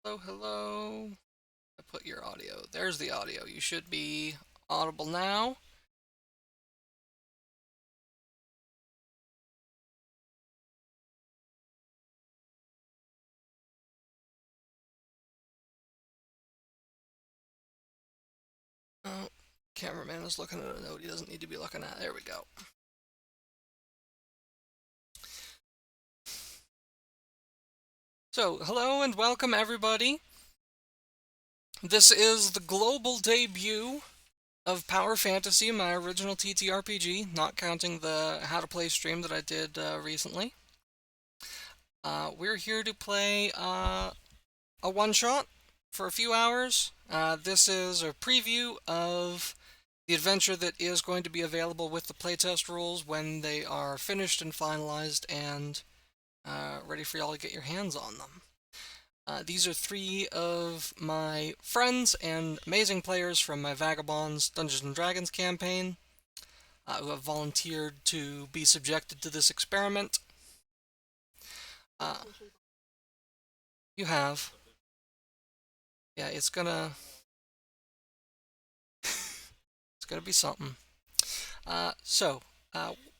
Hello, hello. I put your audio. There's the audio. You should be audible now. Oh, cameraman is looking at a note he doesn't need to be looking at. There we go. So, hello and welcome everybody. This is the global debut of Power Fantasy, my original TTRPG, not counting the How to Play stream that I did recently. We're here to play a one-shot for a few hours. This is a preview of the adventure that is going to be available with the playtest rules when they are finished and finalized and ready for y'all to get your hands on them. These are three of my friends and amazing players from my Vagabonds Dungeons & Dragons campaign who have volunteered to be subjected to this experiment. You have. Yeah, it's gonna be something.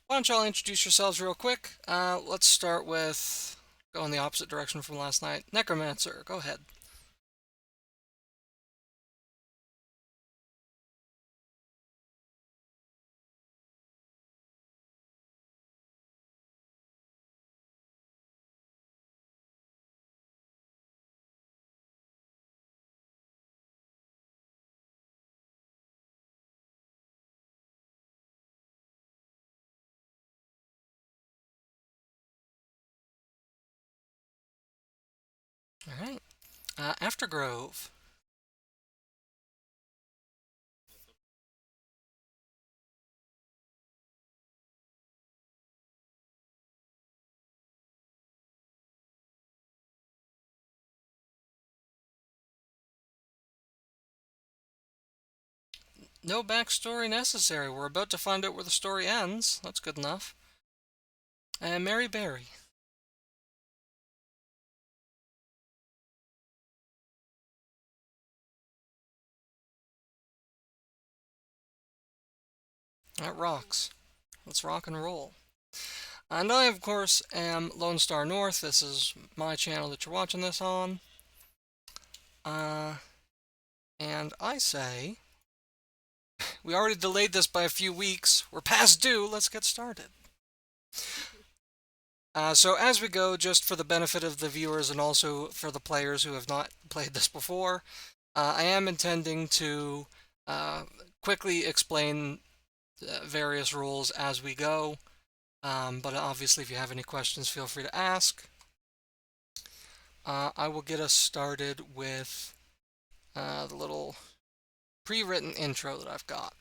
Why don't y'all introduce yourselves real quick? Let's start with going the opposite direction from last night. Necromancer, go ahead. All right. Aftergrove. No backstory necessary. We're about to find out where the story ends. That's good enough. And Mary Berry. That rocks. Let's rock and roll. And I, of course, am Lone Star North. This is my channel that you're watching this on. And I say, we already delayed this by a few weeks. We're past due. Let's get started. So as we go, just for the benefit of the viewers and also for the players who have not played this before, I am intending to quickly explain various rules as we go. But obviously, if you have any questions, feel free to ask. I will get us started with the little pre-written intro that I've got.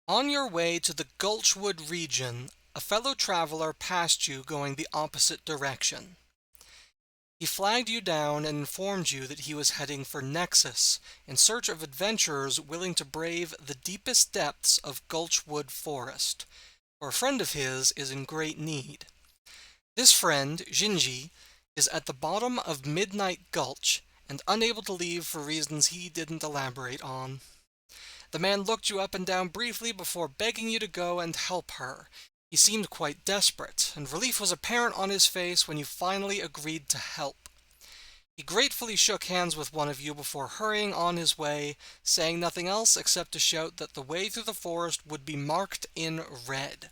On your way to the Gulchwood region, a fellow traveler passed you going the opposite direction. He flagged you down and informed you that he was heading for Nexus, in search of adventurers willing to brave the deepest depths of Gulchwood Forest, for a friend of his is in great need. This friend, Jinji, is at the bottom of Midnight Gulch, and unable to leave for reasons he didn't elaborate on. The man looked you up and down briefly before begging you to go and help her. He seemed quite desperate, and relief was apparent on his face when you finally agreed to help. He gratefully shook hands with one of you before hurrying on his way, saying nothing else except to shout that the way through the forest would be marked in red.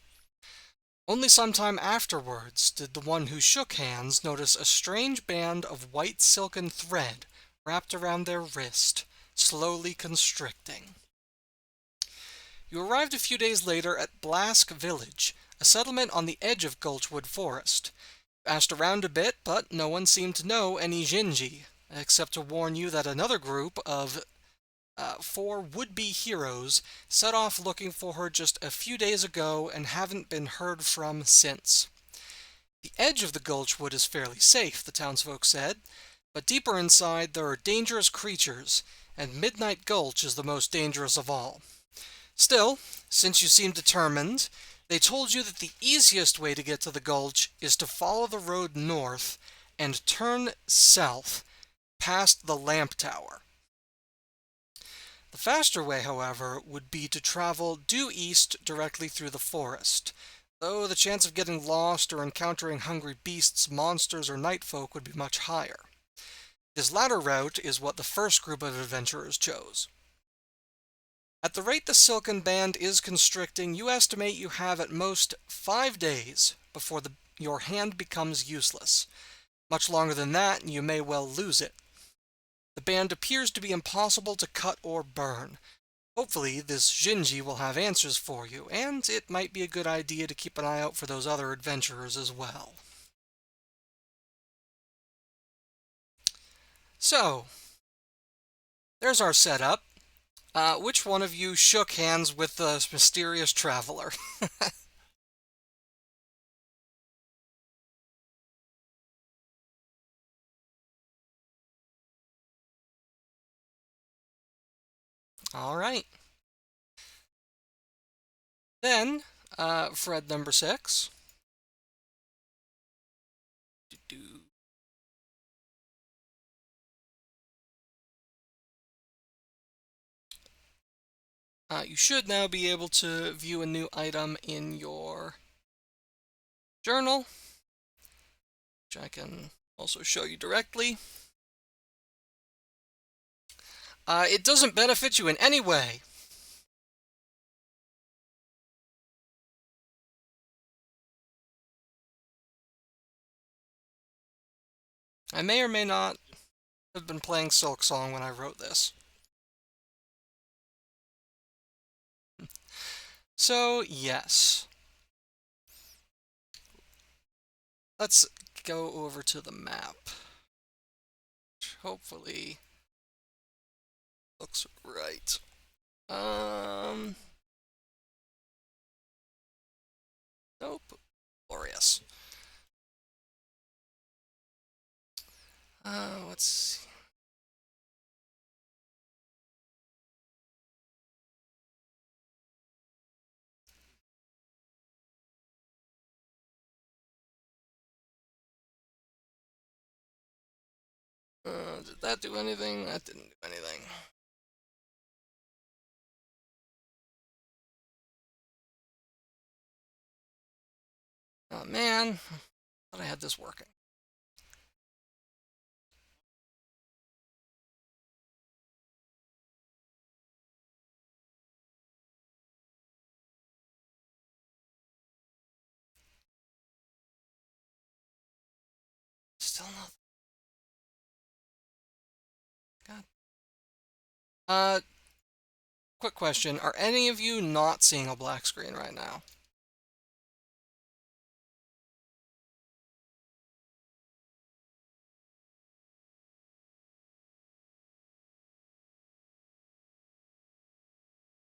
Only some time afterwards did the one who shook hands notice a strange band of white silken thread wrapped around their wrist, slowly constricting. You arrived a few days later at Blask Village, a settlement on the edge of Gulchwood Forest. You asked around a bit, but no one seemed to know any Jinji, except to warn you that another group of 4 would-be heroes set off looking for her just a few days ago and haven't been heard from since. The edge of the Gulchwood is fairly safe, the townsfolk said, but deeper inside there are dangerous creatures, and Midnight Gulch is the most dangerous of all. Still, since you seem determined, They told you that the easiest way to get to the Gulch is to follow the road north and turn south past the lamp tower. The faster way, however, would be to travel due east directly through the forest, though the chance of getting lost or encountering hungry beasts, monsters, or night folk would be much higher. This latter route is what the first group of adventurers chose. At the rate the Silken Band is constricting, you estimate you have at most 5 days before your hand becomes useless. Much longer than that, and you may well lose it. The band appears to be impossible to cut or burn. Hopefully, this Shinji will have answers for you, and it might be a good idea to keep an eye out for those other adventurers as well. So, there's our setup. Which one of you shook hands with the mysterious traveler? All right. Then, Fred number 6. Doo-doo. You should now be able to view a new item in your journal, which I can also show you directly. It doesn't benefit you in any way. I may or may not have been playing Silk Song when I wrote this. So, yes. Let's go over to the map, which hopefully looks right. Nope. Glorious. Let's see. Did that do anything? That didn't do anything. Oh man, thought I had this working. Still nothing. God. Quick question. Are any of you not seeing a black screen right now?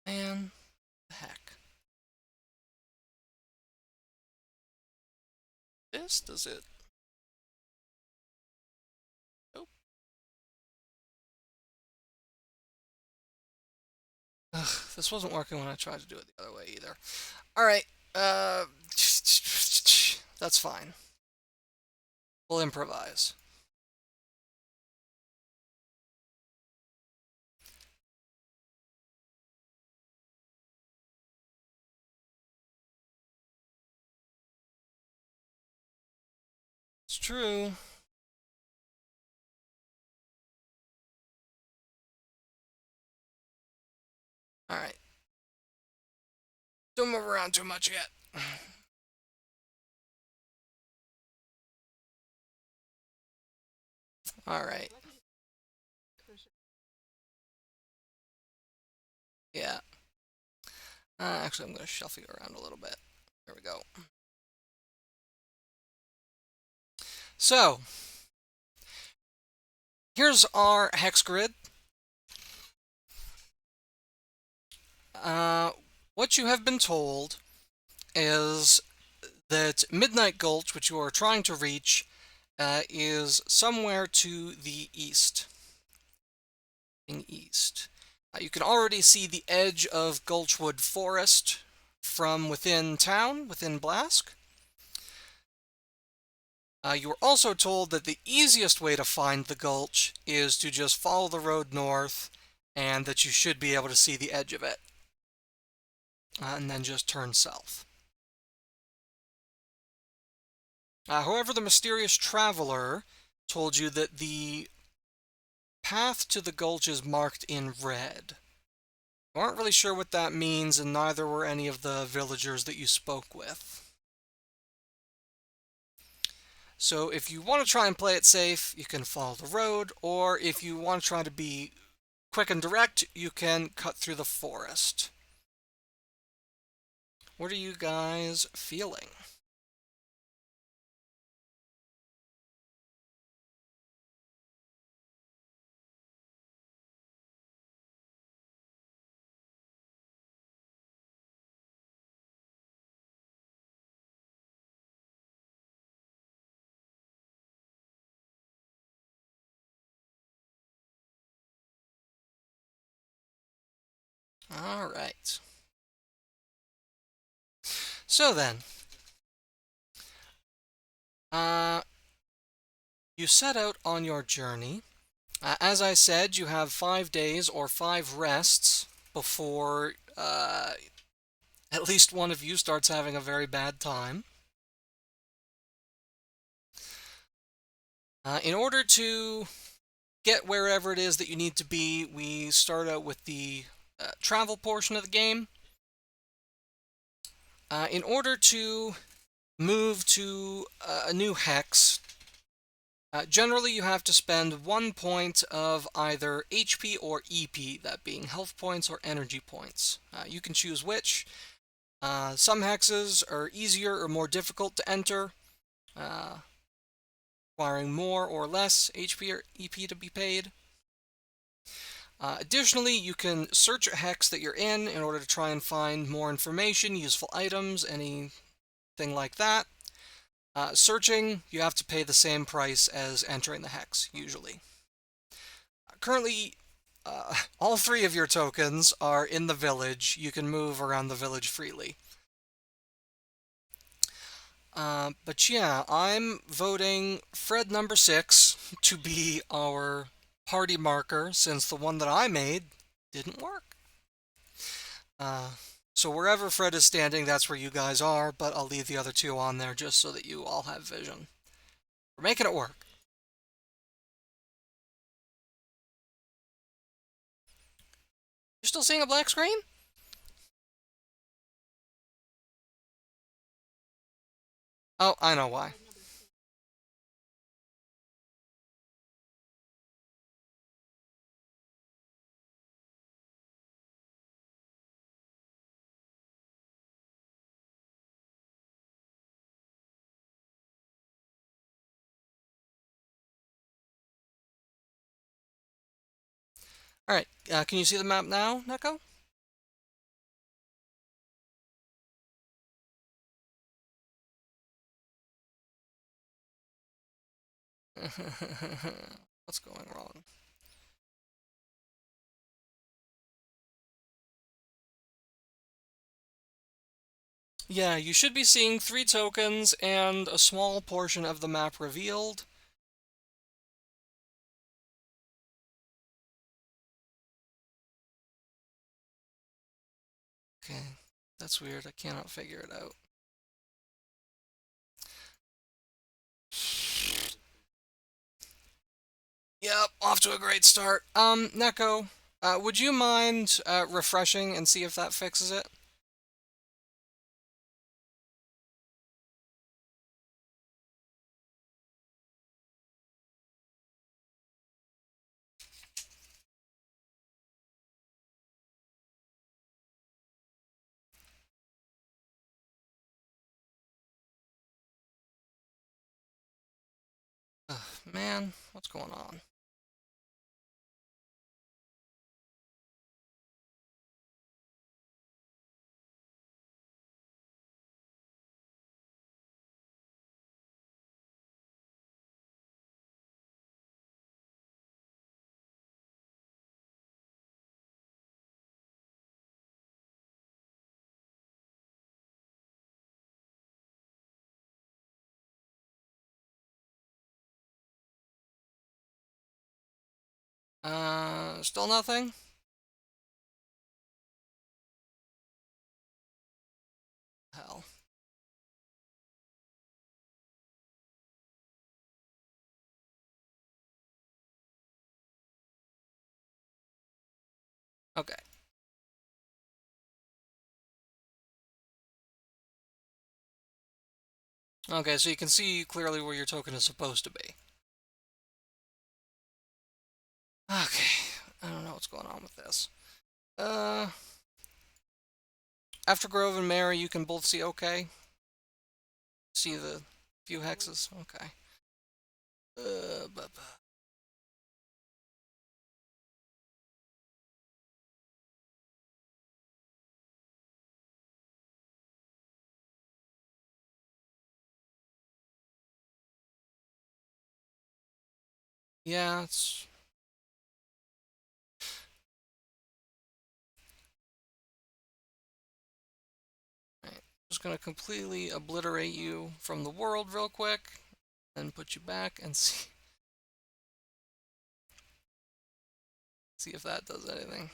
Man, the heck. This does it? Nope. Ugh, this wasn't working when I tried to do it the other way either. Alright, that's fine. We'll improvise. It's true. Alright. Don't move around too much yet. Alright. Yeah. Actually, I'm going to shuffle you around a little bit. There we go. So, here's our hex grid. What you have been told is that Midnight Gulch, which you are trying to reach, is somewhere to the east. You can already see the edge of Gulchwood Forest from within town, within Blask. You were also told that the easiest way to find the Gulch is to just follow the road north, and that you should be able to see the edge of it. And then just turn south. However, the mysterious traveler told you that the path to the Gulch is marked in red. You aren't really sure what that means, and neither were any of the villagers that you spoke with. So if you want to try and play it safe, you can follow the road, or if you want to try to be quick and direct, you can cut through the forest. What are you guys feeling? All right. So then, uh, you set out on your journey. As I said, you have 5 days or 5 rests before at least one of you starts having a very bad time. In order to get wherever it is that you need to be, we start out with the travel portion of the game. In order to move to a new hex, generally you have to spend 1 point of either HP or EP, that being health points or energy points. You can choose which. Some hexes are easier or more difficult to enter, requiring more or less HP or EP to be paid. Additionally, you can search a hex that you're in order to try and find more information, useful items, anything like that. Searching, you have to pay the same price as entering the hex, usually. Currently, all 3 of your tokens are in the village. You can move around the village freely. But yeah, I'm voting Fred number 6 to be our party marker, since the one that I made didn't work. So wherever Fred is standing, that's where you guys are, but I'll leave the other 2 on there just so that you all have vision. We're making it work. You're still seeing a black screen? Oh, I know why. Alright, can you see the map now, Neko? What's going wrong? Yeah, you should be seeing 3 tokens and a small portion of the map revealed. Okay, that's weird. I cannot figure it out. Yep, off to a great start. Neko, would you mind refreshing and see if that fixes it? Ugh, man, what's going on? Still nothing? Hell. Okay. Okay, so you can see clearly where your token is supposed to be. Okay. I don't know what's going on with this. Uh, After Grove and Mary, you can both see okay? See the few hexes? Okay. But yeah, it's... Right. Just gonna completely obliterate you from the world real quick, and put you back and see if that does anything.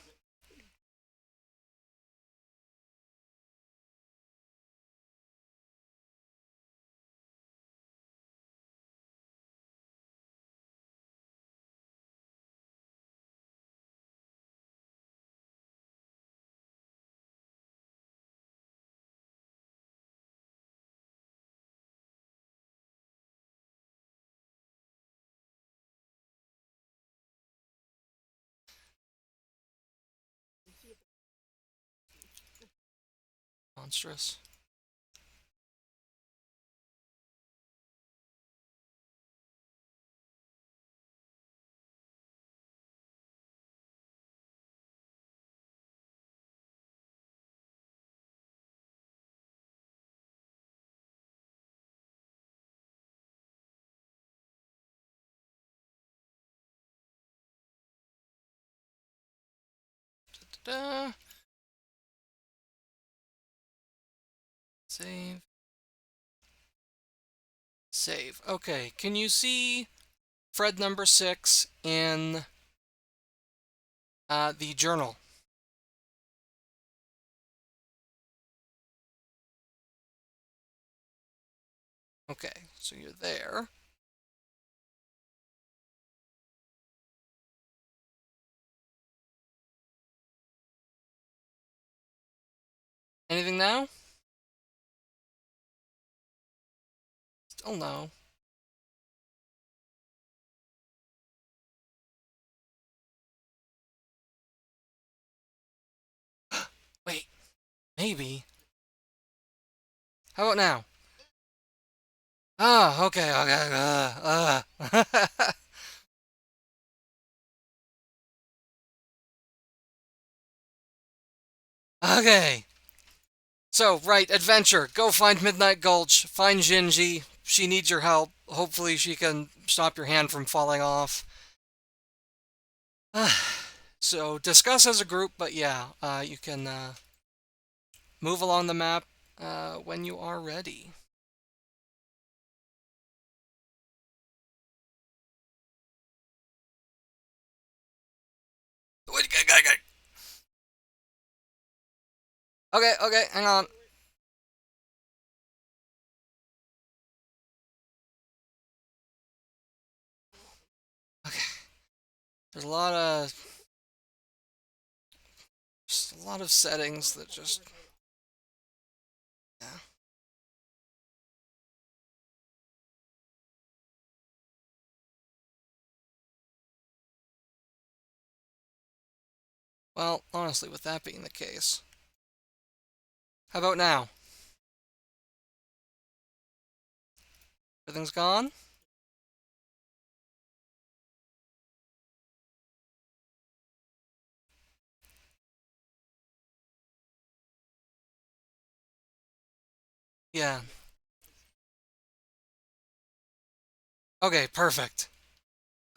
Monstrous. Da-da-da. Save. Save. Okay, can you see Fred number 6 in the journal? Okay, so you're there. Anything now? Still no. Wait, maybe. How about now? Ah, okay, okay. Okay. So, right, adventure. Go find Midnight Gulch. Find Jinji. She needs your help. Hopefully, she can stop your hand from falling off. So, discuss as a group, but yeah, you can move along the map when you are ready. Okay, okay, hang on. Okay, there's just a lot of settings that just, yeah. Well, honestly, with that being the case, how about now? Everything's gone? Yeah. Okay, perfect.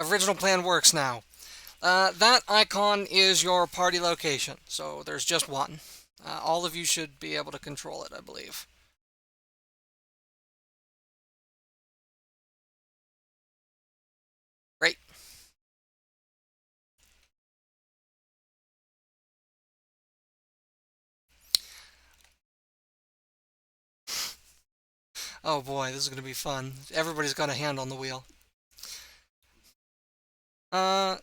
Original plan works now. That icon is your party location, so there's just one. All of you should be able to control it, I believe. Great. Oh boy, this is gonna be fun. Everybody's got a hand on the wheel. Uh,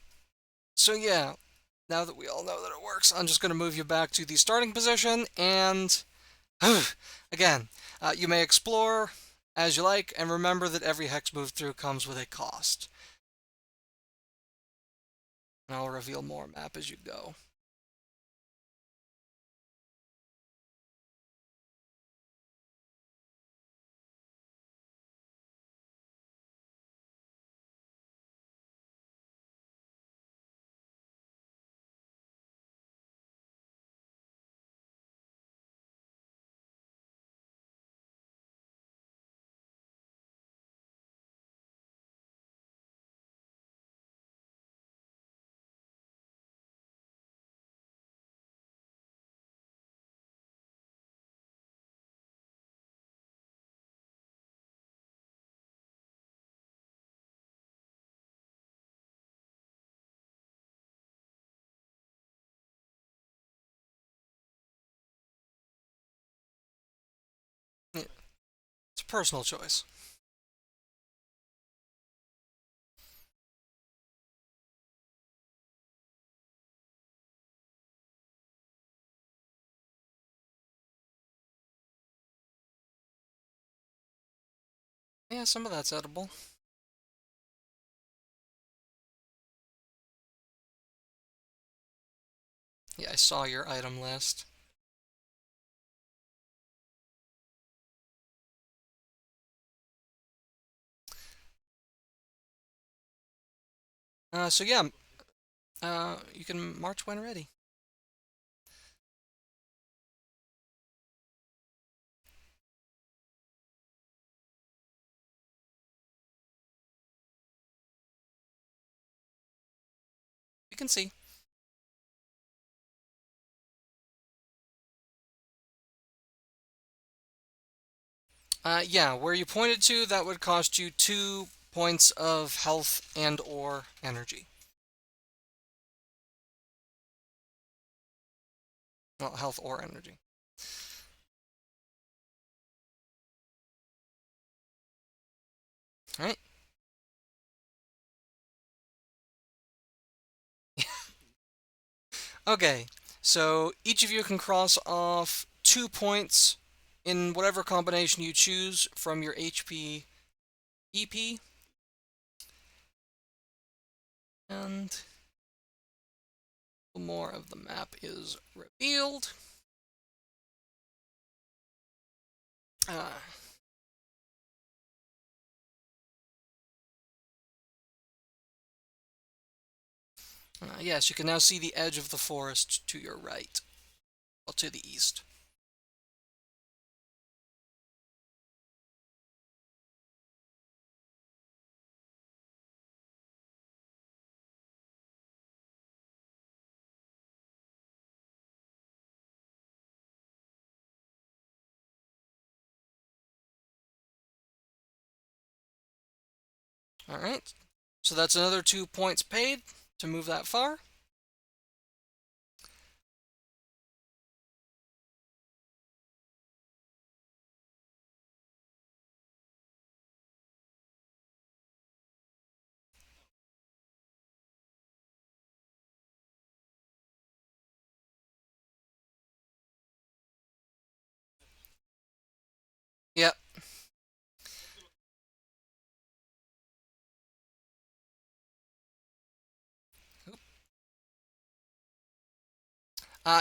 so yeah, now that we all know that it works, I'm just gonna move you back to the starting position, and again, you may explore as you like, and remember that every hex moved through comes with a cost. And I'll reveal more map as you go. Yeah, it's a personal choice. Yeah, some of that's edible. Yeah, I saw your item list. So yeah, you can march when ready. You can see. Yeah, where you pointed to, that would cost you 2 points of health and or energy. Well, health or energy. All right. Okay, so each of you can cross off 2 points in whatever combination you choose from your HP EP, and more of the map is revealed. Uh, yes, you can now see the edge of the forest to your right, well, to the east. All right, so that's another 2 points paid to move that far. Yep.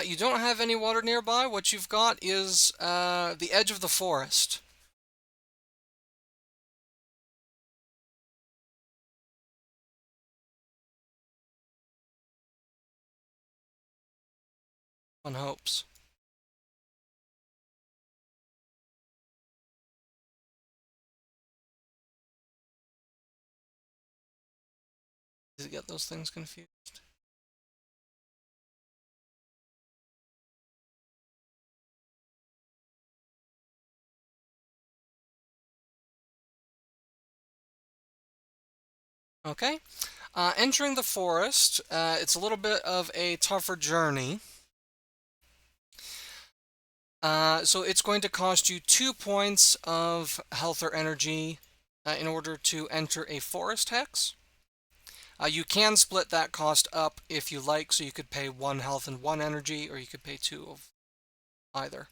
You don't have any water nearby. What you've got is the edge of the forest. One hopes. Did you get those things confused? Okay. Entering the forest, it's a little bit of a tougher journey. So it's going to cost you 2 points of health or energy in order to enter a forest hex. You can split that cost up if you like, so you could pay 1 health and 1 energy, or you could pay 2 of either.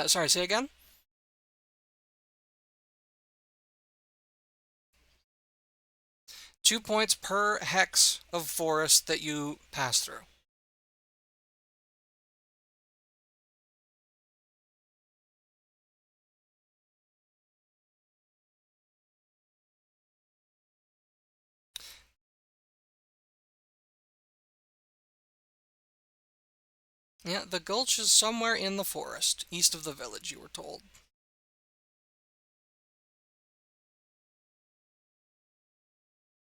Sorry, say again? 2 points per hex of forest that you pass through. Yeah, the Gulch is somewhere in the forest, east of the village, you were told.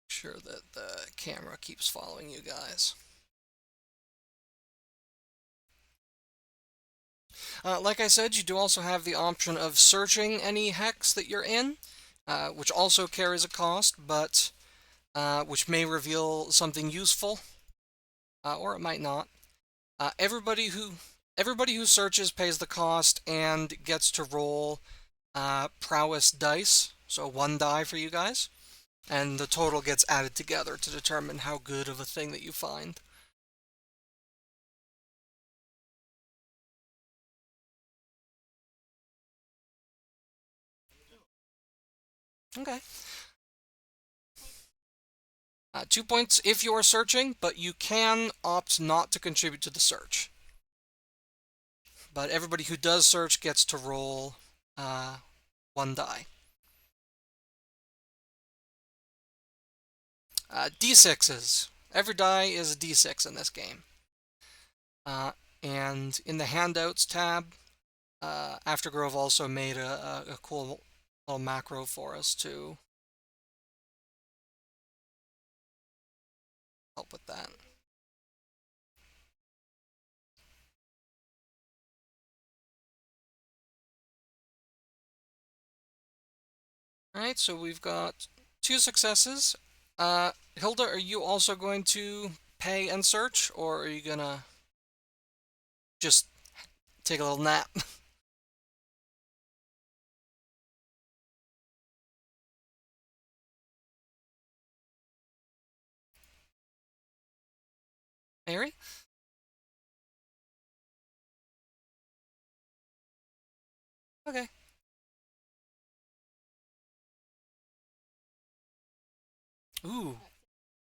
Sure that the camera keeps following you guys. Like I said, you do also have the option of searching any hex that you're in, which also carries a cost, but which may reveal something useful, or it might not. Uh, everybody who everybody who searches pays the cost and gets to roll prowess dice, so 1 die for you guys, and the total gets added together to determine how good of a thing that you find. Okay. 2 points if you are searching, but you can opt not to contribute to the search. But everybody who does search gets to roll uh, 1 die. D6s. Every die is a D6 in this game. Uh, and in the handouts tab, Aftergrove also made a cool little macro for us to help with that. Alright, so we've got 2 successes. Hilda, are you also going to pay and search, or are you gonna just take a little nap? Mary? Okay. Ooh.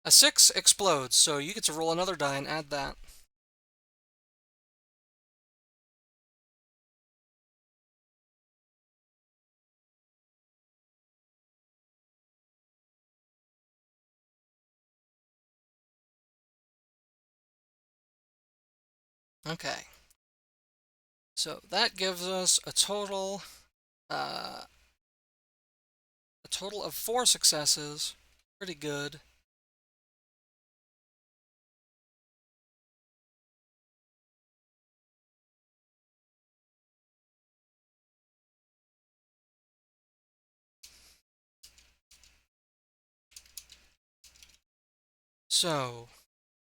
A 6 explodes, so you get to roll another die and add that. Okay. So that gives us uh, a total of 4 successes. Pretty good. So,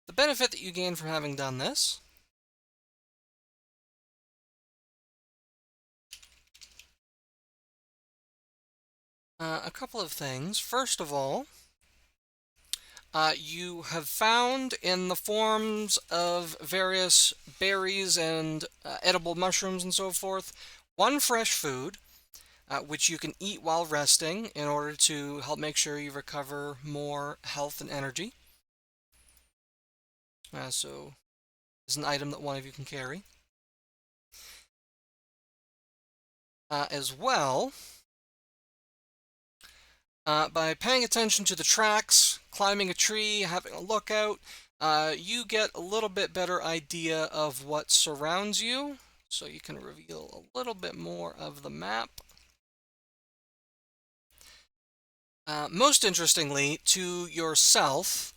the benefit that you gain from having done this, a couple of things. First of all, you have found in the forms of various berries and edible mushrooms and so forth, 1 fresh food, which you can eat while resting in order to help make sure you recover more health and energy. So, is an item that one of you can carry. As well, by paying attention to the tracks, climbing a tree, having a lookout, you get a little bit better idea of what surrounds you, so you can reveal a little bit more of the map. Most interestingly, to yourself,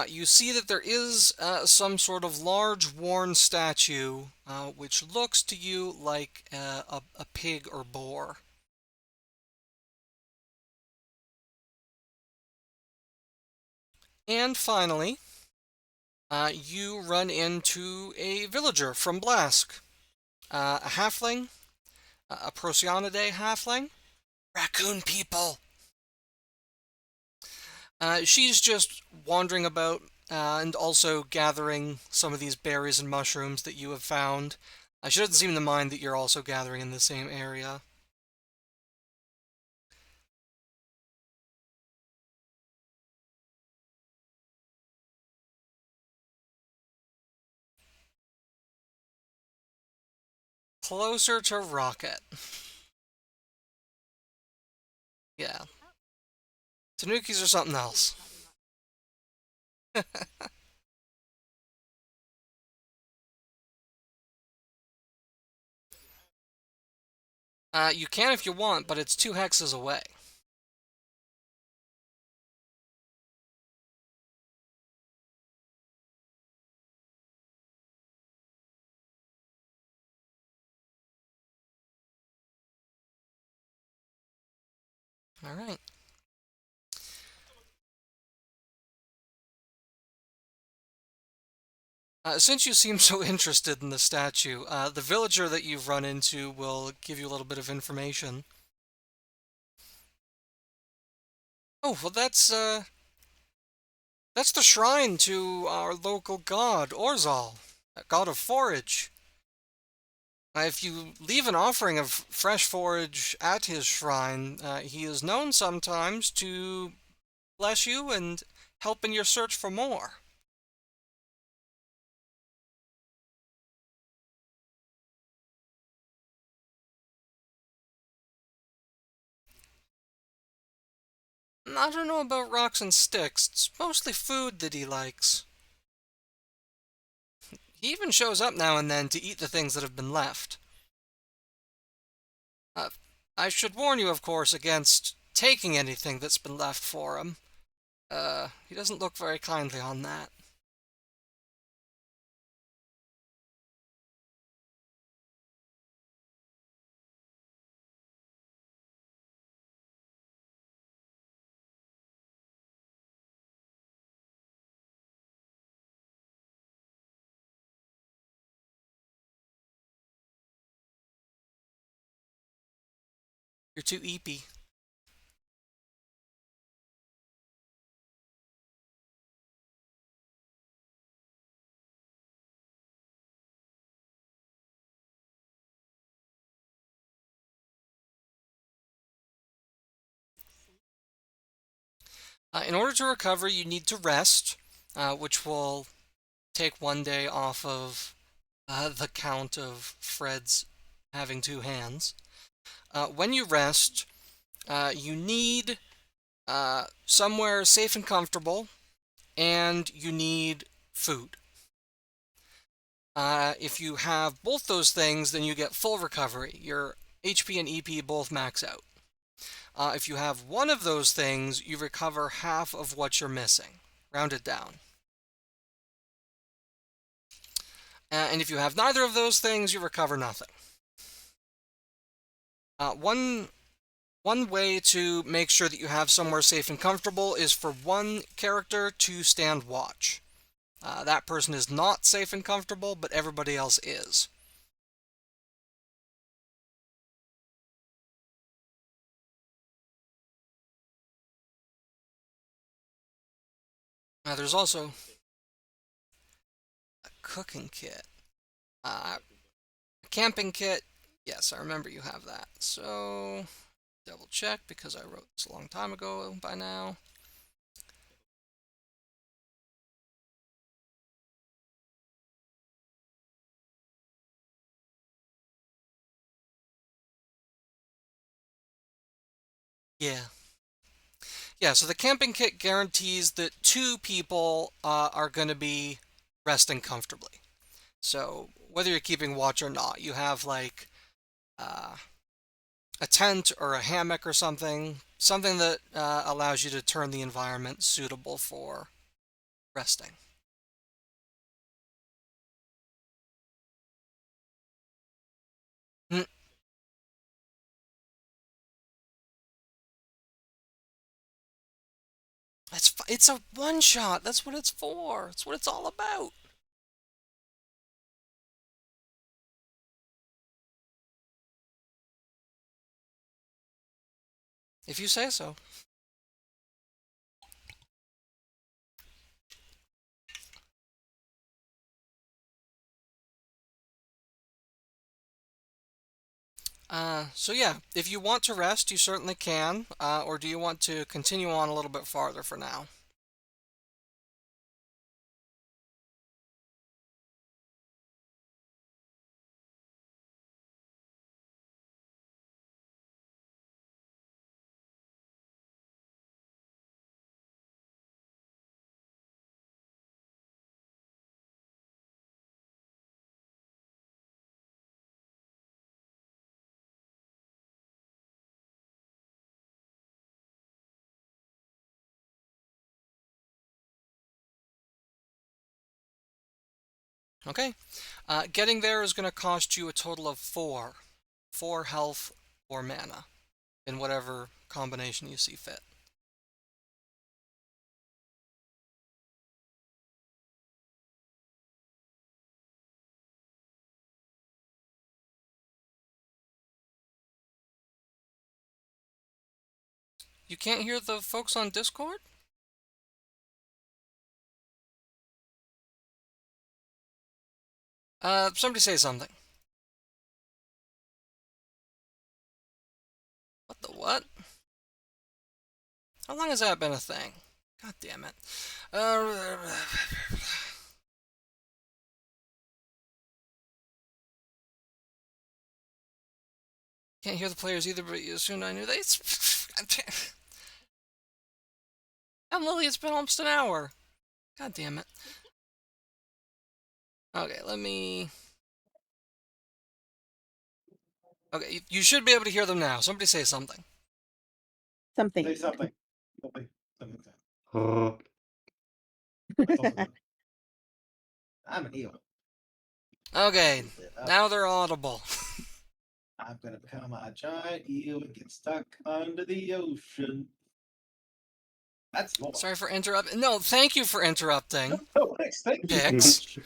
you see that there is some sort of large worn statue, which looks to you like a pig or boar. And finally, you run into a villager from Blask, a halfling, a Procyonidae halfling. Raccoon people! She's just wandering about and also gathering some of these berries and mushrooms that you have found. She doesn't seem to mind that you're also gathering in the same area. Closer to Rocket. Yeah. Tanukis are something else. You can if you want, but it's 2 hexes away. Alright. Since you seem so interested in the statue, the villager that you've run into will give you a little bit of information. Oh, well, that's the shrine to our local god, Orzal, a god of forage. If you leave an offering of fresh forage at his shrine, he is known sometimes to bless you and help in your search for more. I don't know about rocks and sticks. It's mostly food that he likes. He even shows up now and then to eat the things that have been left. Uh, I should warn you, of course, against taking anything that's been left for him. He doesn't look very kindly on that. You're too eepy. In order to recover, you need to rest, which will take 1 day off of the count of Fred's having 2 hands. When you rest, you need somewhere safe and comfortable, and you need food. If you have both those things, then you get full recovery. Your HP and EP both max out. If you have one of those things, you recover half of what you're missing. Round it down. And if you have neither of those things, you recover nothing. One way to make sure that you have somewhere safe and comfortable is for one character to stand watch. That person is not safe and comfortable, but everybody else is. There's also a cooking kit. A camping kit. Yes, I remember you have that. So, double check because I wrote this a long time ago by now. Yeah. Yeah, so the camping kit guarantees that 2 people are going to be resting comfortably. So, whether you're keeping watch or not, you have like uh, a tent or a hammock or something that allows you to turn the environment suitable for resting. Mm, It's a one shot. That's what it's for. That's what it's all about. If you say so. So yeah, if you want to rest, you certainly can. Or do you want to continue on a little bit farther for now? Okay. Getting there is going to cost you a total of four. Four health or mana in whatever combination you see fit. You can't hear the folks on Discord? Somebody say something. What the what? How long has that been a thing? God damn it. Uh, can't hear the players either, but soon I knew they. And Lily, it's been almost an hour. God damn it. Okay, let me. Okay, you should be able to hear them now. Somebody say something. Something. Say something. Something. Something. That's also good. I'm an eel. Okay, now they're audible. I'm gonna become a giant eel and get stuck under the ocean. That's more. Sorry for interrupting. No, thank you for interrupting. No, thanks. Thank you so Pix. much.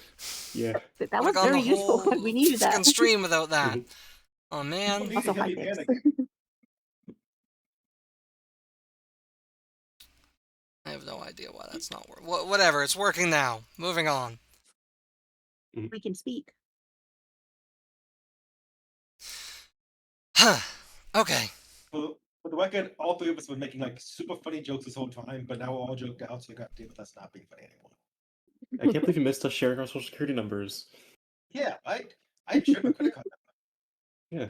Yeah. That Would've was gone very the useful. whole We needed that. frickin' stream without that. Oh People man. need Also, to hear hi, me Pix. panic. I have no idea why that's not working. Whatever, it's working now. Moving on. We can speak. Okay. For the record, all three of us were making like super funny jokes this whole time, but now we're all joked out, so goddamn it, that's not being funny anymore. I can't believe you missed us sharing our social security numbers. Yeah, I shared my credit card number. Yeah.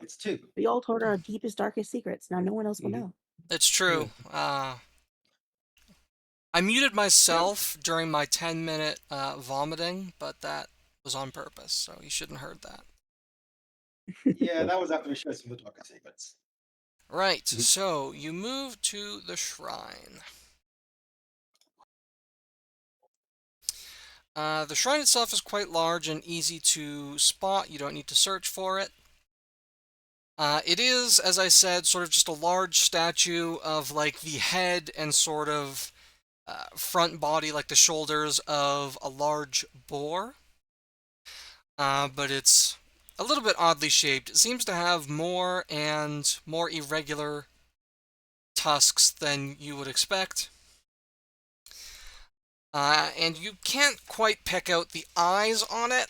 It's two. We all told our deepest, darkest secrets. Now no one else will know. It's true. I muted myself during my 10-minute vomiting, but that was on purpose, so you shouldn't have heard that. Yeah, that was after we shared some of the darkest secrets. Right, so you move to the shrine. The shrine itself is quite large and easy to spot. You don't need to search for it. It is, as I said, sort of just a large statue of like the head and sort of front body, like the shoulders of a large boar. But it's a little bit oddly shaped. It seems to have more and more irregular tusks than you would expect. And you can't quite pick out the eyes on it.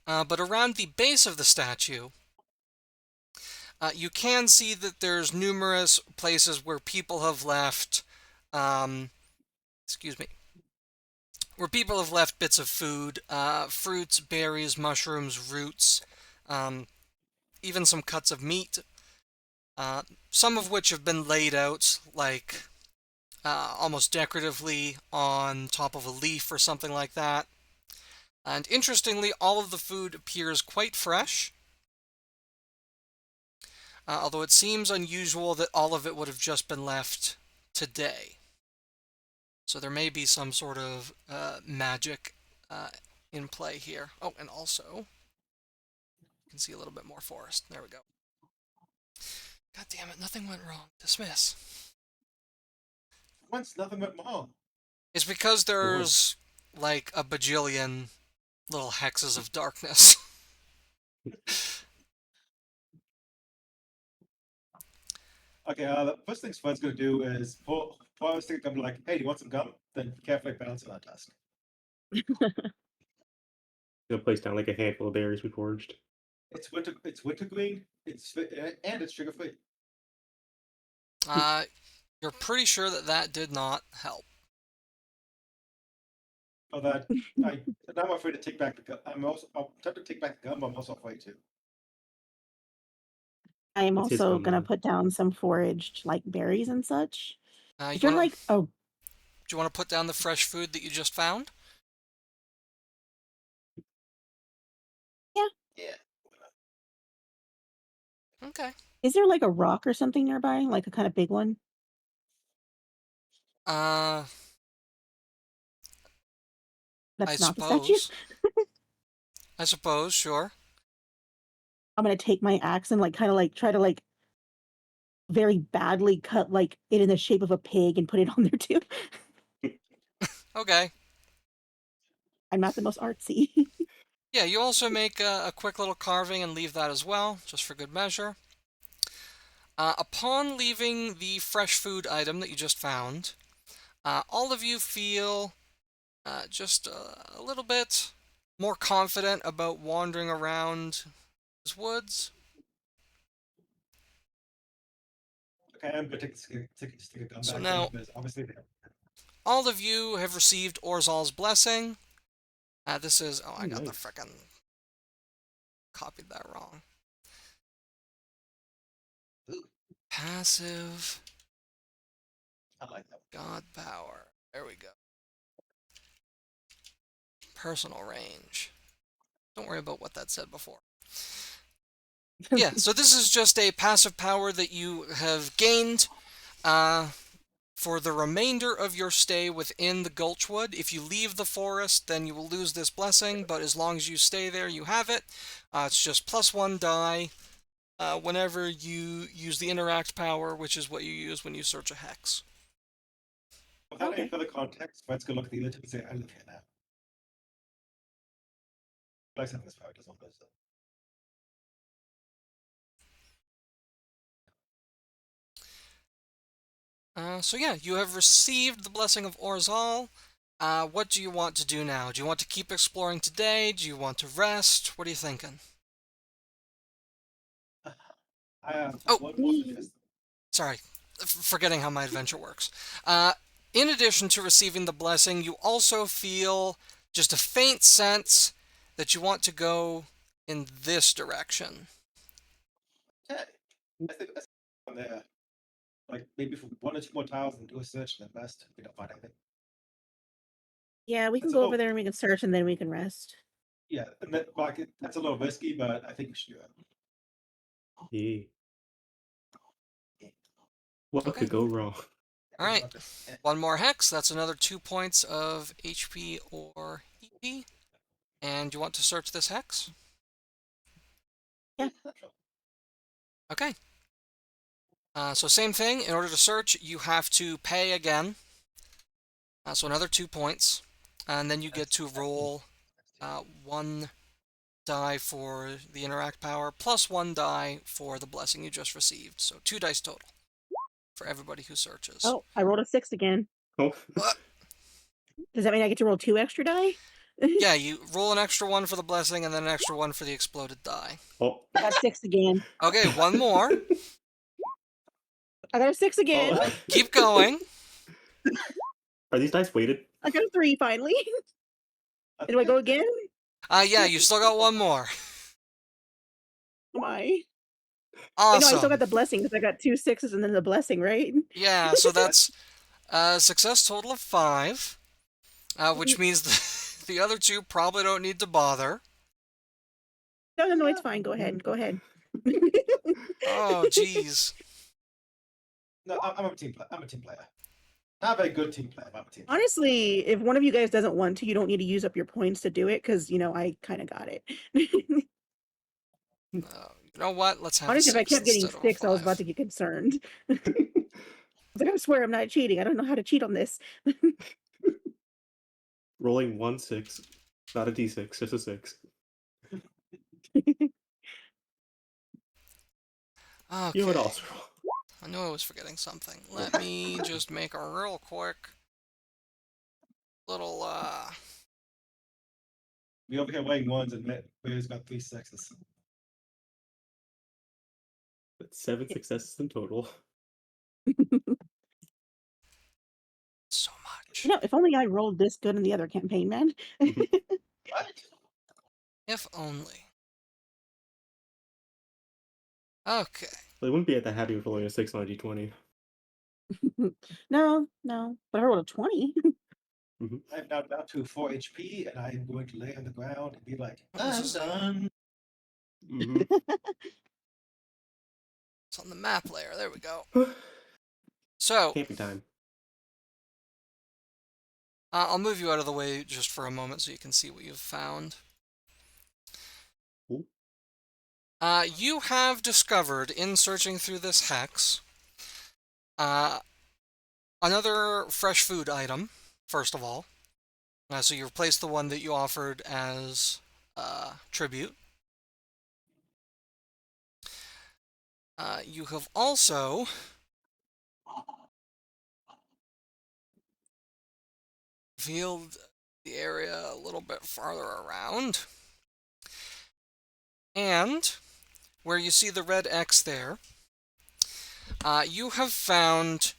But around the base of the statue, you can see that there's numerous places where people have left, excuse me, where people have left bits of food, fruits, berries, mushrooms, roots, even some cuts of meat, some of which have been laid out, like almost decoratively on top of a leaf or something like that. And interestingly, all of the food appears quite fresh, although it seems unusual that all of it would have just been left today. So there may be some sort of magic in play here. Oh, and also, you can see a little bit more forest. There we go. God damn it, nothing went wrong. Dismiss. Once nothing went wrong. It's because there's like a bajillion little hexes of darkness. Okay, the first thing Spud's gonna do is pull a stick of gum, like, hey, do you want some gum? Then carefully balance it on a desk. Gonna place down like a handful of berries we foraged. It's wintergreen, and it's sugar free. You're pretty sure that did not help. Oh, now I'm afraid to take back the gum. I'm tempted to take back the gum, but I'm also afraid to. I am It's his also gum, gonna though. put down some foraged like berries and such. You If you're wanna, like, oh, do you want to put down the fresh food that you just found? Yeah. Okay. is there like a rock or something nearby, like a kind of big one? I That's not the statue. suppose. I suppose, sure. I'm gonna take my axe and like kind of like try to like very badly cut like it in the shape of a pig and put it on there too. Okay. I'm not the most artsy. Yeah, you also make a quick little carving and leave that as well, just for good measure. Upon leaving the fresh food item that you just found, all of you feel just a little bit more confident about wandering around these woods. Okay, I'm gonna take a stick of gum So back now- then, because obviously they All of you have received Orzal's blessing. This is... Oh, I got the nice. frickin' copied that wrong. Ooh. Passive I like that. God power. There we go. Personal range. Don't worry about what that said before. Yeah, so this is just a passive power that you have gained for the remainder of your stay within the Gulchwood. If you leave the forest, then you will lose this blessing, but as long as you stay there, you have it. It's just +1 die whenever you use the interact power, which is what you use when you search a hex. Without any Okay. further context, let's go look at the other two and say, I live here now. Like having this power does all those stuff. So yeah, you have received the blessing of Orzal. What do you want to do now? Do you want to keep exploring today? Do you want to rest? What are you thinking? I have Oh. one more suggestion. Sorry, forgetting how my adventure works. In addition to receiving the blessing, you also feel just a faint sense that you want to go in this direction. Okay. I think on there, like maybe for 1 or 2 more tiles and do a search and then rest. We don't find anything. Yeah, we can That's a go little- over there and we can search and then we can rest. Yeah, and that, like that's a little risky, but I think we should do it. Yeah. What Okay. could go wrong? All right. One more hex. That's another 2 points of HP or EP. And you want to search this hex? Yeah. Okay. So same thing. In order to search, you have to pay again. So another 2 points. And then you get to roll 1 die for the interact power, plus 1 die for the blessing you just received. So 2 dice total for everybody who searches. Oh, I rolled a 6 again. Oh, Does that mean I get to roll 2 extra die? Yeah, you roll an extra 1 for the blessing and then an extra 1 for the exploded die. oh. I got 6 again. Okay, 1 more. I got a 6 again. Oh. Keep going. Are these dice weighted? I got a 3 finally. Do I go again? Yeah, you still got 1 more. Am I? Wait, Awesome. no, I still got the blessing because I got 2 6s and then the blessing, right? Yeah, so that's a success total of 5, which means the other 2 probably don't need to bother. No, it's fine. Go ahead. Go ahead. Oh, jeez. No, I'm a team player. I'm a team player. Not a very good team player, but I'm a team player. Honestly, if one of you guys doesn't want to, you don't need to use up your points to do it because, I kind of got it. You You know what? Let's have a Honestly, if I 6 kept getting instead of a 6, I was about 5. to get concerned. I was like, I swear I'm not cheating. I don't know how to cheat on this. Rolling 1-6. Not a d6, just a 6. You know what Okay. else? I knew I was forgetting something. Let me just make a real quick little, We over here weighing ones and Bear's got 3 sixes. That's 7 successes in total. so much. You know, if only I rolled this good in the other campaign, man. What? If only. Okay. Well, they wouldn't be that happy with rolling a 6 on a d20. No, but I rolled a 20. I'm now down to 4 HP, and I'm going to lay on the ground and be like, What was I'm this? done. Mm-hmm. It's on the map layer. There we go. So, Camping time. I'll move you out of the way just for a moment so you can see what you've found. Ooh. You have discovered, in searching through this hex, another fresh food item, first of all. So you replaced the one that you offered as tribute. You have also revealed the area a little bit farther around. And where you see the red X there, you have found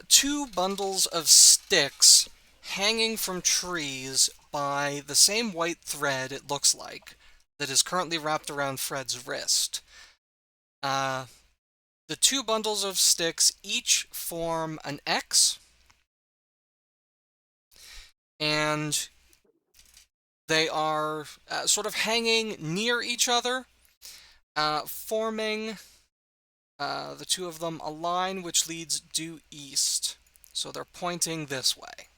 2 bundles of sticks hanging from trees by the same white thread, it looks like, that is currently wrapped around Fred's wrist. The 2 bundles of sticks each form an X, and they are sort of hanging near each other, forming the 2 of them a line which leads due east. So they're pointing this way.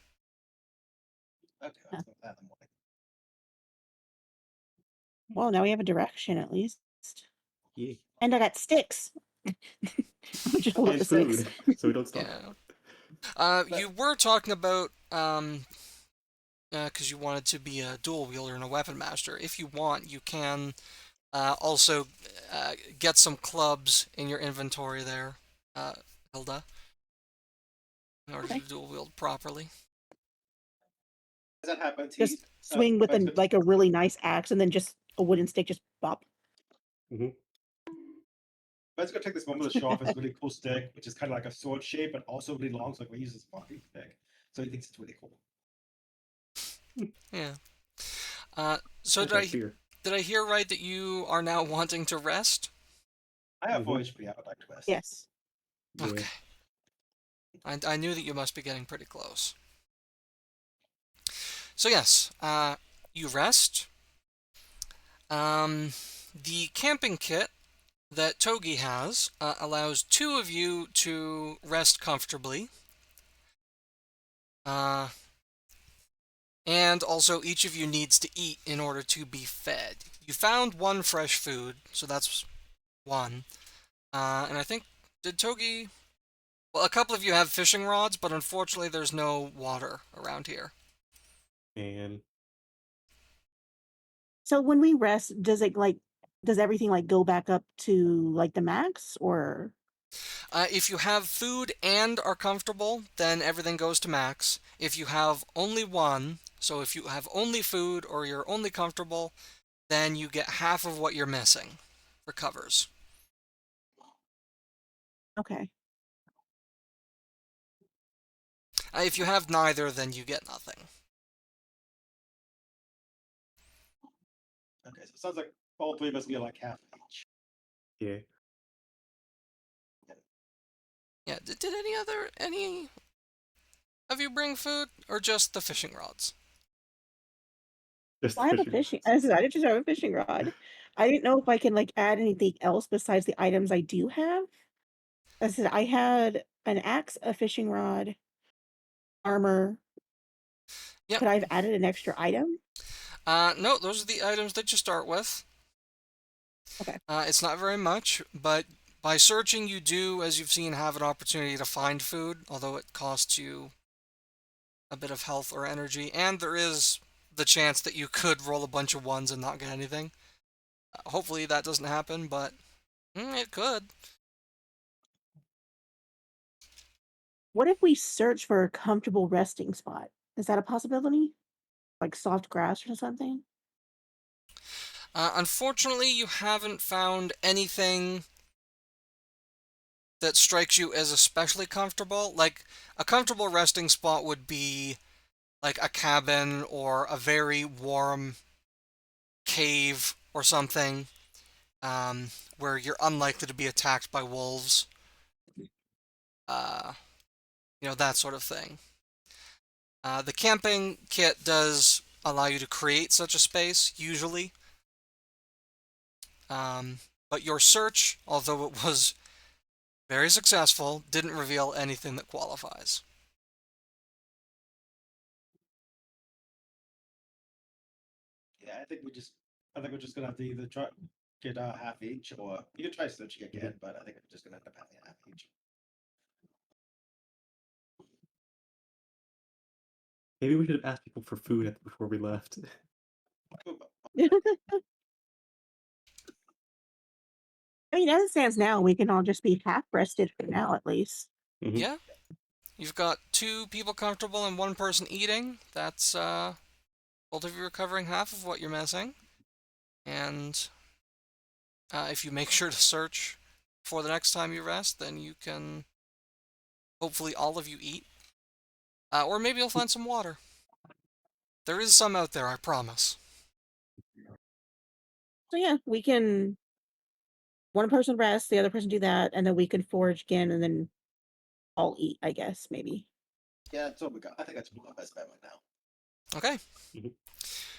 Okay, I'll throw that in the morning. Well, now we have a direction at least. Yeah. And I got sticks. Just pulled up And the 6. food, so we don't stop. Yeah. You were talking about, because you wanted to be a dual wielder and a weapon master. If you want, you can also get some clubs in your inventory there, Hilda, in order Okay. to dual wield properly. As that happens, Just swing with like a really nice axe and then just a wooden stick, just bop. Let's go take this moment to show off his really cool stick, which is kind of like a sword shape, but also really long, so like we use this walking stick. So he thinks it's really cool. Yeah. So Okay, beer. did I hear right that you are now wanting to rest? I have 4 HP, I would like to rest. Yes. Yeah. Okay. I knew that you must be getting pretty close. So yes, you rest. The camping kit that Togi has allows 2 of you to rest comfortably. And also each of you needs to eat in order to be fed. You found 1 fresh food, so that's 1. And I think, did Togi... Well, a couple of you have fishing rods, but unfortunately there's no water around here. And So when we rest, does everything like go back up to like the max, or? If you have food and are comfortable, then everything goes to max. If you have only 1, so if you have only food or you're only comfortable, then you get half of what you're missing. Recovers. Okay. If you have neither, then you get nothing. Okay, so it sounds like all 3 of us get like half each. yeah. Yeah, did any of you bring food, or just the fishing rods? Just the Well, I have a fishing fishing. rods. I just have a fishing rod. I didn't know if I can like add anything else besides the items I do have. I said I had an axe, a fishing rod, armor. Yep. Could I have added an extra item? No, those are the items that you start with. Okay. It's not very much, but by searching, you do, as you've seen, have an opportunity to find food, although it costs you a bit of health or energy, and there is the chance that you could roll a bunch of ones and not get anything. Hopefully that doesn't happen, but it could. What if we search for a comfortable resting spot? Is that a possibility? Like soft grass or something? Unfortunately, you haven't found anything that strikes you as especially comfortable. Like, a comfortable resting spot would be like a cabin or a very warm cave or something, where you're unlikely to be attacked by wolves. Uh, that sort of thing. The camping kit does allow you to create such a space, usually. Um, but your search, although it was very successful, didn't reveal anything that qualifies. Yeah, I think we're just gonna have to either try get half each, or you can try searching again, but I think we're just gonna end up having half each. Maybe we should have asked people for food before we left. I mean, as it stands now, we can all just be half rested for now, at least. Mhm. Yeah, you've got two people comfortable and one person eating. That's both of you recovering half of what you're missing. And if you make sure to search for the next time you rest, then you can hopefully all of you eat. Or maybe you'll find some water. There is some out there, I promise. So yeah, we can one person rest, the other person do that, and then we can forage again, and then all eat. I guess maybe. Yeah, that's what we got. I think that's our best bet right now. Okay. Mhm.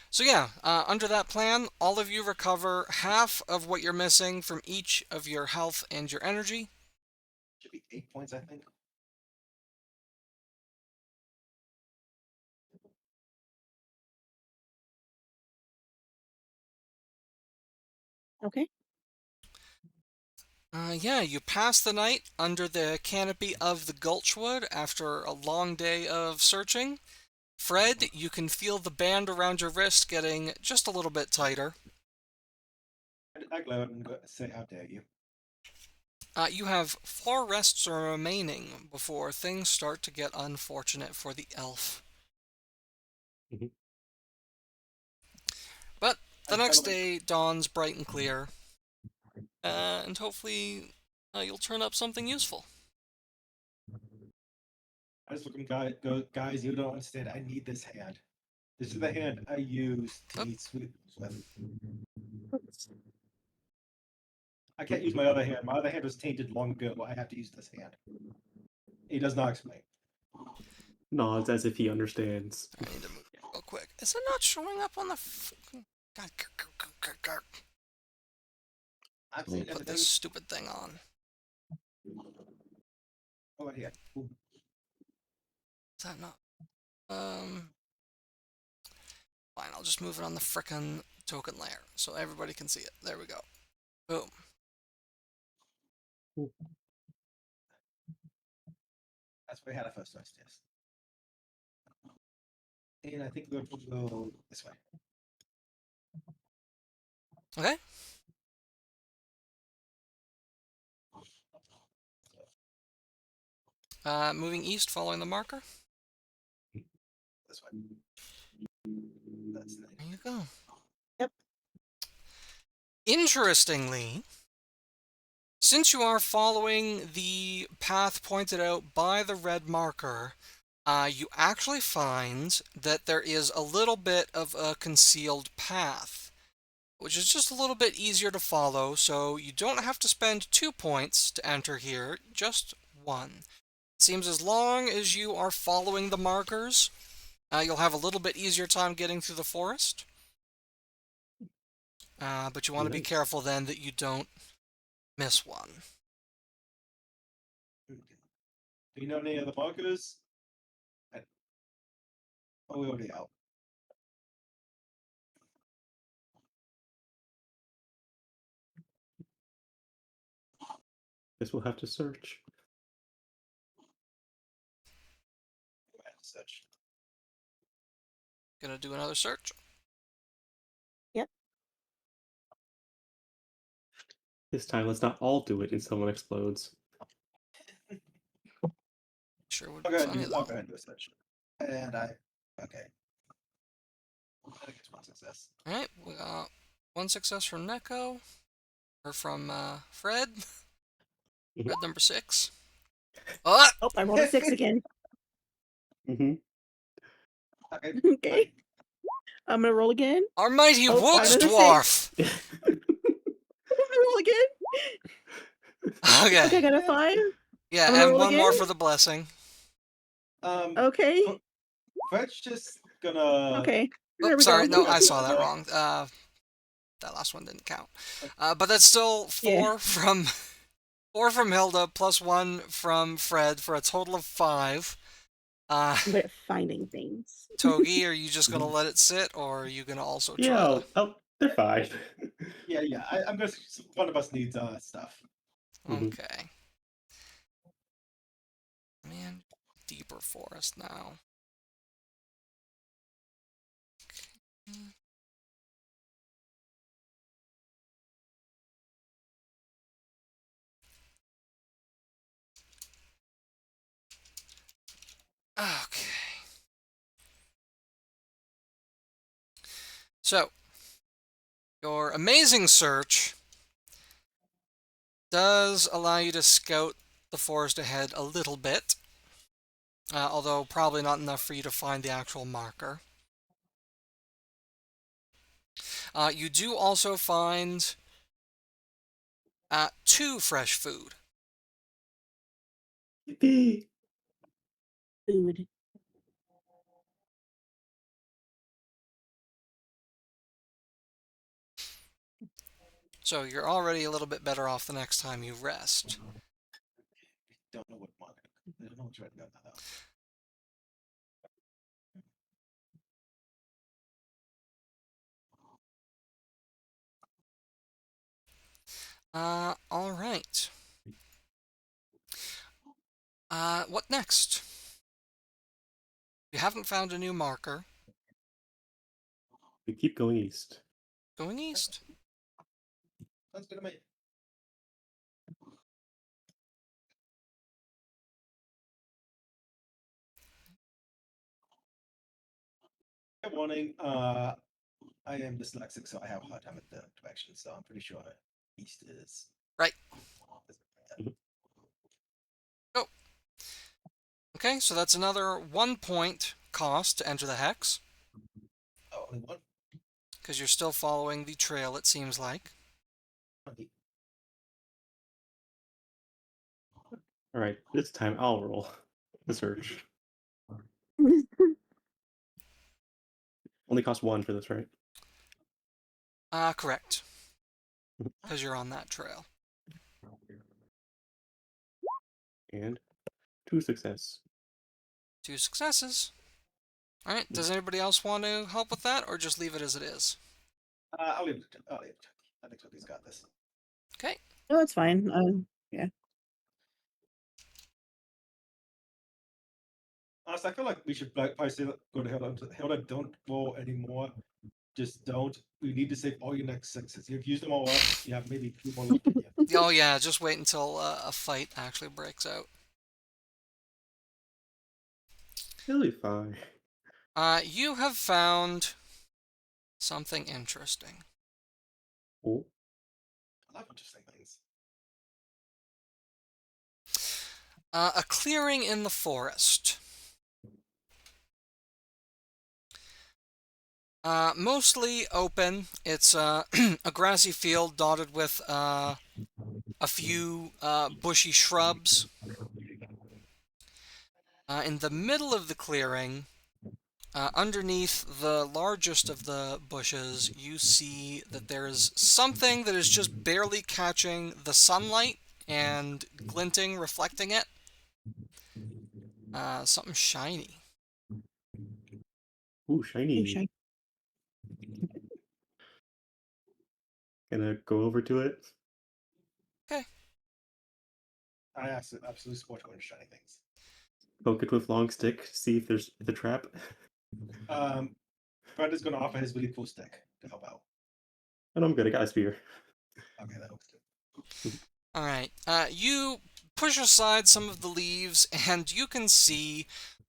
So yeah, under that plan, all of you recover half of what you're missing from each of your health and your energy. Should be 8 points, I think. Okay. Yeah, you pass the night under the canopy of the Gulchwood after a long day of searching. Fred, you can feel the band around your wrist getting just a little bit tighter. I glow and say, "How dare you?" You have 4 rests remaining before things start to get unfortunate for the elf. Mhm. But the I just next kind of day dawns bright and clear, and hopefully you'll turn up something useful. I just look at him, go, guys, you don't understand. I need this hand. This is the hand I use to Oop. eat sweet with. I can't use my other hand. My other hand was tainted long ago. I have to use this hand. He does not explain. Nods as if he understands. I need to move real quick. Is it not showing up on the God, I'm let me saying put everything. this stupid thing on. Oh, right here. Ooh. Is that not? Fine, I'll just move it on the frickin' token layer so everybody can see it. There we go. Boom. That's where I had a first test. And I think we're going to go this way. Okay. Moving east, following the marker. This way. That's the There you go. Yep. Interestingly, since you are following the path pointed out by the red marker, you actually find that there is a little bit of a concealed path, which is just a little bit easier to follow, so you don't have to spend 2 points to enter here, just 1. It seems as long as you are following the markers, you'll have a little bit easier time getting through the forest. But you want to be Nice. careful then that you don't miss one. Do you know any other markers? Oh, we already out. Guess we'll have to search. Search. Gonna do another search. Yep. This time, let's not all do it and someone explodes. Sure would be funny though. I'll go ahead and do a search. And okay. I think it's one success. All right, we got one success from Neko, or from Fred. Fred number 6. Oh, Oh, I rolled a 6 again. Mm-hmm. Okay. Okay. I'm gonna roll again. our mighty Oh, woods another dwarf. I'm gonna roll again. Okay, I Okay. got a 5. I'm Yeah, gonna and roll one more again. for the blessing. Okay. Fred's just gonna. Okay. Oh, There we sorry, go. no, I saw that wrong. That last one didn't count. But that's still 4 Yeah. from 4 from Hilda plus 1 from Fred for a total of 5. I'm good at finding things. Togi, are you just gonna let it sit, or are you gonna also try Yeah, to? they're fine. Yeah. I'm gonna. One of us needs stuff. Okay. Man, deeper forest now. Okay. So, your amazing search does allow you to scout the forest ahead a little bit, although probably not enough for you to find the actual marker. You do also find 2 fresh food. Yippee! Food. So you're already a little bit better off the next time you rest. Don't know what market. I don't know what's right about that. All right. What next? You haven't found a new marker. We keep going east. Going east. Sounds good to me. Good morning. I am dyslexic, so I have a hard time with the directions. So I'm pretty sure east is Right. Oh. Okay, so that's another 1 point cost to enter the hex, Oh, only one. because you're still following the trail, it seems like. All right, this time I'll roll the search. Only costs 1 for this, right? Correct. Because you're on that trail. And 2 success. 2 successes. All right, does anybody else want to help with that, or just leave it as it is? I'll leave it. I think Toki's got this. Okay. No, it's fine. Yeah. Honestly, I feel like we should probably say, go to Hilda. Don't roll anymore. Just don't. We need to save all your next sixes. You've used them all up. You have maybe 2 more left in you. Oh yeah, just wait until a fight actually breaks out. It'll be fine. You have found something interesting. Oh, I love interesting things. A clearing in the forest. Mostly open. It's a grassy field dotted with a few bushy shrubs. In the middle of the clearing, underneath the largest of the bushes, you see that there is something that is just barely catching the sunlight and glinting, reflecting it. Something shiny. ooh, shiny. Shiny. Gonna go over to it. Okay. I absolutely support going to shiny things. Poke it with long stick. See if there's the trap. Fred is going to offer his really cool stick to help out. And I'm good. I got a spear. Okay, that looks good. All right. You push aside some of the leaves, and you can see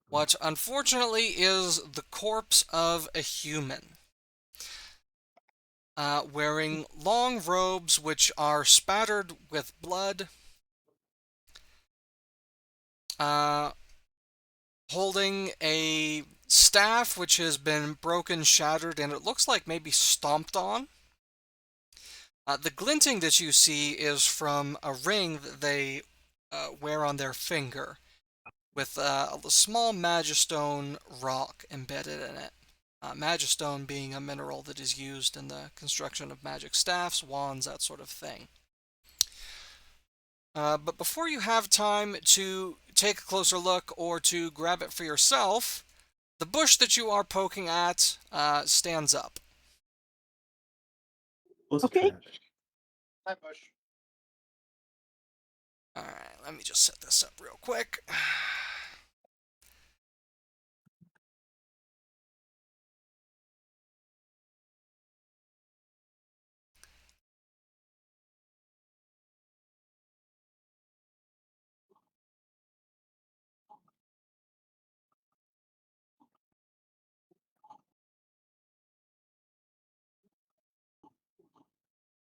what unfortunately is the corpse of a human. Wearing long robes which are spattered with blood, holding a staff which has been broken, shattered, and it looks like maybe stomped on. The glinting that you see is from a ring that they wear on their finger, with a small magistone rock embedded in it. Magistone being a mineral that is used in the construction of magic staffs, wands, that sort of thing. But before you have time to take a closer look or to grab it for yourself, the bush that you are poking at stands up. What's a Okay. trap? Hi, Bush. Alright, let me just set this up real quick.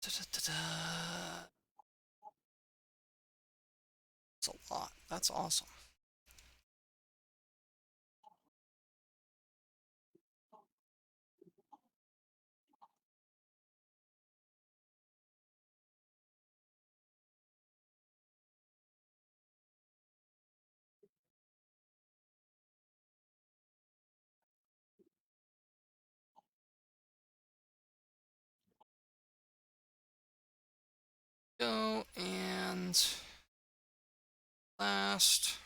Da-da-da-da. That's a lot. That's awesome. Go and last.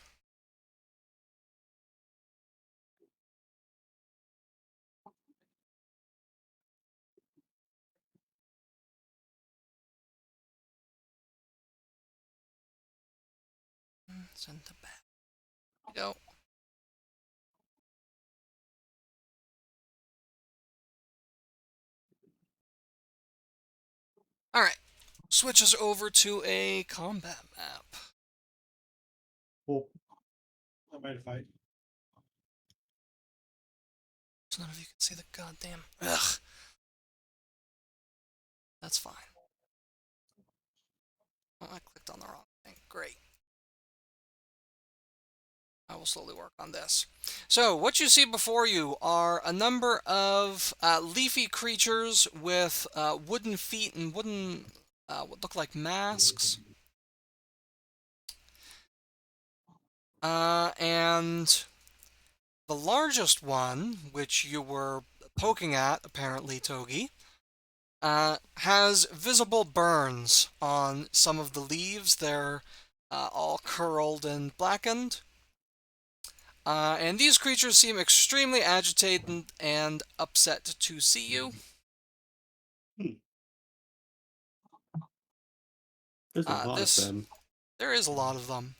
Send the back. Go. Alright. Switches over to a combat map. Well, I'm ready to fight. So none of you can see the goddamn. Ugh. That's fine. Oh, I clicked on the wrong thing. Great. I will slowly work on this. So, what you see before you are a number of leafy creatures with wooden feet and wooden, what look like masks. And the largest one, which you were poking at, apparently, Togi, has visible burns on some of the leaves. They're all curled and blackened. And these creatures seem extremely agitated and upset to see you. there's a lot of This them. There is a lot of them.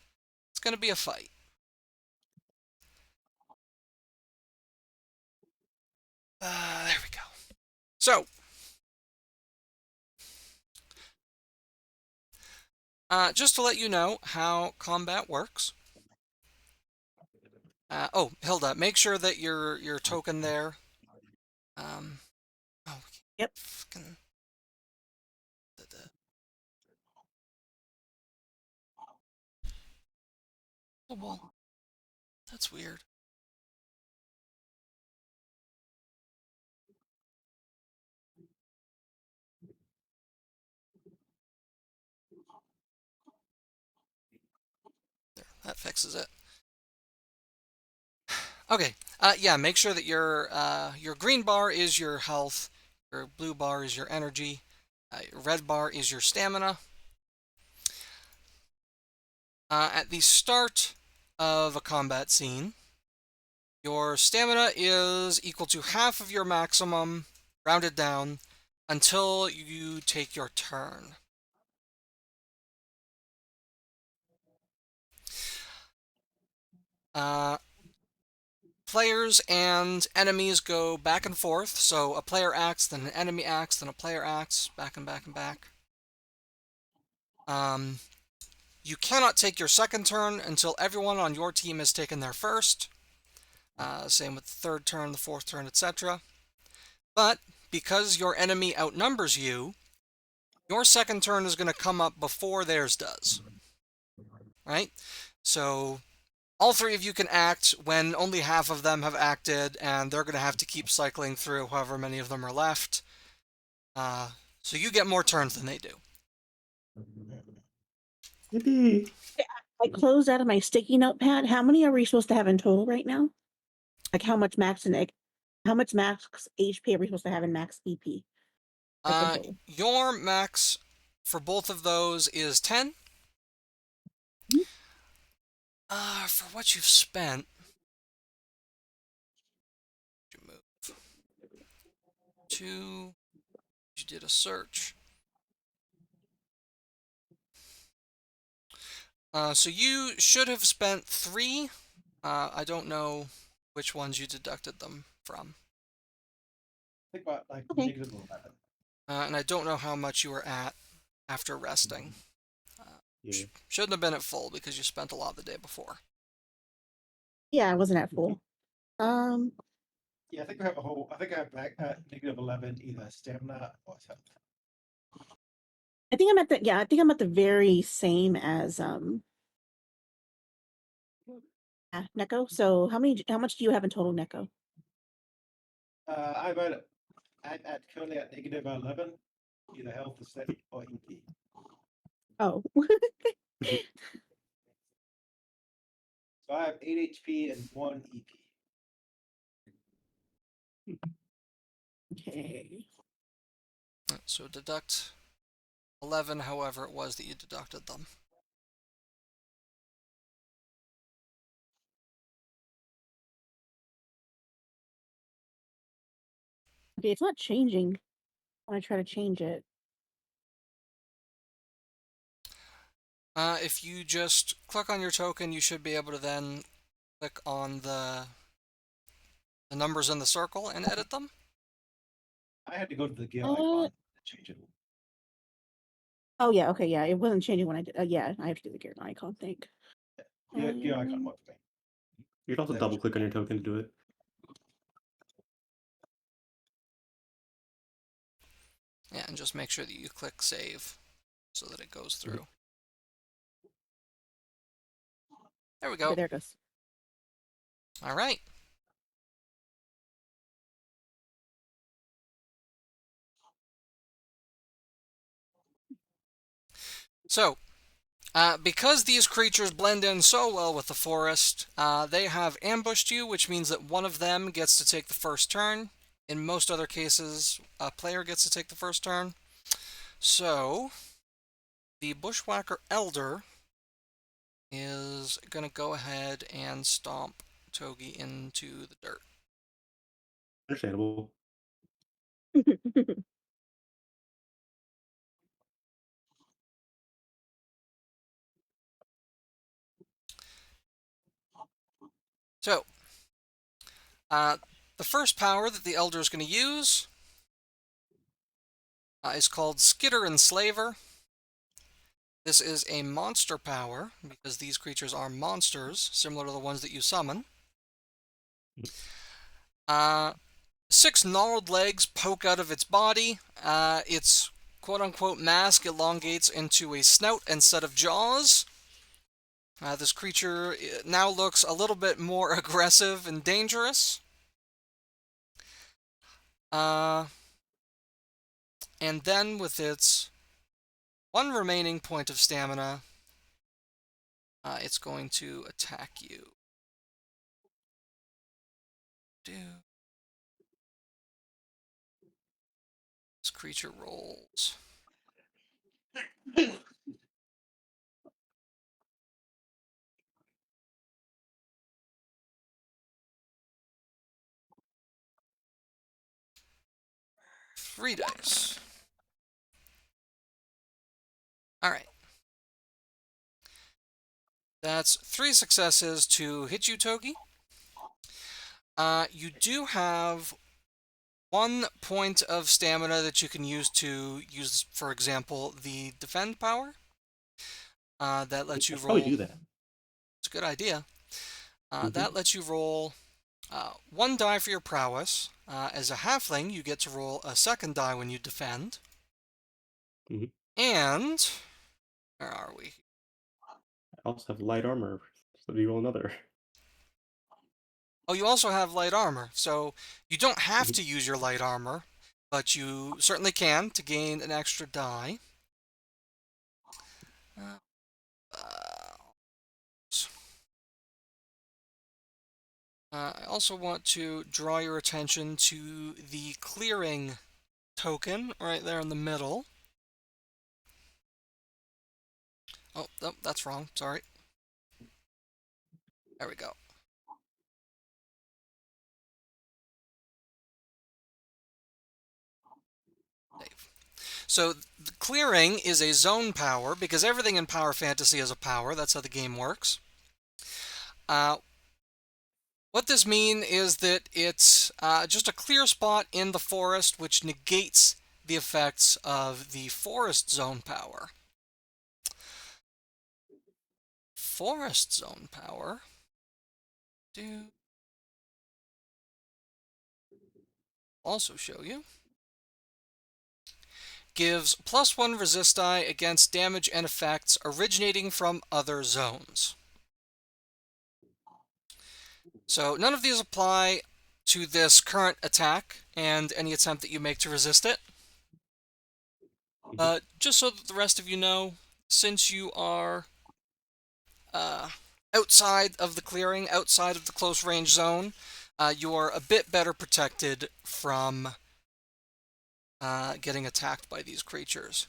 It's going to be a fight. There we go. So, just to let you know how combat works. Oh, Hilda, make sure that your token there. Oh, Yep. fucking. Oh, well, that's weird. There, that fixes it. Okay. Yeah. Make sure that your green bar is your health, your blue bar is your energy, your red bar is your stamina. At the start of a combat scene, your stamina is equal to half of your maximum, rounded down, until you take your turn. Players and enemies go back and forth, so a player acts, then an enemy acts, then a player acts, back and back and back. You cannot take your second turn until everyone on your team has taken their first. Same with the third turn, the fourth turn, etc. But because your enemy outnumbers you, your second turn is going to come up before theirs does. Right? So all three of you can act when only half of them have acted, and they're going to have to keep cycling through however many of them are left. So you get more turns than they do. Yippee! I closed out of my sticky notepad. How many are we supposed to have in total right now? Like how much max HP are we supposed to have in max EP? Like in total? Your max for both of those is 10. For what you've spent, you move 2. You did a search. So you should have spent 3. I don't know which ones you deducted them from. I think about like Okay. -11. And I don't know how much you were at after resting. Yeah. Shouldn't have been at full because you spent a lot the day before. Yeah, I wasn't at full. Yeah, I think I have back at -11 either stamina or health. I think I'm at the very same as Neko. So how much do you have in total, Neko? I'm at currently at -11, either health, aesthetic, or EP. Oh. So I have 8 HP and 1 EP. Okay. So deduct 11, however it was that you deducted them. Okay, it's not changing when I try to change it. If you just click on your token, you should be able to then click on the numbers in the circle and edit them. I had to go to the gear Uh, icon to change it. Oh yeah, okay, yeah. It wasn't changing when I did. Yeah, I have to do the gear icon thing. Gear icon worked for me. You can also double click on your token to do it. Yeah, and just make sure that you click save so that it goes through. There we go. Okay, there it goes. All right. So, because these creatures blend in so well with the forest, they have ambushed you, which means that one of them gets to take the first turn. In most other cases, a player gets to take the first turn. So, the Bushwhacker Elder is going to go ahead and stomp Togi into the dirt. Understandable. So, the first power that the Elder is going to use is called Skitter Enslaver. This is a monster power, because these creatures are monsters, similar to the ones that you summon. 6 gnarled legs poke out of its body. Its quote-unquote mask elongates into a snout and set of jaws. This creature now looks a little bit more aggressive and dangerous. And then with its 1 remaining point of stamina, it's going to attack you. This creature rolls. Three dice. Alright. That's 3 successes to hit you, Togi. You do have 1 point of stamina that you can use to use, for example, the defend power. That lets you I'll probably roll. do that. It's a good idea. Mhm. That lets you roll 1 die for your prowess. As a halfling, you get to roll a 2nd die when you defend. Mhm. And where are we? I also have light armor, so you roll another. Oh, you also have light armor, so you don't have Mhm. to use your light armor, but you certainly can to gain an extra die. Uh, I also want to draw your attention to the clearing token right there in the middle. Oh, no, that's wrong. Sorry. There we go. Save. So the clearing is a zone power because everything in Power Fantasy is a power. That's how the game works. Uh, what this means is that it's just a clear spot in the forest which negates the effects of the forest zone power. Forest zone power. Do also show you. Gives +1 resist die against damage and effects originating from other zones. So none of these apply to this current attack and any attempt that you make to resist it. Just so that the rest of you know, since you are outside of the clearing, outside of the close range zone, you are a bit better protected from getting attacked by these creatures.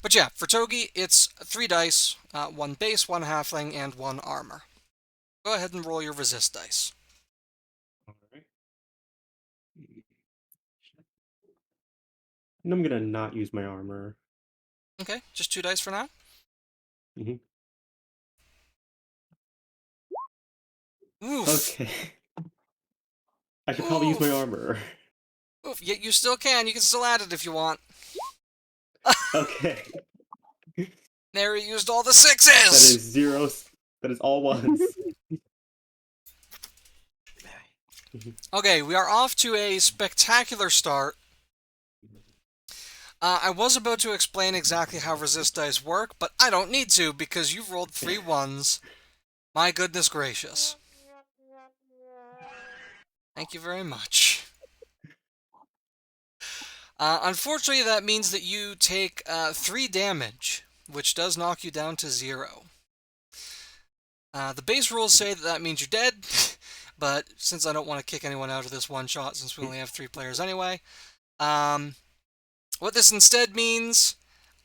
But yeah, for Togi, it's 3 dice, 1 base, 1 halfling, and 1 armor. Go ahead and roll your resist dice. Alright. And I'm gonna not use my armor. Okay, just 2 dice for now. Mhm. Oof. Okay. I should probably use my Oof. armor. Oof. Yet you still can. You can still add it if you want. Okay. There, you used all the That 6s! is 0. That is all ones. Okay, we are off to a spectacular start. I was about to explain exactly how resist dice work, but I don't need to because you've rolled 3 1s. My goodness gracious. Thank you very much. Unfortunately, that means that you take 3 damage, which does knock you down to 0. The base rules say that that means you're dead, but since I don't want to kick anyone out of this one shot, since we only have 3 players anyway, what this instead means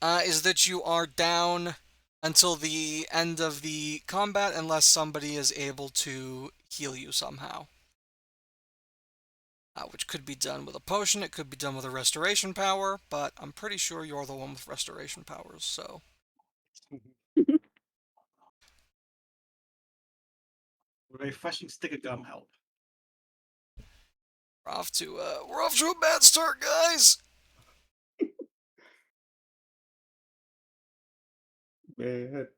is that you are down until the end of the combat unless somebody is able to heal you somehow. Which could be done with a potion, it could be done with a restoration power, but I'm pretty sure you're the one with restoration powers, so... Would a refreshing stick of gum help? We're off to a bad start, guys! Man.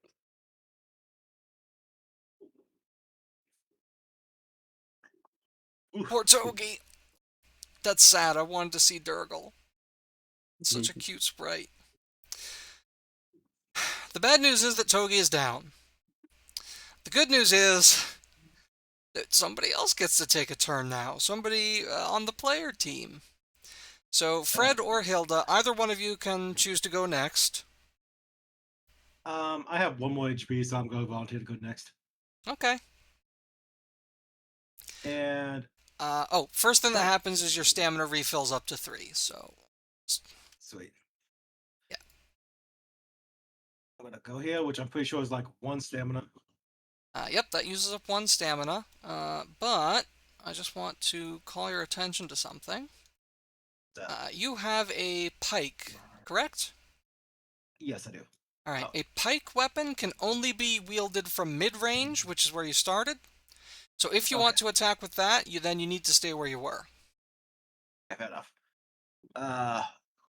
Poor Togi! That's sad, I wanted to see Durgle. Such a cute sprite. The bad news is that Togi is down. The good news is that somebody else gets to take a turn now. Somebody on the player team. So Fred or Hilda, either one of you can choose to go next. I have 1 more HP, so I'm going to volunteer to go next. Okay. And First thing that happens is your stamina refills up to 3, so... sweet. Yeah. I'm gonna go here, which I'm pretty sure is like 1 stamina. Yep, that uses up 1 stamina. But I just want to call your attention to something. You have a pike, correct? Yes, I do. Alright, Oh. a pike weapon can only be wielded from mid-range, which is where you started. So if you want to attack with that, you need to stay where you were. Okay, fair enough.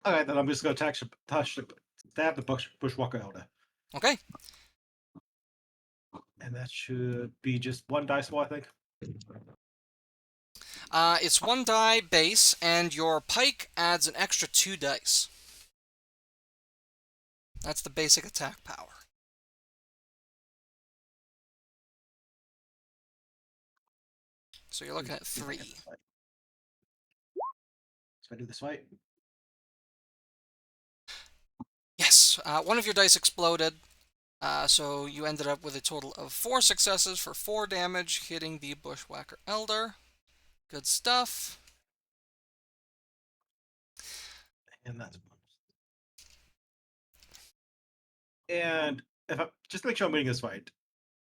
Okay, then I'm just going to stab the bushwalker elder. Okay. And that should be just one dice roll, I think. It's 1 die base, and your pike adds an extra 2 dice. That's the basic attack power. So you're looking at 3. So I do this fight. Yes, one of your dice exploded, so you ended up with a total of 4 successes for 4 damage, hitting the Bushwhacker Elder. Good stuff. And that's and if I just to make sure I'm winning this fight,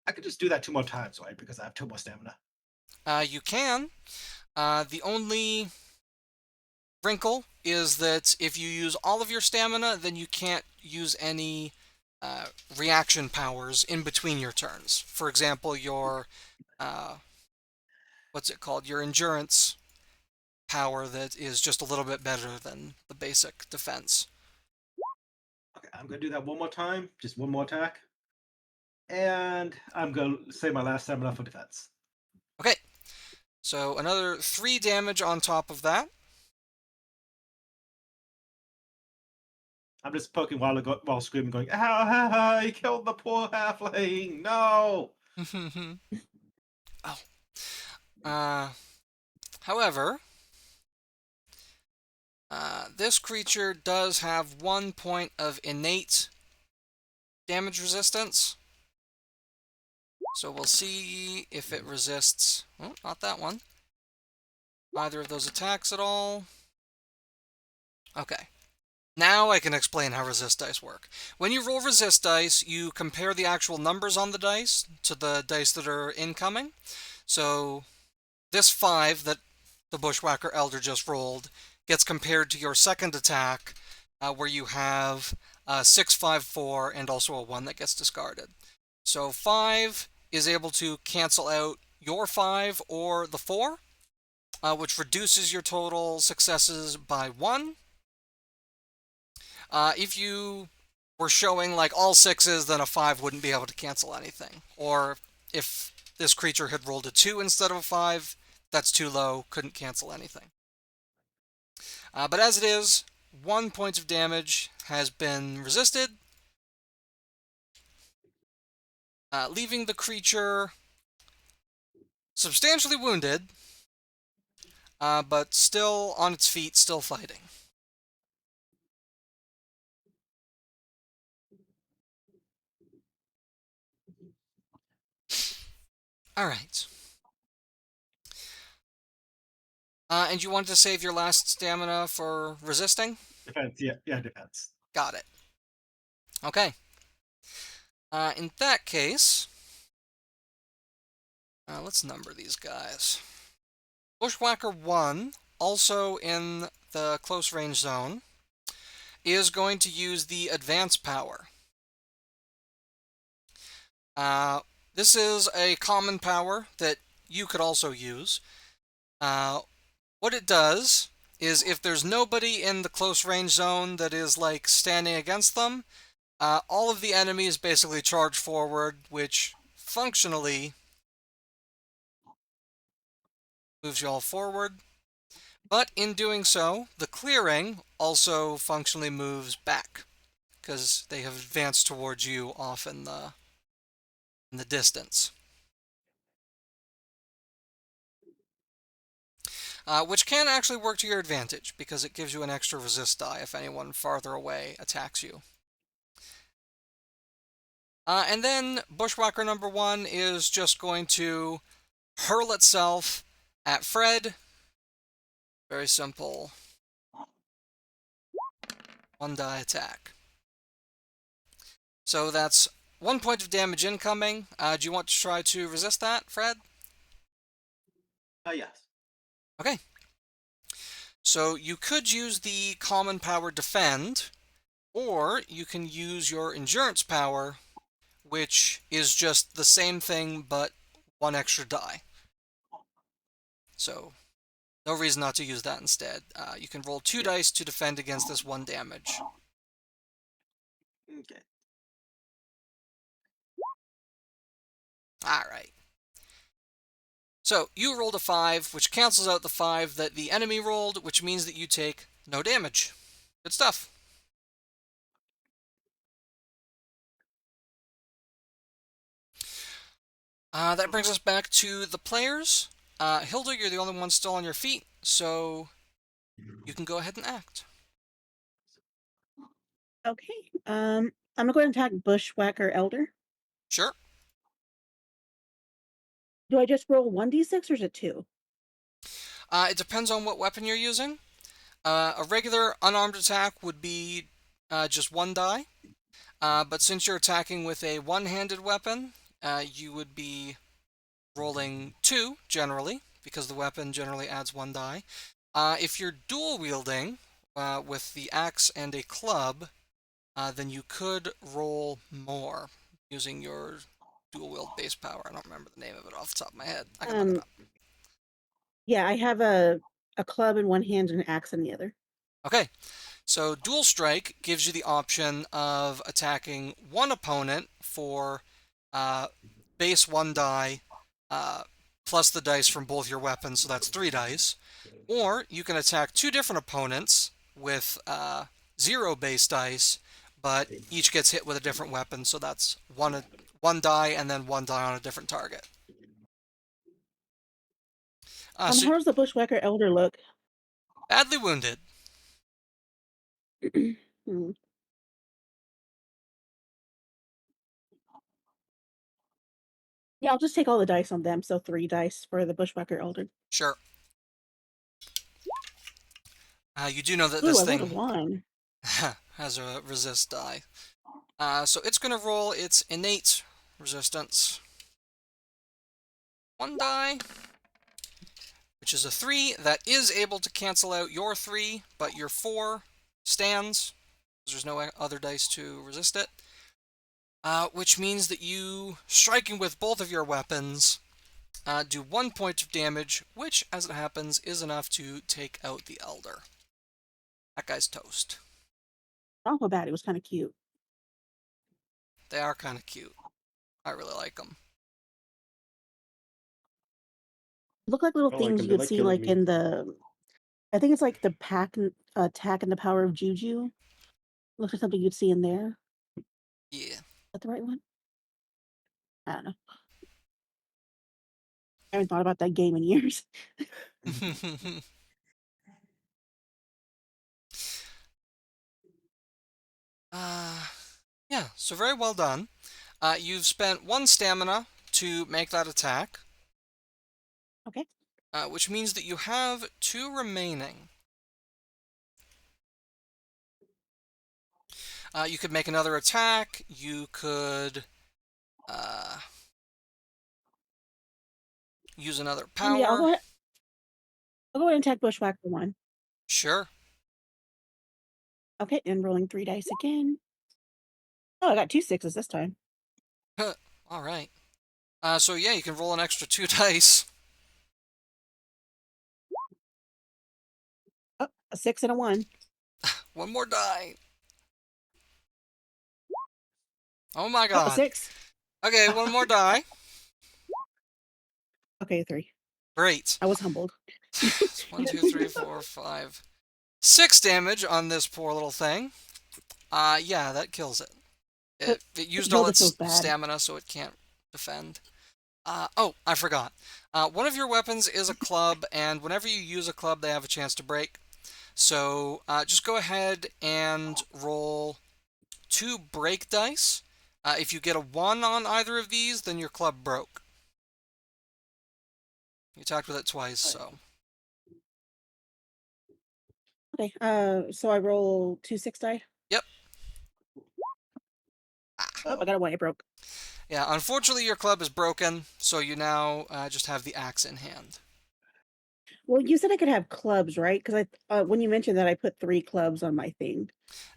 I could just do that 2 more times, right? Because I have 2 more stamina. You can. The only wrinkle is that if you use all of your stamina, then you can't use any reaction powers in between your turns. For example, your what's it called? Your endurance power that is just a little bit better than the basic defense. Okay, I'm gonna do that 1 more time, just 1 more attack. And I'm gonna save my last stamina for defense. Okay, so another 3 damage on top of that. I'm just poking while screaming, going, "Ah, he killed the poor halfling! No!" Oh. However, this creature does have 1 point of innate damage resistance. So we'll see if it resists... Oh, not that one. Either of those attacks at all. Okay. Now I can explain how resist dice work. When you roll resist dice, you compare the actual numbers on the dice to the dice that are incoming. So this 5 that the Bushwhacker Elder just rolled gets compared to your second attack, where you have 6, 5, 4, and also a 1 that gets discarded. So 5 is able to cancel out your 5 or the 4, which reduces your total successes by 1. If you were showing like all 6s, then a 5 wouldn't be able to cancel anything. Or if this creature had rolled a 2 instead of a 5, that's too low, couldn't cancel anything. But as it is, 1 point of damage has been resisted, leaving the creature substantially wounded, but still on its feet, still fighting. Alright. And you wanted to save your last stamina for resisting? Defense, yeah, defense. Got it. Okay. In that case, let's number these guys. Bushwhacker 1, also in the close range zone, is going to use the advance power. This is a common power that you could also use. What it does is if there's nobody in the close range zone that is like standing against them, all of the enemies basically charge forward, which functionally moves you all forward. But in doing so, the clearing also functionally moves back, because they have advanced towards you off in the distance. Which can actually work to your advantage, because it gives you an extra resist die if anyone farther away attacks you. And then Bushwhacker number 1 is just going to hurl itself at Fred. Very simple. 1 die attack. So that's 1 point of damage incoming. Do you want to try to resist that, Fred? Yes. Okay. So you could use the common power defend, Or you can use your endurance power, which is just the same thing but one extra die. So, no reason not to use that instead. You can roll 2 dice to defend against this 1 damage. Okay. Alright. So, you rolled a 5, which cancels out the 5 that the enemy rolled, which means that you take no damage. Good stuff. That brings us back to the players. Hilda, you're the only one still on your feet, so you can go ahead and act. Okay. I'm gonna go ahead and attack Bushwhacker Elder. Sure. Do I just roll 1d6 or is it 2? It depends on what weapon you're using. A regular unarmed attack would be just 1 die. But since you're attacking with a one-handed weapon, you would be rolling 2 generally, because the weapon generally adds 1 die. If you're dual wielding with the axe and a club, then you could roll more using your dual wield base power. I don't remember the name of it off the top of my head. I can look it up. Yeah, I have a club in one hand and an axe in the other. Okay, so dual strike gives you the option of attacking one opponent for base 1 die plus the dice from both your weapons, so that's 3 dice. Or you can attack 2 different opponents with 0 base dice, but each gets hit with a different weapon, so that's one die and then 1 die on a different target. So How does the Bushwhacker Elder look? badly wounded. Hmm. Yeah, I'll just take all the dice on them, so 3 dice for the Bushwhacker Elder. Sure. You do know that Ooh, this I rolled a thing 1. has a resist die. So it's going to roll its innate resistance. 1 die, which is a 3. That is able to cancel out your 3, but your 4 stands. There's no other dice to resist it. Which means that you, striking with both of your weapons, do 1 point of damage, which, as it happens, is enough to take out the Elder. That guy's toast. Not so bad. It was kind of cute. They are kind of cute. I really like them. Look like little I don't like things them. you They would like see killing like me. in the. I think it's like the attack and the power of Juju. Looks like something you'd see in there. Yeah. Is that the right one? I don't know. I haven't thought about that game in years. Yeah, so very well done. You've spent 1 stamina to make that attack. Okay. Which means that you have 2 remaining. You could make another attack. You could use another Yeah, power. I'll go ahead and attack Bushwhacker 1. Sure. Okay, and rolling 3 dice again. Oh, I got 2 6s this time. All right. So yeah, you can roll an extra 2 dice. Oh, a 6 and a 1. 1 more die. Oh my Oh, a god. 6. Okay, 1 more die. Okay, 3. Great. I was humbled. 1, 2, 3, 4, 5, 6 damage on this poor little thing. Yeah, that kills it. It used all Hilda its feels bad. stamina, so it can't defend. Oh, I forgot. One of your weapons is a club, and whenever you use a club, they have a chance to break. So just go ahead and roll 2 break dice. If you get a 1 on either of these, then your club broke. You attacked with it twice, so. Okay, so I roll 2 6 die. Yep. Oh, I got a 1. It broke. Yeah, unfortunately your club is broken, so you now just have the axe in hand. Well, you said I could have clubs, right? Because when you mentioned that, I put 3 clubs on my thing.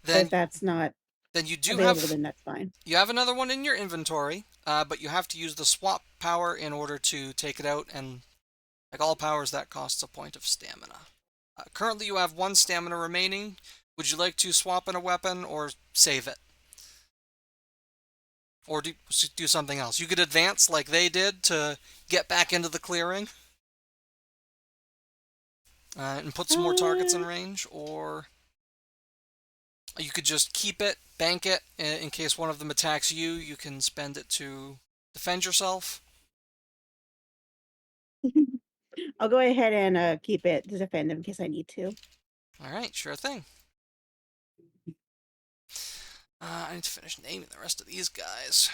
But if Then that's not you do available, have then that's fine. you have another one in your inventory, but you have to use the swap power in order to take it out, and like all powers, that costs a point of stamina. Currently, you have 1 stamina remaining. Would you like to swap in a weapon or save it? Or do something else? You could advance like they did to get back into the clearing and put some more targets in Uh, range, or you could just keep it, bank it, in case one of them attacks you. You can spend it to defend yourself. I'll go ahead and keep it to defend in case I need to. All right, sure thing. I need to finish naming the rest of these guys.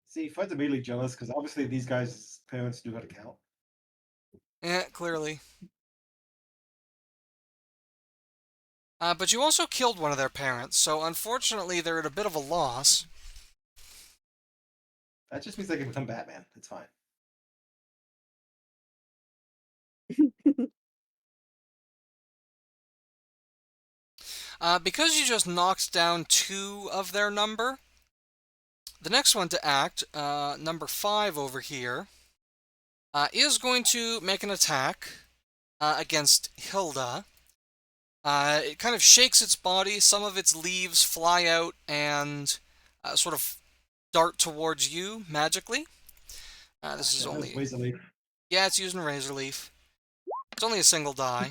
See, Fred's immediately jealous because obviously these guys' parents knew how to count. Yeah, clearly. But you also killed one of their parents, so unfortunately they're at a bit of a loss. That just means they can become Batman. It's fine. Because you just knocked down 2 of their number, the next one to act, number 5 over here, is going to make an attack against Hilda. It kind of shakes its body, some of its leaves fly out and sort of dart towards you magically. This is only... Ways leave. Yeah, it's using Razor Leaf. It's only a single die.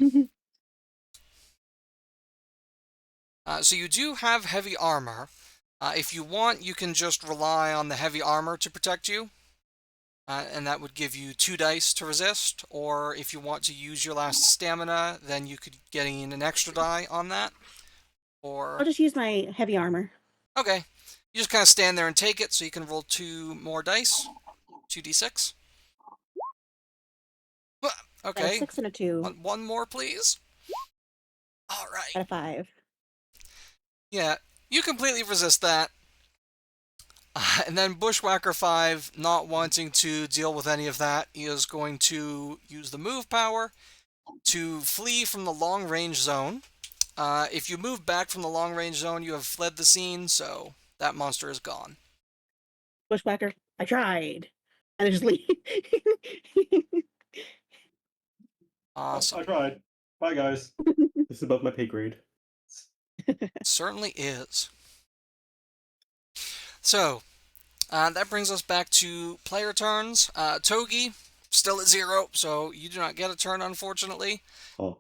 So you do have heavy armor. If you want, you can just rely on the heavy armor to protect you. And that would give you 2 dice to resist. Or if you want to use your last stamina, then you could gain an extra die on that. Or... I'll just use my heavy armor. Okay. You just kind of stand there and take it, so you can roll 2 more dice. 2d6. Okay. A 6 and a 2 One more, please. All right. out of 5. Yeah, you completely resist that. And then Bushwhacker 5, not wanting to deal with any of that, is going to use the move power to flee from the long-range zone. If you move back from the long-range zone, you have fled the scene, so that monster is gone. Bushwhacker, I tried. And I just leave. Awesome. I tried. Bye, guys. This is above my pay grade. Certainly is. So, that brings us back to player turns. Togi, still at 0, so you do not get a turn, unfortunately. Oh.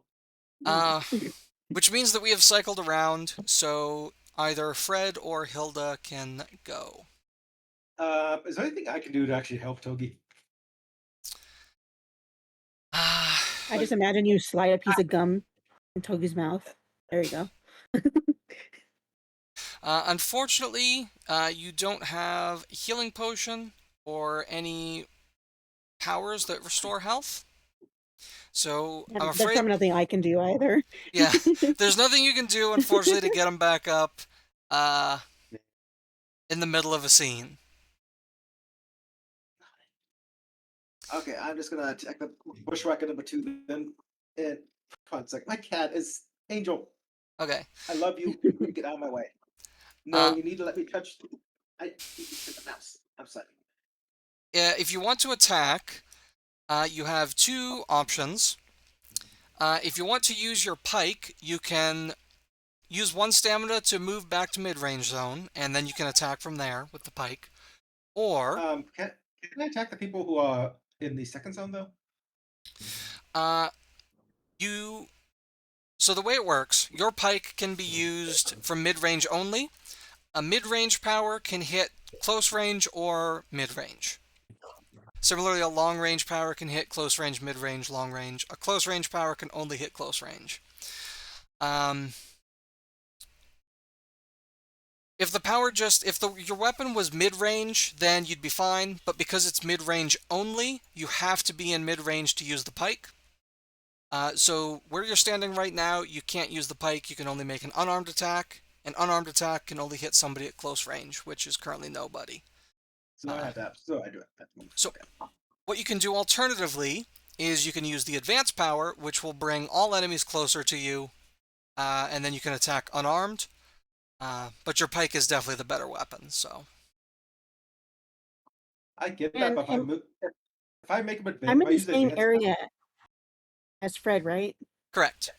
Which means that we have cycled around, so either Fred or Hilda can go. Is there anything I can do to actually help Togi? I just imagine you slide a piece of gum in Togi's mouth. There you go. Unfortunately, you don't have a healing potion or any powers that restore health. So I'm There's afraid... probably nothing I can do either. Yeah, there's nothing you can do, unfortunately, to get him back up in the middle of a scene. Okay, I'm just gonna attack the Bushwhacker number 2 then. And one sec. My cat is Angel. Okay. I love you. You get out of my way. No, Uh, you need to let me touch. I need to the mouse. I'm sorry. If you want to attack, you have 2 options. If you want to use your pike, you can use 1 stamina to move back to mid-range zone, and then you can attack from there with the pike. Or Can I attack the people who are in the second zone though? So the way it works, your pike can be used for mid-range only. A mid-range power can hit close range or mid-range. Similarly, a long-range power can hit close range, mid-range, long range. A close-range power can only hit close range. If your weapon was mid-range, then you'd be fine, but because it's mid-range only, you have to be in mid-range to use the pike. So where you're standing right now, you can't use the pike, you can only make an unarmed attack. an unarmed attack can only hit somebody at close range, which is currently nobody. So I have that. So I do it. So Okay. what you can do alternatively is you can use the advanced power, which will bring all enemies closer to you, and then you can attack unarmed. But your pike is definitely the better weapon, so. I get that, And, but if I make him advance, I'm if in I the use same advanced, area as Fred, right? Correct.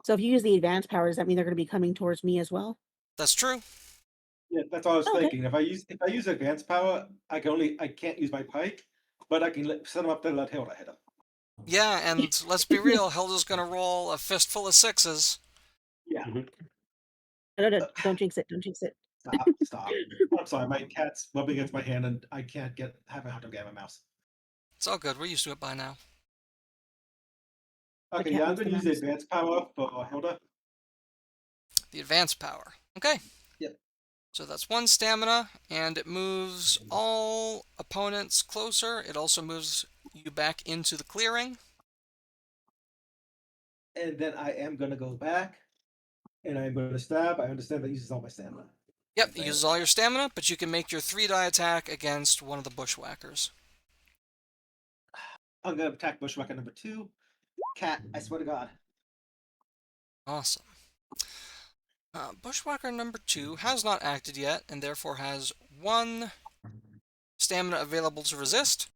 So if you use the advanced power, does that mean they're going to be coming towards me as well? That's true. yeah, that's what I was Okay. thinking. If I use advanced power, I can't use my pike, but I can set him up there and let Hilda hit him. Yeah, and let's be real, Hilda's gonna roll a fistful of sixes. Yeah. No, don't jinx it. Don't jinx it. Stop. I'm sorry, my cat's rubbing against my hand, and I can't have a hot dog get my mouse. It's all good, we're used to it by now. The Okay, cat yeah, I'm wants gonna the use the mouse. advanced power for Hilda. The advanced power. Okay. Yep. So that's 1 stamina, and it moves all opponents closer. It also moves you back into the clearing. And then I am gonna go back, and I'm gonna stab. I understand that uses all my stamina. Yep, it uses all your stamina, but you can make your 3-die attack against one of the bushwhackers. I'm gonna attack Bushwhacker number 2. Cat, I swear to God. Awesome. Bushwhacker number 2 has not acted yet, and therefore has 1 stamina available to resist.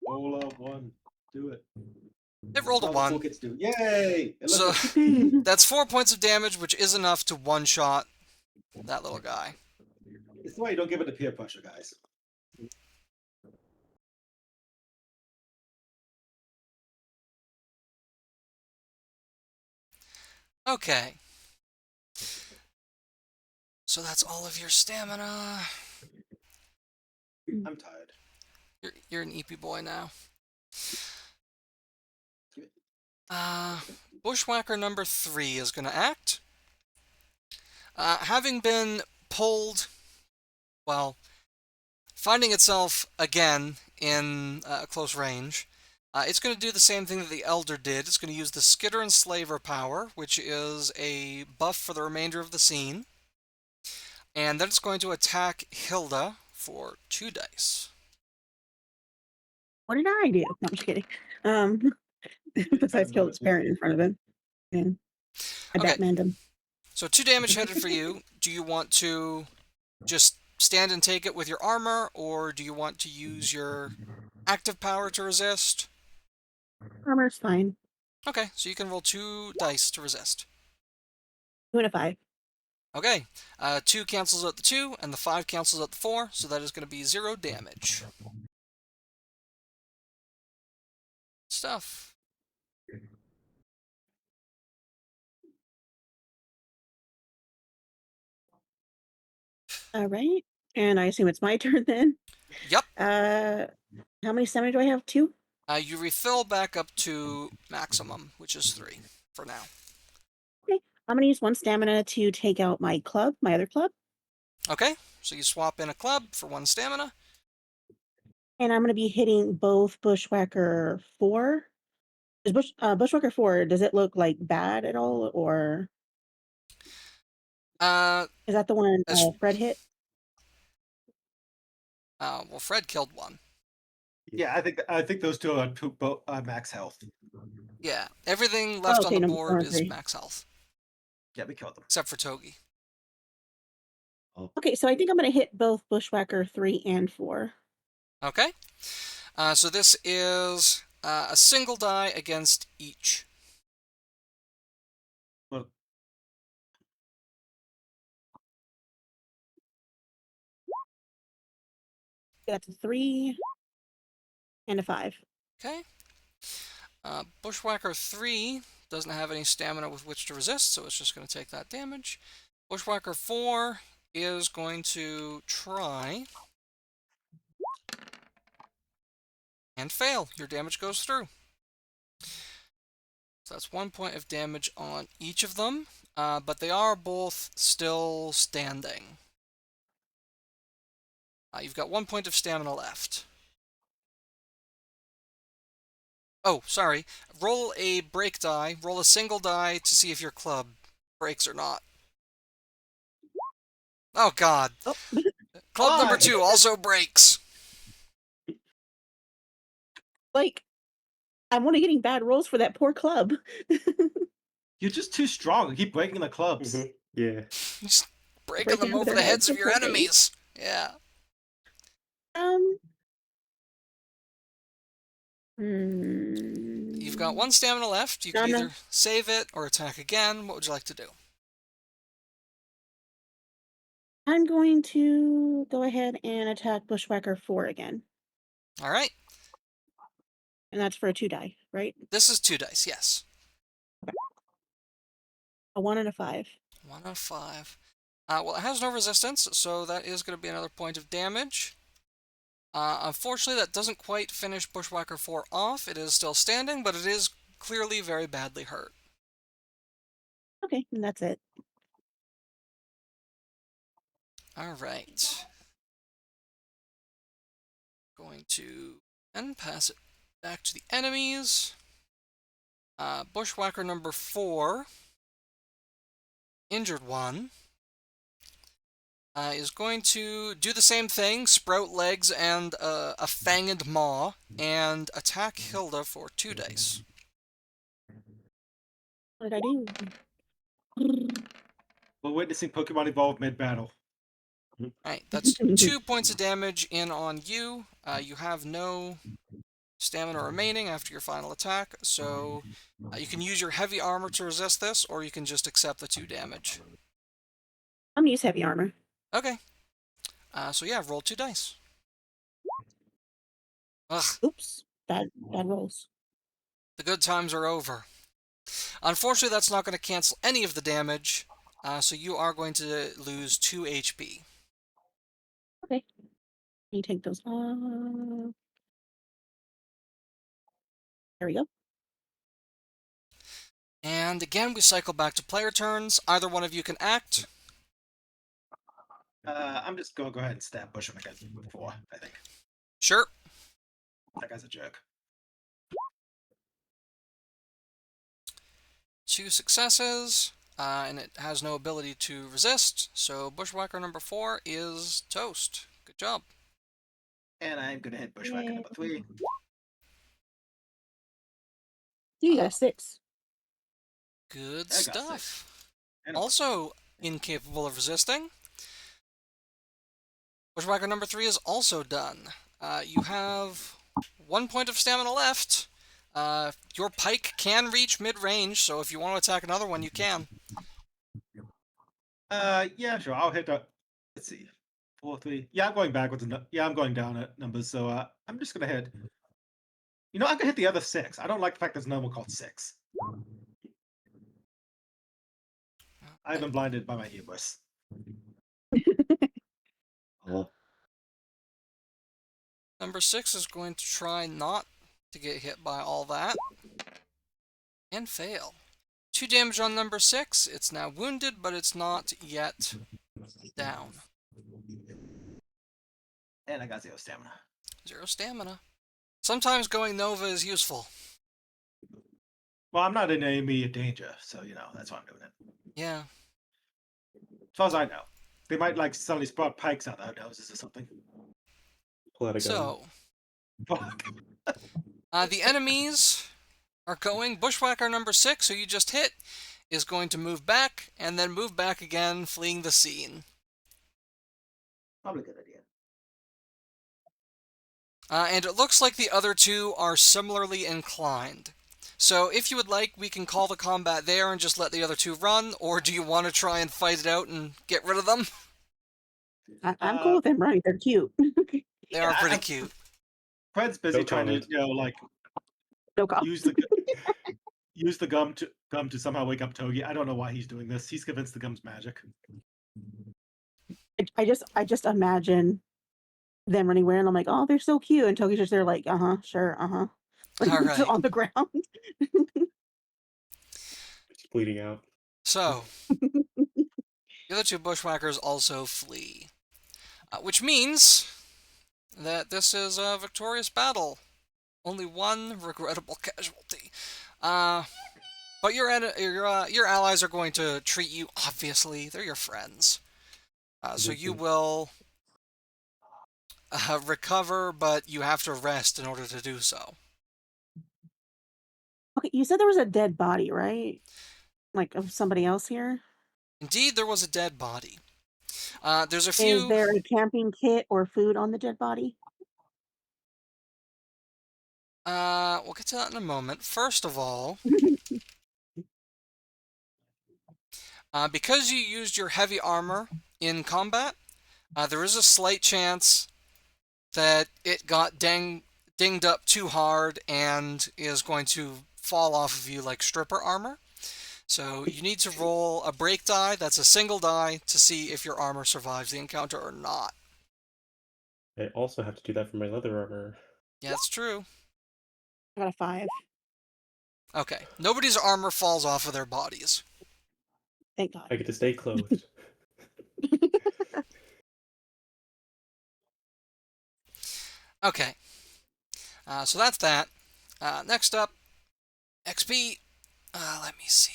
Roll 1. Do it. It rolled a All the 1. cool kids do. Yay! So Elizabeth. that's 4 points of damage, which is enough to one-shot that little guy. It's why you don't give it to peer pressure, guys. Okay. So that's all of your stamina. I'm tired. You're an EP boy now. Bushwhacker number 3 is going to act. Having been pulled, well, finding itself again in close range, it's going to do the same thing that the Elder did. It's going to use the Skitter and Slaver power, which is a buff for the remainder of the scene. And then it's going to attack Hilda for 2 dice. What did I do? No, I'm just kidding. Besides kill its parent in front of him. And I Okay. Batmaned him. So 2 damage headed for you. Do you want to just stand and take it with your armor, or do you want to use your active power to resist? Armor's fine. Okay, so you can roll 2 dice to resist. 2 and a 5. Okay, 2 cancels out the 2, and the 5 cancels out the 4, so that is going to be 0 damage. Stuff. All right. And I assume it's my turn then. Yep. How many stamina do I have? 2? You refill back up to maximum, which is 3 for now. Okay. I'm gonna use 1 stamina to take out my club, my other club. Okay, so you swap in a club for 1 stamina. And I'm gonna be hitting both Bushwhacker 4. Is Bushwhacker 4, does it look like bad at all, or is that the one As, Fred hit? well, Fred killed 1. Yeah, I think those two are both max health. Yeah, everything left on okay, the no, board is 3. max health, Yeah, we killed them. except for Togi. Okay, so I think I'm gonna hit both Bushwhacker 3 and 4. Okay, so this is a single die against each. Well, That's a 3 and a 5. Okay. Bushwhacker 3 doesn't have any stamina with which to resist, so it's just going to take that damage. Bushwhacker 4 is going to try and fail. Your damage goes through. So that's 1 point of damage on each of them, but they are both still standing. You've got 1 point of stamina left. Oh, sorry. Roll a break die. Roll a single die to see if your club breaks or not. Oh, God. Oh, Club number Why? 2 also breaks. like, I'm only getting bad rolls for that poor club. You're just too strong. You keep breaking the clubs. Yeah. Just breaking Breaking them over over their the heads. heads of your Okay. enemies. Yeah. Um. You've got 1 stamina left. You could Stamina. either save it or attack again. What would you like to do? I'm going to go ahead and attack Bushwhacker 4 again. All right. And that's for a 2 die, right? This is 2 dice, yes. A 1 and a 5. 1 out of 5. Well, it has no resistance, so that is going to be another point of damage. Unfortunately, that doesn't quite finish Bushwhacker 4 off. It is still standing, but it is clearly very badly hurt. Okay, and that's it. All right. Going to then pass it back to the enemies. Bushwhacker number 4, injured one, is going to do the same thing, sprout legs and a fanged maw, and attack Hilda for 2 dice. What did I do? We're witnessing Pokemon evolve mid-battle. Alright, that's 2 points of damage in on you. You have no stamina remaining after your final attack, so you can use your heavy armor to resist this, or you can just accept the 2 damage. I'm gonna use heavy armor. Okay. So yeah, roll 2 dice. Ugh, Oops. Bad rolls. the good times are over. Unfortunately, that's not going to cancel any of the damage, so you are going to lose 2 HP. Okay. Let me take those off. There we go. And again, we cycle back to player turns. Either one of you can act. I'm just gonna go ahead and stab Bushwhacker 4, I think. Sure. That guy's a jerk. 2 successes, and it has no ability to resist, so Bushwhacker number 4 is toast. Good job. And I'm gonna hit Bushwhacker number 3. You got a 6. Good I got 6. stuff. And a Also incapable of resisting. Bushwhacker number 3 is also done. You have 1 point of stamina left. Your pike can reach mid-range, so if you want to attack another one, you can. Yeah, sure. I'll hit the. Let's see, 4, 3. Yeah, I'm going backwards. Yeah, I'm going down at numbers. So I'm just gonna hit. You know, I'm gonna hit the other 6. I don't like the fact there's no one called 6. I've been blinded by my hubris. Oh. Number 6 is going to try not to get hit by all that. And fail. 2 damage on number 6. It's now wounded, but it's not yet down. And I got 0 stamina. 0 stamina. Sometimes going Nova is useful. Well, I'm not in any immediate danger, so that's why I'm doing it. Yeah. As far as I know, they might like suddenly sprout pikes out their noses or something. Pull out a gun. So, Fuck. the enemies are going. Bushwhacker number 6, who you just hit, is going to move back, and then move back again, fleeing the scene. Probably a good idea. And it looks like the other 2 are similarly inclined. So if you would like, we can call the combat there and just let the other 2 run, or do you want to try and fight it out and get rid of them? I'm cool with them running. They're cute. They are pretty cute. Fred's busy No trying comment. to, like No comment. use the gum to somehow wake up Togi. I don't know why he's doing this. He's convinced the gum's magic. I just imagine them running away, and I'm like, oh, they're so cute. And Toki's just there, like, sure, like, All right. on the ground. It's bleeding out. So, the other 2 bushwhackers also flee. Which means that this is a victorious battle. Only one regrettable casualty. But your allies are going to treat you. Obviously, they're your friends. So you will recover, but you have to rest in order to do so. Okay, you said there was a dead body, right? Like of somebody else here? Indeed, there was a dead body. There's a Is few. there a camping kit or food on the dead body? We'll get to that in a moment. First of all, because you used your heavy armor in combat, there is a slight chance that it got dinged up too hard and is going to fall off of you like stripper armor. So you need to roll a break die, that's a single die, to see if your armor survives the encounter or not. I also have to do that for my leather armor. Yeah, that's true. I got a 5. Okay, nobody's armor falls off of their bodies. Thank God. I get to stay clothed. Okay, so that's that. Next up, XP. Let me see.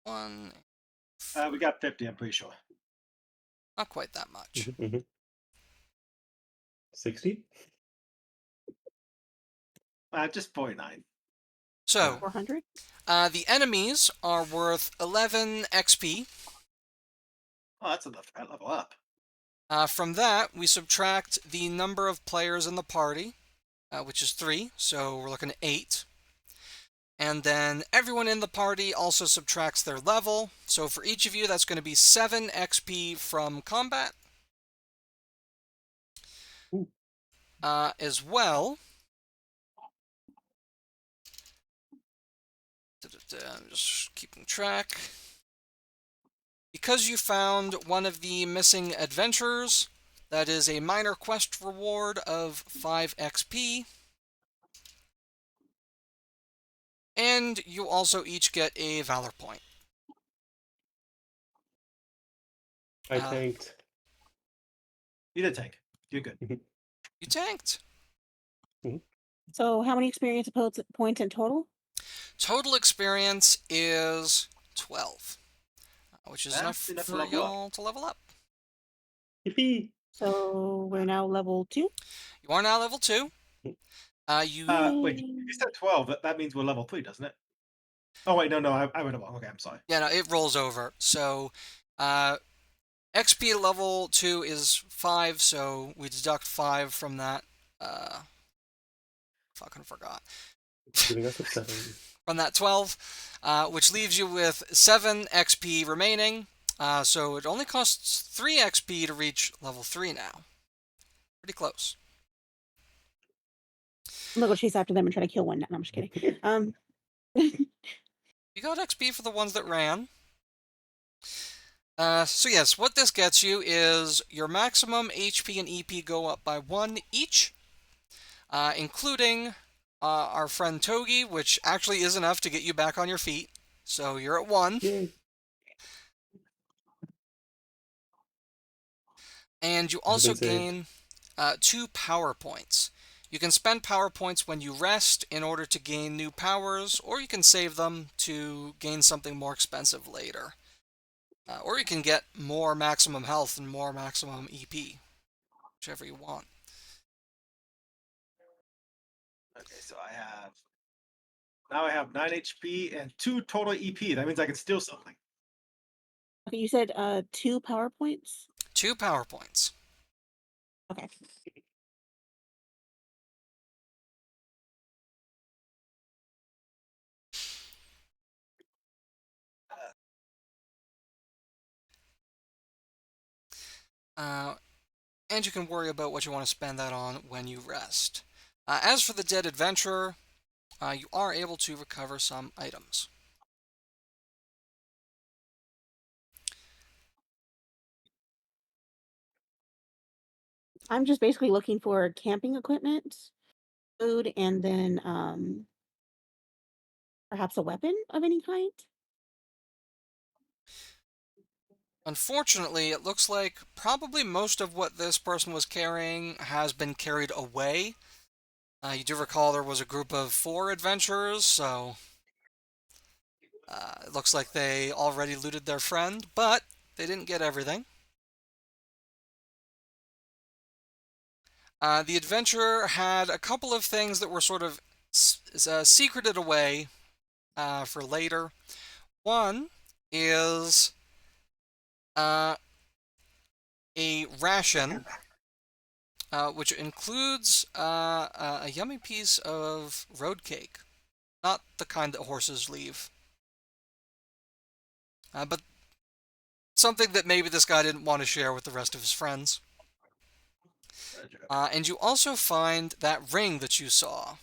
One, We got 50, I'm pretty sure. not quite that much. 60? Just 49. So, 400? the enemies are worth 11 XP. Oh, that's enough to level up. From that, we subtract the number of players in the party, which is 3, so we're looking at 8. And then everyone in the party also subtracts their level, so for each of you, that's going to be 7 XP from combat. As well, I'm just keeping track. Because you found one of the missing adventurers, that is a minor quest reward of 5 XP. And you also each get a Valor point. I tanked. You did tank. You're good. You tanked. So how many experience points in total? Total experience is 12, which is That's enough enough to for level up. y'all to level up. Yippee! So we're now level 2? You are now level 2. Wait, you said 12. That means we're level 3, doesn't it? Oh, wait, no, I read it wrong. Okay, I'm sorry. Yeah, no, it rolls over. So, XP level 2 is 5, so we deduct 5 from that. Fucking forgot. Giving us a 7. From that 12, which leaves you with 7 XP remaining. So it only costs 3 XP to reach level 3 now. Pretty close. I'm gonna go chase after them and try to kill one. No, I'm just kidding. You got XP for the ones that ran. So yes, what this gets you is your maximum HP and EP go up by 1 each, including our friend Togi, which actually is enough to get you back on your feet. So you're at 1. Yay! And you also gain 2 power points. You can spend power points when you rest in order to gain new powers, or you can save them to gain something more expensive later. Or you can get more maximum health and more maximum EP, whichever you want. Okay, so now I have 9 HP and 2 total EP. That means I can steal something. Okay, you said 2 power points? 2 power points. Okay. And you can worry about what you want to spend that on when you rest. As for the dead adventurer, you are able to recover some items. I'm just basically looking for camping equipment, food, and then perhaps a weapon of any kind. Unfortunately, it looks like probably most of what this person was carrying has been carried away. You do recall there was a group of 4 adventurers, so it looks like they already looted their friend, but they didn't get everything. The adventurer had a couple of things that were sort of secreted away for later. One is a ration, which includes a yummy piece of road cake. Not the kind that horses leave, but something that maybe this guy didn't want to share with the rest of his friends. And you also find that ring that you saw,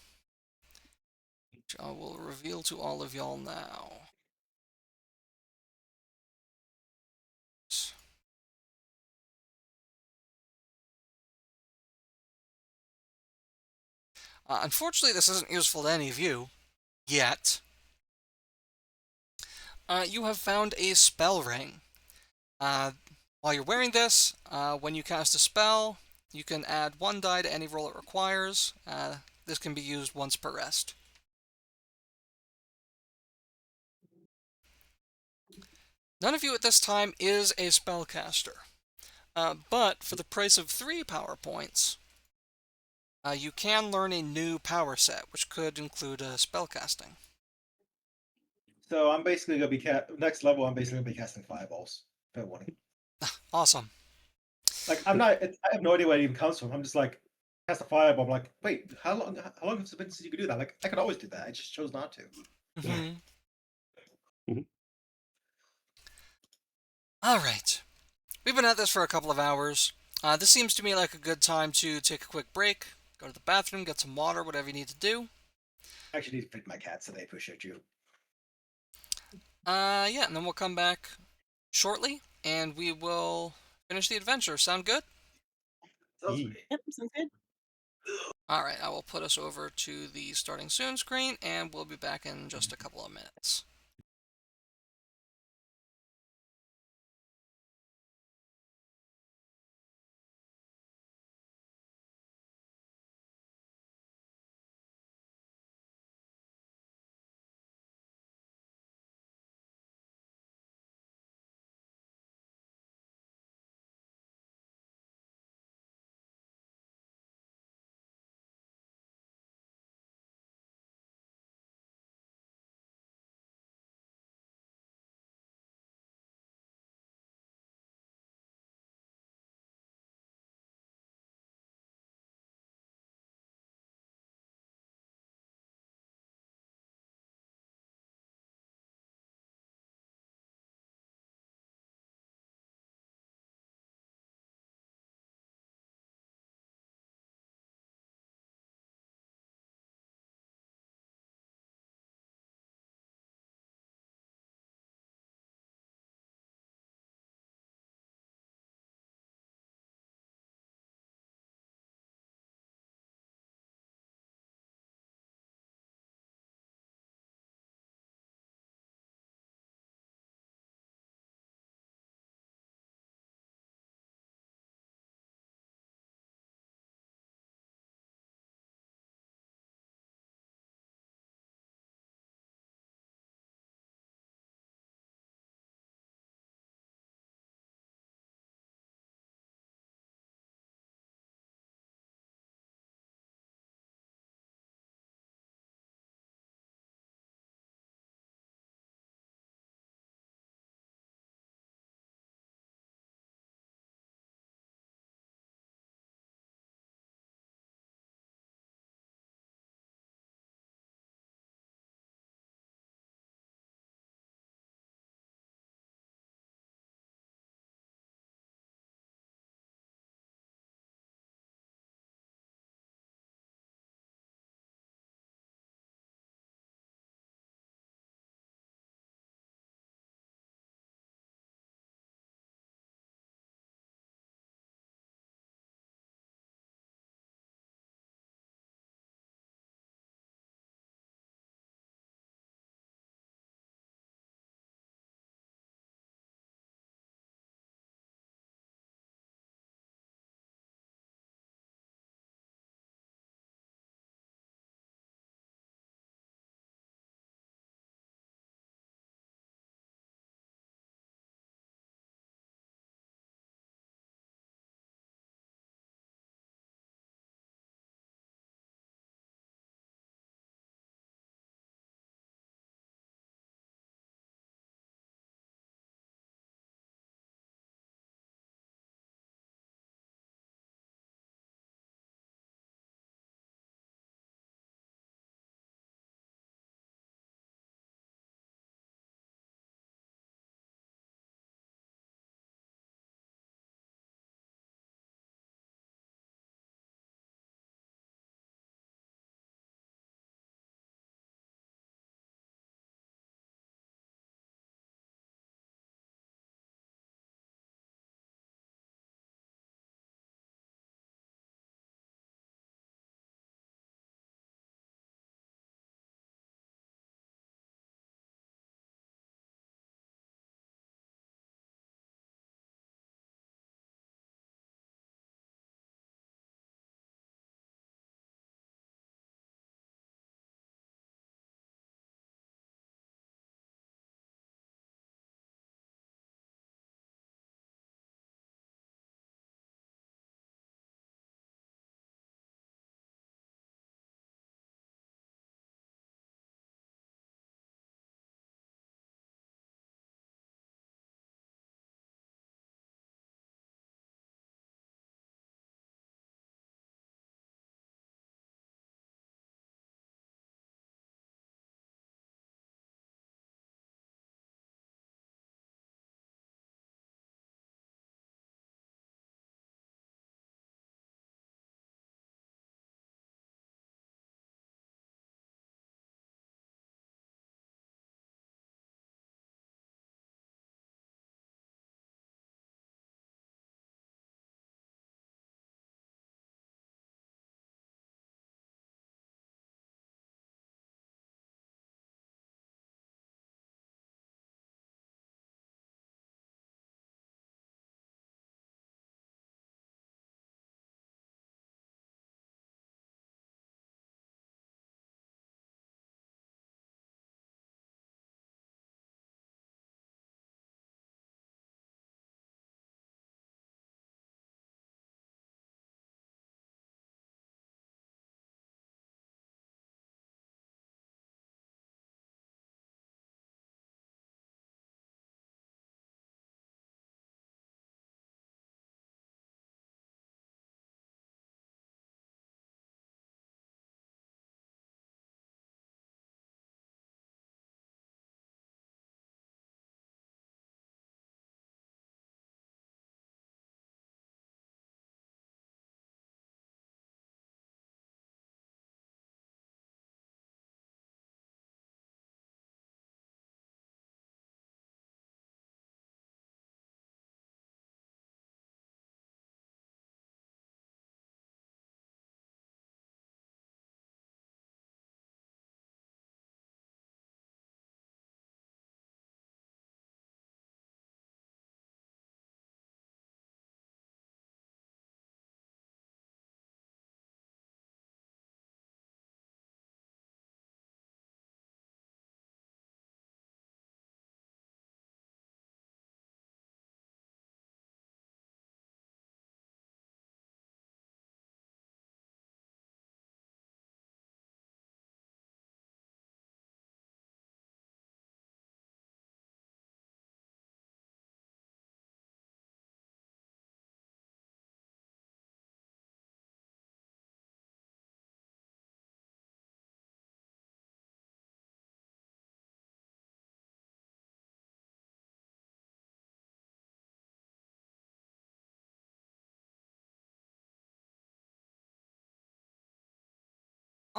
which I will reveal to all of y'all now. Unfortunately, this isn't useful to any of you, yet. You have found a spell ring. Uh, while you're wearing this, when you cast a spell, you can add 1 die to any roll it requires. This can be used once per rest. None of you at this time is a spellcaster, but for the price of 3 power points, you can learn a new power set, which could include spellcasting. So I'm basically gonna be next level. I'm basically gonna be casting fireballs. Fair warning. Awesome. Like I'm not. I have no idea where it even comes from. I'm just like cast a fireball. I'm like, wait, how long? How long has it been since you could do that? Like I could always do that. I just chose not to. All right. We've been at this for a couple of hours. This seems to me like a good time to take a quick break, go to the bathroom, get some water, whatever you need to do. I actually need to feed my cats, so they appreciate you. Yeah, and then we'll come back shortly, and we will finish the adventure. Sound good? Yep, sounds good. All right, I will put us over to the starting soon screen, and we'll be back in just a couple of minutes.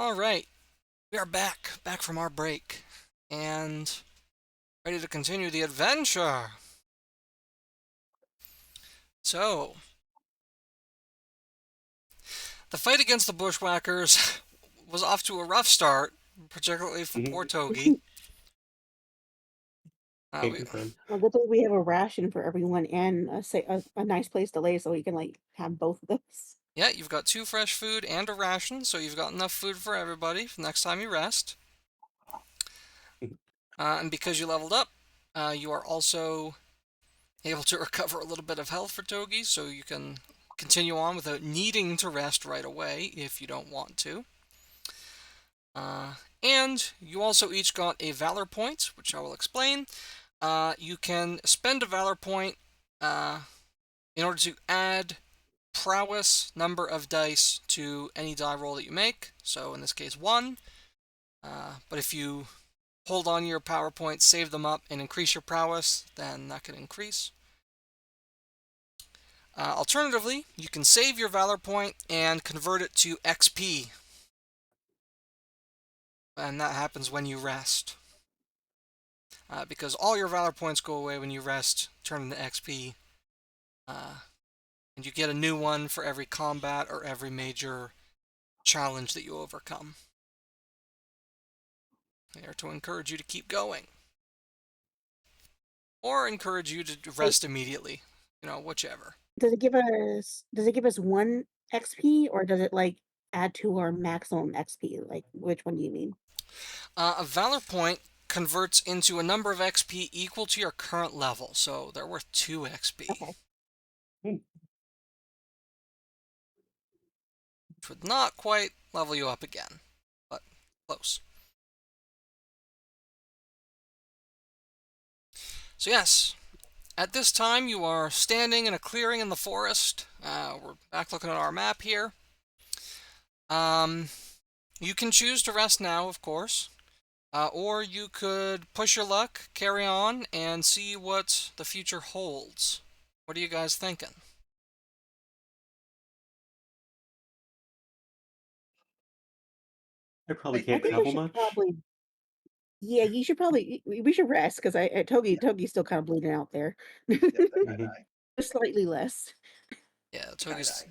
All right, we are back from our break, and ready to continue the adventure. So, the fight against the bushwhackers was off to a rough start, particularly for Mhm. poor Togi. Can't We, confirm. Well, good thing we have a ration for everyone and a nice place to lay so we can like have both of those. yeah, you've got 2 fresh food and a ration, so you've got enough food for everybody for next time you rest. And because you leveled up, you are also able to recover a little bit of health for Togi, so you can continue on without needing to rest right away if you don't want to. And you also each got a Valor point, which I will explain. You can spend a Valor point in order to add prowess number of dice to any die roll that you make. So in this case, 1. But if you hold on your power points, save them up, and increase your prowess, then that can increase. Alternatively, you can save your Valor point and convert it to XP. And that happens when you rest. Because all your Valor points go away when you rest, turn into XP. And you get a new one for every combat or every major challenge that you overcome. They are to encourage you to keep going. Or encourage you to Wait, rest immediately. Whichever. does it give us 1 XP or does it like add to our maximum XP? Like which one do you mean? A Valor point converts into a number of XP equal to your current level, so they're worth 2 XP, Okay. which would not quite level you up again, but close. So yes, at this time you are standing in a clearing in the forest. We're back looking at our map here. You can choose to rest now, of course, or you could push your luck, carry on, and see what the future holds. What are you guys thinking? I probably I, I can't think we travel should much. probably yeah, you should probably we should rest because Togi's still kind of bleeding out there. Mhm. Just slightly less. Yeah, Togi's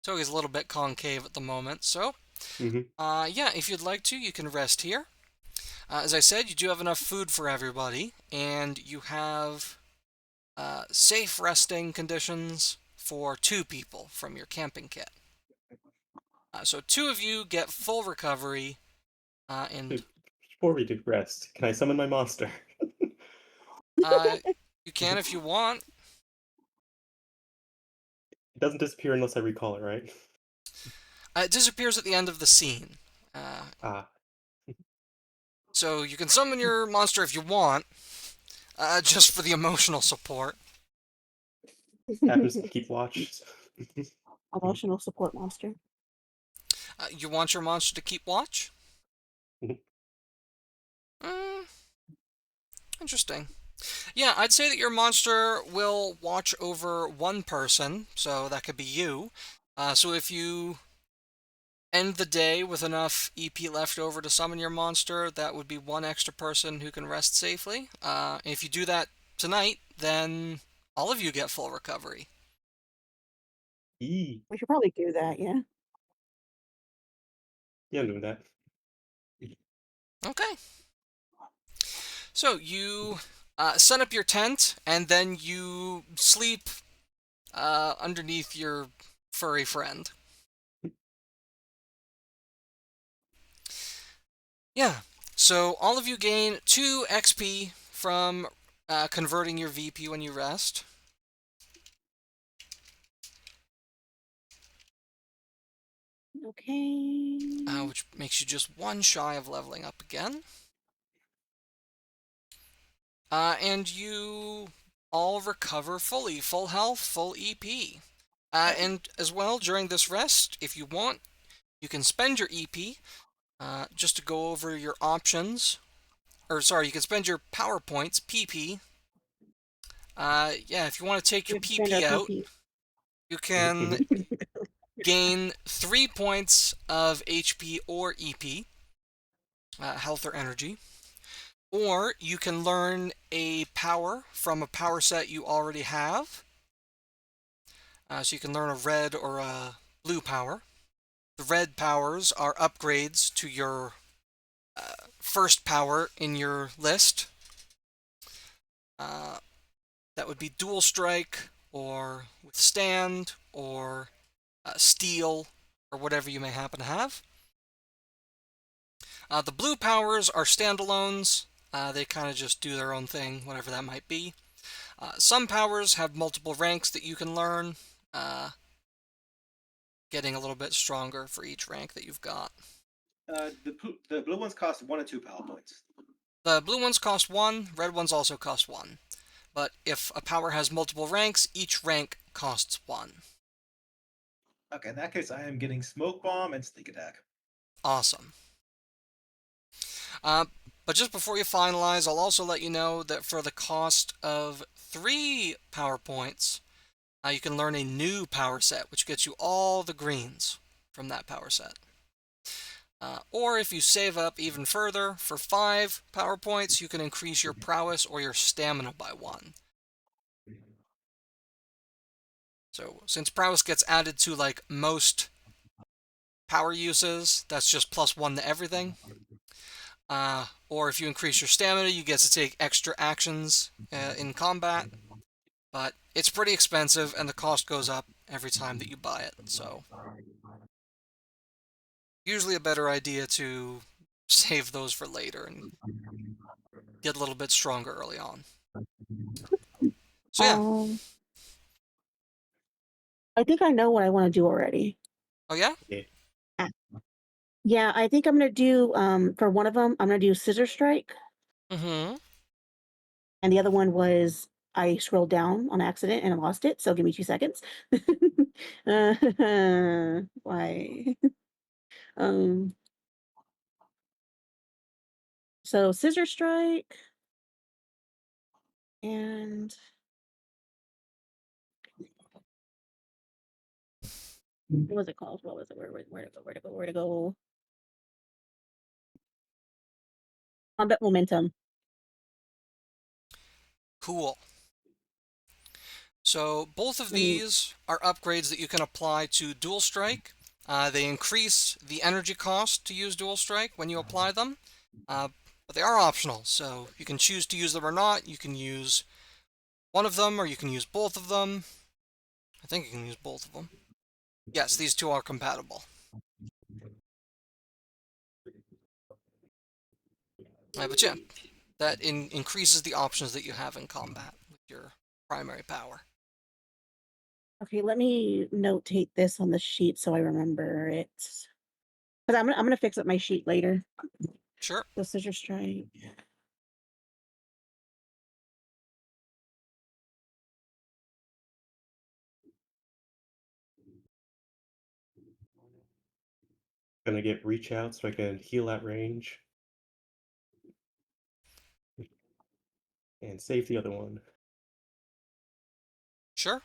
a little bit concave at the moment, so Mhm. yeah, if you'd like to, you can rest here. As I said, you do have enough food for everybody, and you have safe resting conditions for 2 people from your camping kit. So 2 of you get full recovery, and Before we do rest, can I summon my monster? uh, you can if you want. It doesn't disappear unless I recall it, right? It disappears at the end of the scene. Uh, Ah, so you can summon your monster if you want, just for the emotional support. happens to keep watch. Emotional support monster. You want your monster to keep watch? Mhm. Mm, interesting. Yeah, I'd say that your monster will watch over 1 person, so that could be you. So if you end the day with enough EP left over to summon your monster, that would be 1 extra person who can rest safely. If you do that tonight, then all of you get full recovery. Eee. We should probably do that, yeah. Yeah, I'm doing that. Okay. So you set up your tent, and then you sleep underneath your furry friend. Yeah. So all of you gain 2 XP from converting your VP when you rest. Okay. Which makes you just 1 shy of leveling up again. And you all recover fully, full health, full EP. And as well, during this rest, if you want, you can spend your EP just to go over your options. Or sorry, you can spend your power points, PP. Yeah, if you want to take We your have to spend our PP out, PP. you can gain 3 points of HP or EP, health or energy. Or you can learn a power from a power set you already have. So you can learn a red or a blue power. The red powers are upgrades to your first power in your list. That would be Dual Strike, or Withstand, or Steel, or whatever you may happen to have. The blue powers are standalones. They kind of just do their own thing, whatever that might be. Some powers have multiple ranks that you can learn, getting a little bit stronger for each rank that you've got. The blue ones cost 1 and 2 power points. The blue ones cost 1, red ones also cost 1. But if a power has multiple ranks, each rank costs 1. Okay, in that case, I am getting Smoke Bomb and Sneak Attack. Awesome. But just before you finalize, I'll also let you know that for the cost of 3 power points, you can learn a new power set, which gets you all the greens from that power set. Or if you save up even further, for 5 power points, you can increase your prowess or your stamina by 1. So since prowess gets added to like most power uses, that's just +1 to everything. Or if you increase your stamina, you get to take extra actions in combat. But it's pretty expensive, and the cost goes up every time that you buy it. So usually a better idea to save those for later and get a little bit stronger early on. So yeah. I think I know what I want to do already. Oh yeah? Yeah, I think I'm gonna do for one of them, I'm gonna do Scissor Strike, Mm-hmm. and the other one was I scrolled down on accident and I lost it. So give me 2 seconds. Why? Um. So Scissor Strike and what was it called? What was it? Where to go? Where to go? Where to go? Combat Momentum. Cool. So both of these are upgrades that you can apply to Dual Strike. They increase the energy cost to use Dual Strike when you apply them, but they are optional, so you can choose to use them or not. You can use one of them, or you can use both of them. I think you can use both of them. Yes, these two are compatible. But yeah, that increases the options that you have in combat with your primary power. Okay, let me notate this on the sheet so I remember it. Because I'm gonna fix up my sheet later. Sure. The Scissor Strike. Gonna get Reach Out so I can heal at range. And save the other one. Sure.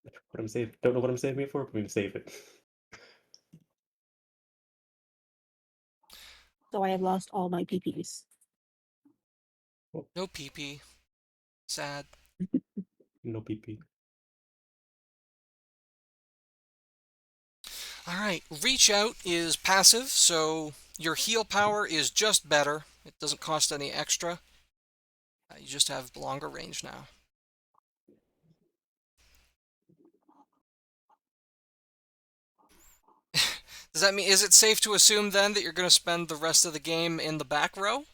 What I'm saving? Don't know what I'm saving it for, but I'm gonna save it. So I have lost all my PPs. No PP. Sad. No PP. Alright, Reach Out is passive, so your heal power is just better. It doesn't cost any extra. You just have longer range now. Does that mean, is it safe to assume then that you're going to spend the rest of the game in the back row?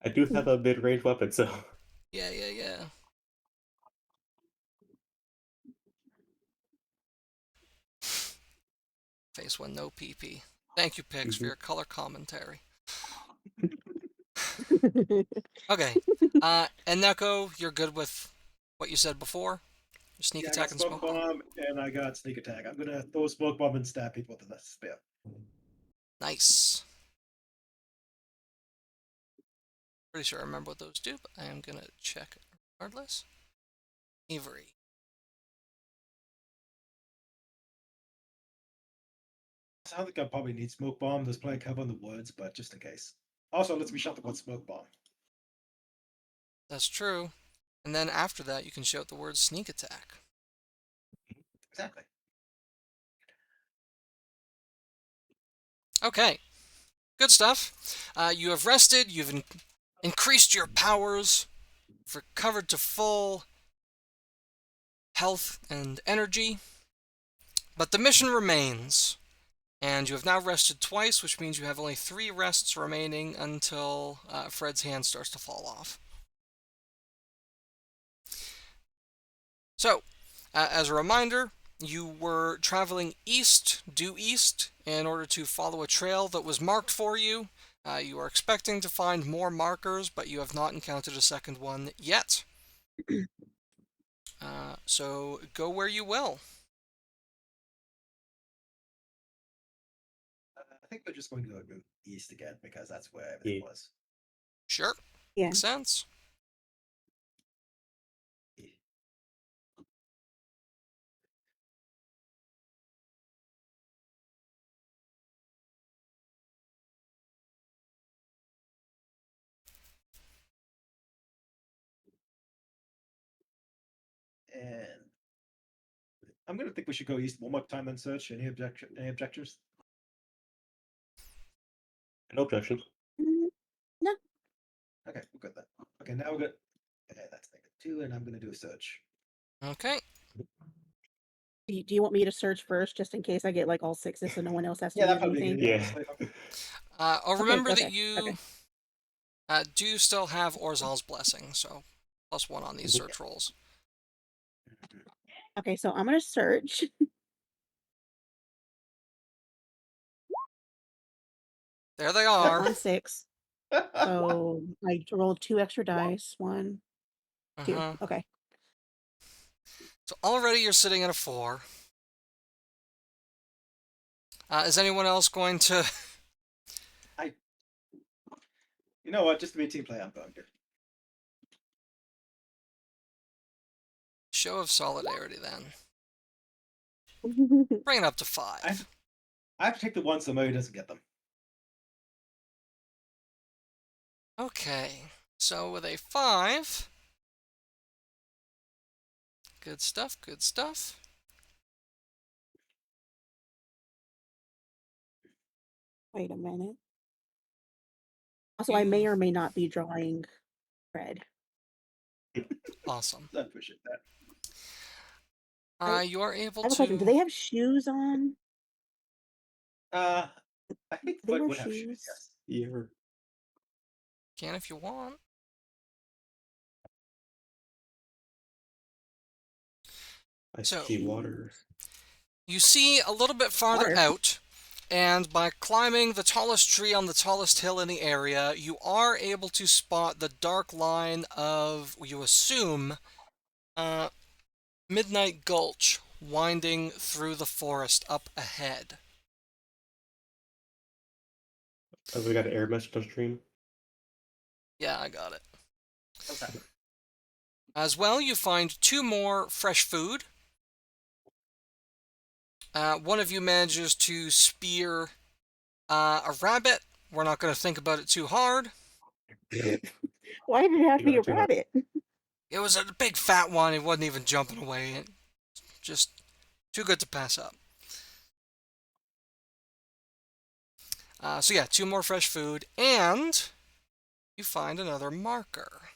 I do have a mid-range weapon, so Yeah. Face one, no PP. Thank you, Pix, for your color commentary. Okay. And Neko, you're good with what you said before? Your sneak Yeah, I attack got and Smoke smoke bomb? Bomb and I got Sneak Attack. I'm gonna throw Smoke Bomb and stab people with the spear. Nice. Pretty sure I remember what those do, but I am gonna check regardless. Avery. I think I probably need smoke bomb. There's plenty of cover in the woods, but just in case. Also, lets me shut the word smoke bomb. That's true. And then after that, you can shout the word sneak attack. Exactly. Okay, good stuff. You have rested, you've increased your powers, recovered to full health and energy, but the mission remains. And you have now rested twice, which means you have only 3 rests remaining until Fred's hand starts to fall off. So, as a reminder, you were traveling due east, in order to follow a trail that was marked for you. You are expecting to find more markers, but you have not encountered a second one yet. So go where you will. I think we're just going to go east again because that's where everything was. Sure. Yeah. Makes sense. And I'm going to think we should go east one more time and search. Any objections? No objections. No. Okay, we're good then. Okay, now we're good. Okay, that's -2, and I'm going to do a search. Okay. Do you want me to search first, just in case I get like all 6s, so no one else has to Yeah, use that's probably anything? good. Yeah. Honestly. I'll remember okay, that you okay. do still have Orzal's blessing, so +1 on these search rolls. Okay, so I'm gonna search. There they Got are. 1 6. So I rolled 2 extra dice. 1, 2. Uh-huh. Okay. So already you're sitting at a 4. Is anyone else going to... You know what? Just to be a team player, I'm going to. Show of solidarity, then. Bring it up to 5. I have to take the ones so Murray doesn't get them. Okay. So with a 5... Good stuff, good stuff. Wait a minute. Also, I may or may not be drawing red. Awesome. I appreciate that. You are able I have a question. Do to... they have shoes on? I think They Fred wear would have shoes, shoes? yes. Yeah. Can if you want. I So- see water. You see a little bit farther Water. out, and by climbing the tallest tree on the tallest hill in the area, you are able to spot the dark line of, you assume, Midnight Gulch winding through the forest up ahead. Oh, we got an air message on stream. Yeah, I got it. Okay. As well, you find 2 more fresh food. One of you manages to spear a rabbit. We're not going to think about it too hard. Why did it have to be a Too hard. rabbit? It was a big fat one. It wasn't even jumping away. Just too good to pass up. So yeah, 2 more fresh food, and you find another marker.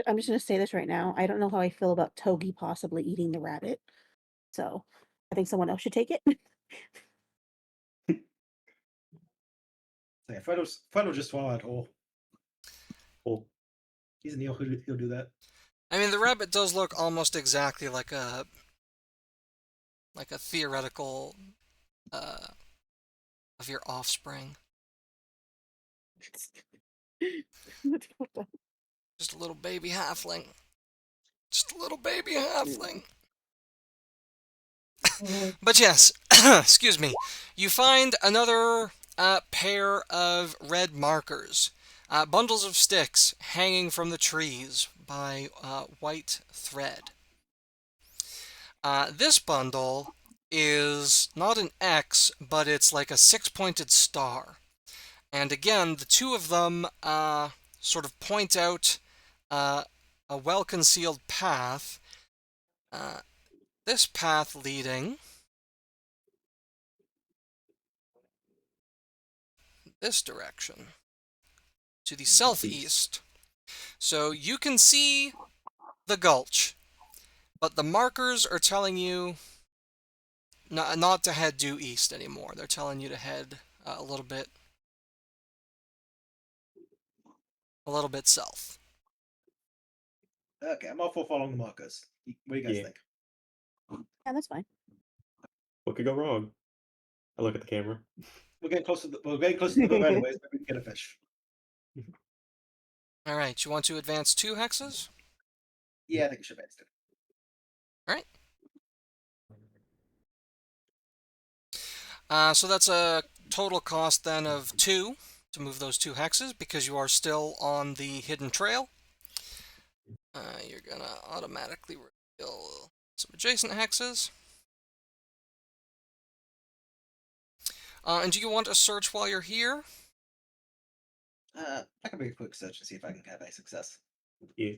I'm just gonna say this right now. I don't know how I feel about Togi possibly eating the rabbit. So I think someone else should take it. So yeah, Fred will just swallow it whole. Oh, He's Neil. He'll do that. I mean, the rabbit does look almost exactly like a theoretical of your offspring. That's fucked up. Just a little baby halfling. Just a little baby halfling. But yes, excuse me. You find another pair of red markers. Bundles of sticks hanging from the trees by white thread. This bundle is not an X, but it's like a six-pointed star. And again, the two of them sort of point out a well-concealed path. This path leading this direction to the southeast. So you can see the gulch, but the markers are telling you not to head due east anymore. They're telling you to head a little bit south. Okay, I'm all for following the markers. What do you guys Yeah. think? Yeah, that's fine. What could go wrong? I look at the camera. We're getting close to the river anyways. Maybe we can get a fish. All right, you want to advance 2 hexes? Yeah, I think we should advance it. All right. So that's a total cost then of 2 to move those 2 hexes because you are still on the hidden trail. You're gonna automatically reveal some adjacent hexes. And do you want a search while you're here? I can make a quick search and see if I can have any success. Yeah.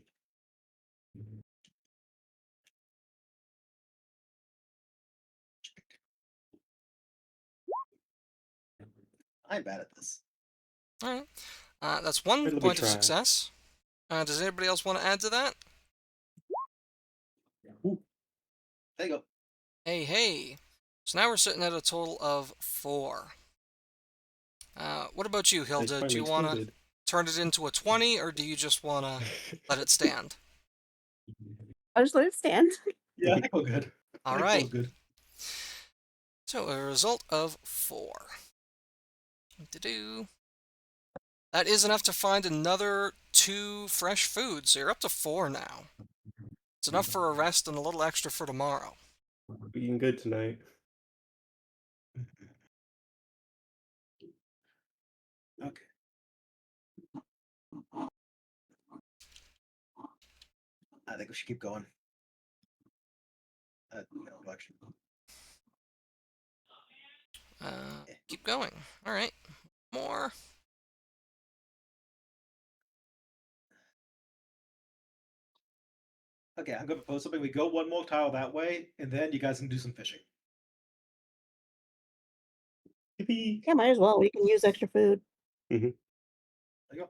I'm bad at this. All right. That's 1 It'll be point of tried. success. Does anybody else want to add to that? Ooh, There you go. Hey. So now we're sitting at a total of 4. What about you, I Hilda? Do finally you want to exploded. turn it into a 20, or do you just want to let it stand? I'll just let it stand. Yeah, I think we're good. All I think right. we're good. So a result of 4. Do-do. That is enough to find another 2 fresh foods, so you're up to 4 now. It's enough for a rest and a little extra for tomorrow. We're eating good tonight. Okay. I think we should keep going. No, actually. Keep going. All right. More. Okay, I'm gonna propose something. We go one more tile that way, and then you guys can do some fishing. Yippee! Yeah, might as well. We can use extra food. There you go.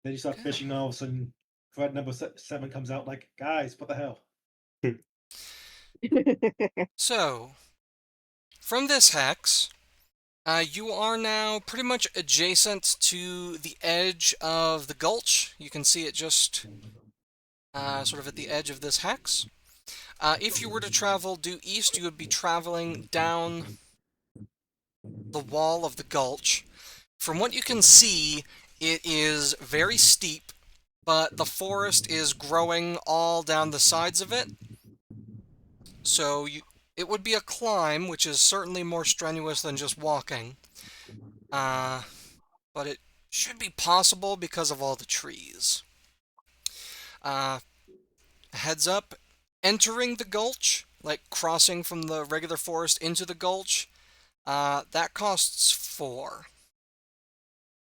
Then you start Okay. fishing, and all of a sudden, thread number 7 comes out like, guys, what the hell? So, from this hex, you are now pretty much adjacent to the edge of the gulch. You can see it just sort of at the edge of this hex. If you were to travel due east, you would be traveling down the wall of the gulch. From what you can see, it is very steep, but the forest is growing all down the sides of it. So it would be a climb, which is certainly more strenuous than just walking. But it should be possible because of all the trees. Heads up, entering the gulch, like crossing from the regular forest into the gulch, that costs 4.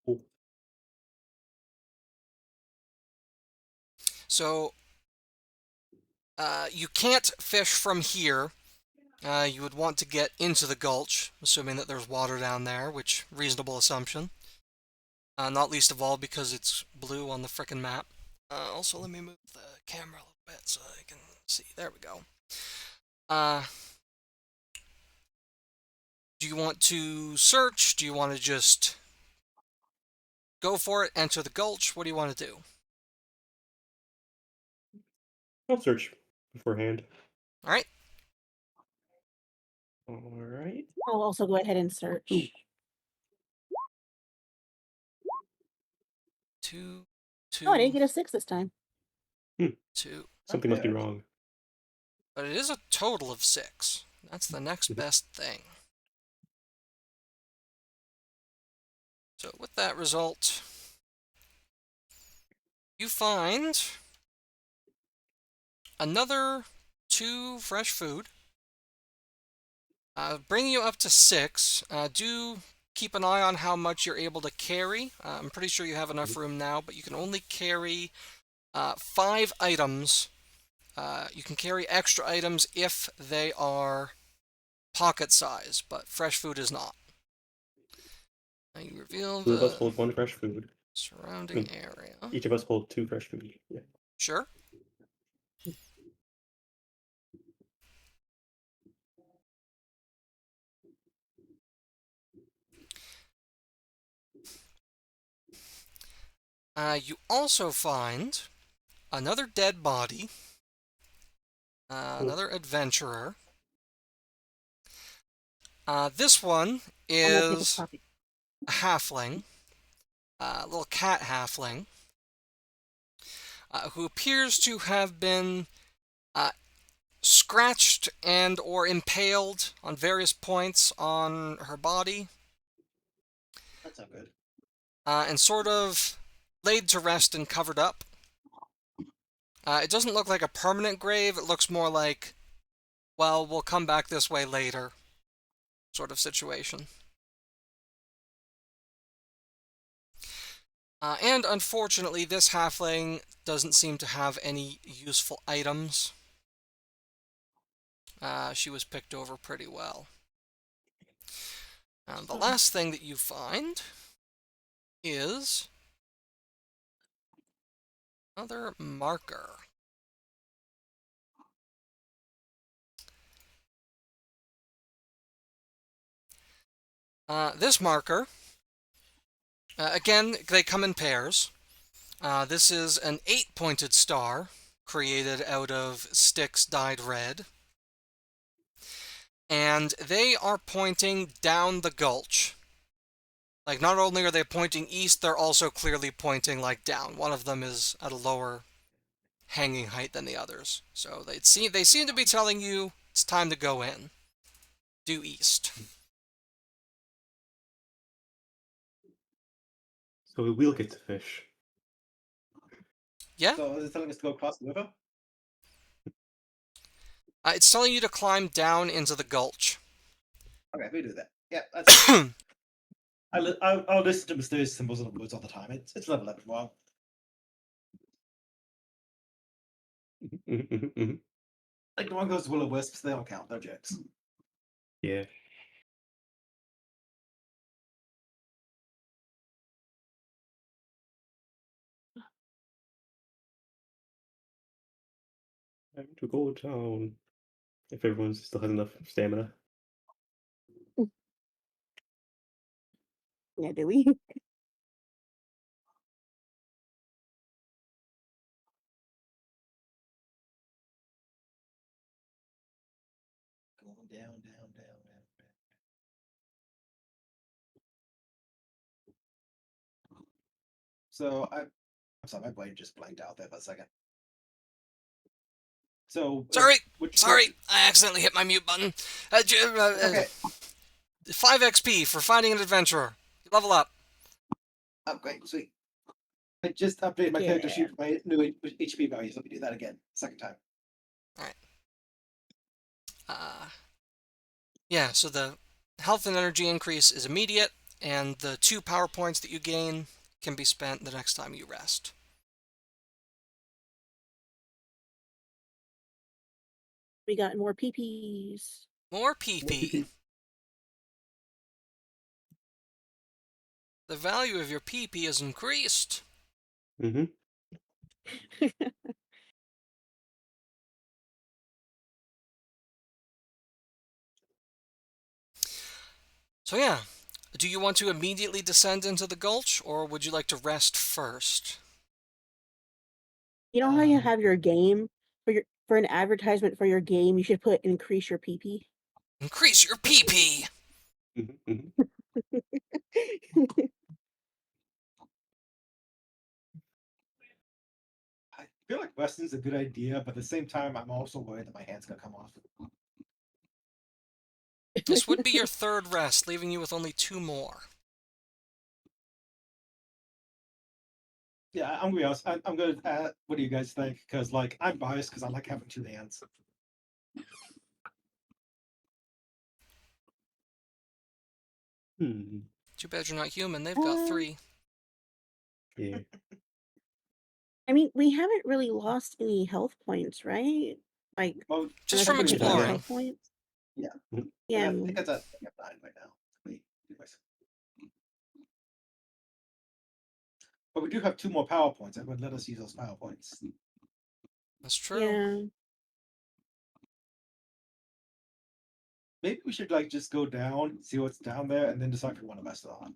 Cool. So, you can't fish from here. You would want to get into the gulch, assuming that there's water down there, which, reasonable assumption. Not least of all because it's blue on the frickin' map. Also, let me move the camera a little bit so I can see. There we go. Do you want to search? Do you want to just go for it, enter the gulch? What do you want to do? I'll search beforehand. All right. All right. I'll also go ahead and search. Ooh. 2, Oh, I didn't 2, get a 6 this time. 2. Something must be Okay. wrong. But it is a total of 6. That's the next best thing. So with that result, you find another 2 fresh food. Bringing you up to 6. Do keep an eye on how much you're able to carry. I'm pretty sure you have enough room now, but you can only carry 5 items. You can carry extra items if they are pocket size, but fresh food is not. Now you reveal 2 of us the hold 1 fresh food. surrounding area. Each of us hold 2 fresh food. Yeah. Sure. You also find another dead body, another adventurer. This one I'm gonna take a is copy. a halfling, a little cat halfling, who appears to have been scratched and or impaled on various points on her body, That's not good. and sort of laid to rest and covered up. It doesn't look like a permanent grave. It looks more like, well, we'll come back this way later sort of situation. And unfortunately, this halfling doesn't seem to have any useful items. She was picked over pretty well. The last thing that you find is another marker. This marker, again, they come in pairs. This is an 8-pointed star created out of sticks dyed red. And they are pointing down the gulch. Like, not only are they pointing east, they're also clearly pointing, like, down. One of them is at a lower hanging height than the others. So they seem to be telling you it's time to go in. Due east. So we will get to fish. Yeah? So is it telling us to go across the river? It's telling you to climb down into the gulch. Okay, we do that. Yeah, that's. I'll listen to mysterious symbols in the woods all the time. It's level 11. Well, like the one goes will o wisps, they don't count. They're jokes. Yeah. Time to go down. If everyone still has enough stamina. Yeah, do we? Going down, down, down, down, down. So I'm sorry, my brain just blanked out there for a second. So Sorry! which Sorry! I accidentally hit my mute button. Okay. 5 XP for finding an adventurer. Level up. Oh, great, sweet. I just updated my character Yeah. sheet with my new HP values. Let me do that again, second time. Alright. Yeah, so the health and energy increase is immediate, and the 2 power points that you gain can be spent the next time you rest. We got more PPs. More PP. The value of your PP is increased. Mm-hmm. So yeah, do you want to immediately descend into the gulch, or would you like to rest first? You know how you have your game for an advertisement for your game, you should put increase your PP. Increase your PP! I feel like resting's a good idea, but at the same time, I'm also worried that my hand's gonna come off. This would be your 3rd rest, leaving you with only 2 more. Yeah, I'm gonna be honest. I'm gonna. What do you guys think? Because like I'm biased because I like having two hands. Too bad you're not human. They've got Uh, 3. Yeah. I mean, we haven't really lost any health points, right? Like, Well, Just unless from we pretty take much away that. exploring. health points. Yeah. Mhm. Yeah. And I think it's at 9 right now. Anyways. But we do have 2 more power points. I would let us use those power points. That's true. Yeah. Maybe we should like just go down, see what's down there, and then decide if we want to mess it on.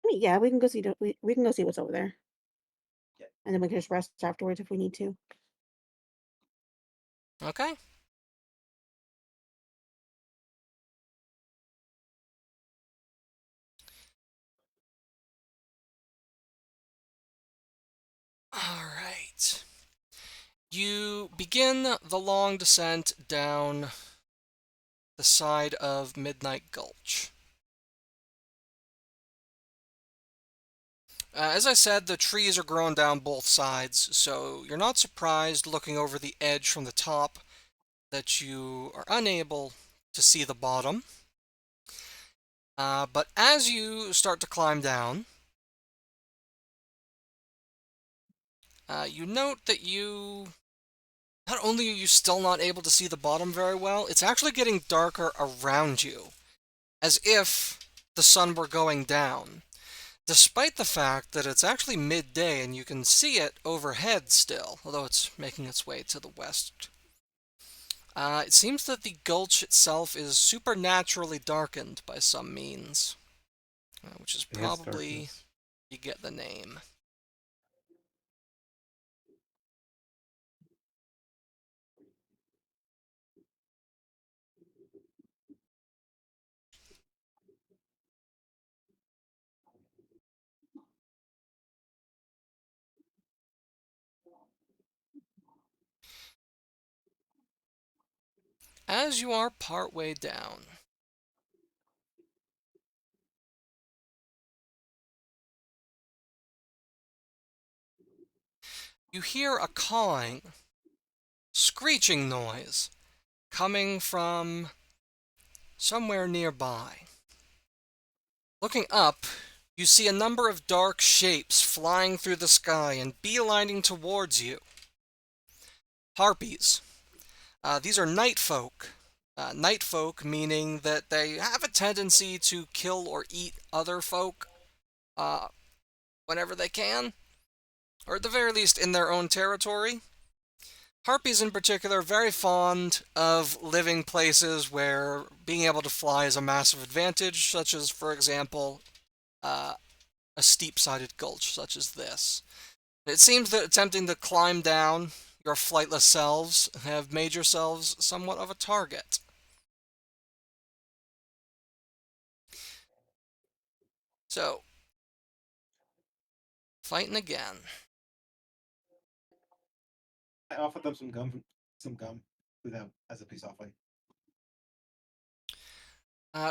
I mean, yeah, we can go see we can go see what's over there. Yeah. And then we can just rest afterwards if we need to. Okay. All right. You begin the long descent down the side of Midnight Gulch. As I said, the trees are growing down both sides, so you're not surprised looking over the edge from the top that you are unable to see the bottom. But as you start to climb down, you note that not only are you still not able to see the bottom very well, it's actually getting darker around you, as if the sun were going down, despite the fact that it's actually midday and you can see it overhead still, although it's making its way to the west. It seems that the gulch itself is supernaturally darkened by some means, which is Yes, probably darkness. you get the name. As you are partway down, you hear a cawing, screeching noise coming from somewhere nearby. Looking up, you see a number of dark shapes flying through the sky and beelining towards you. Harpies. These are night folk. Night folk meaning that they have a tendency to kill or eat other folk uh, whenever they can, or at the very least in their own territory. Harpies in particular are very fond of living places where being able to fly is a massive advantage, such as, for example, a steep-sided gulch such as this. It seems that attempting to climb down your flightless selves have made yourselves somewhat of a target. So, fighting again. I offered them some gum with them as a peace offering.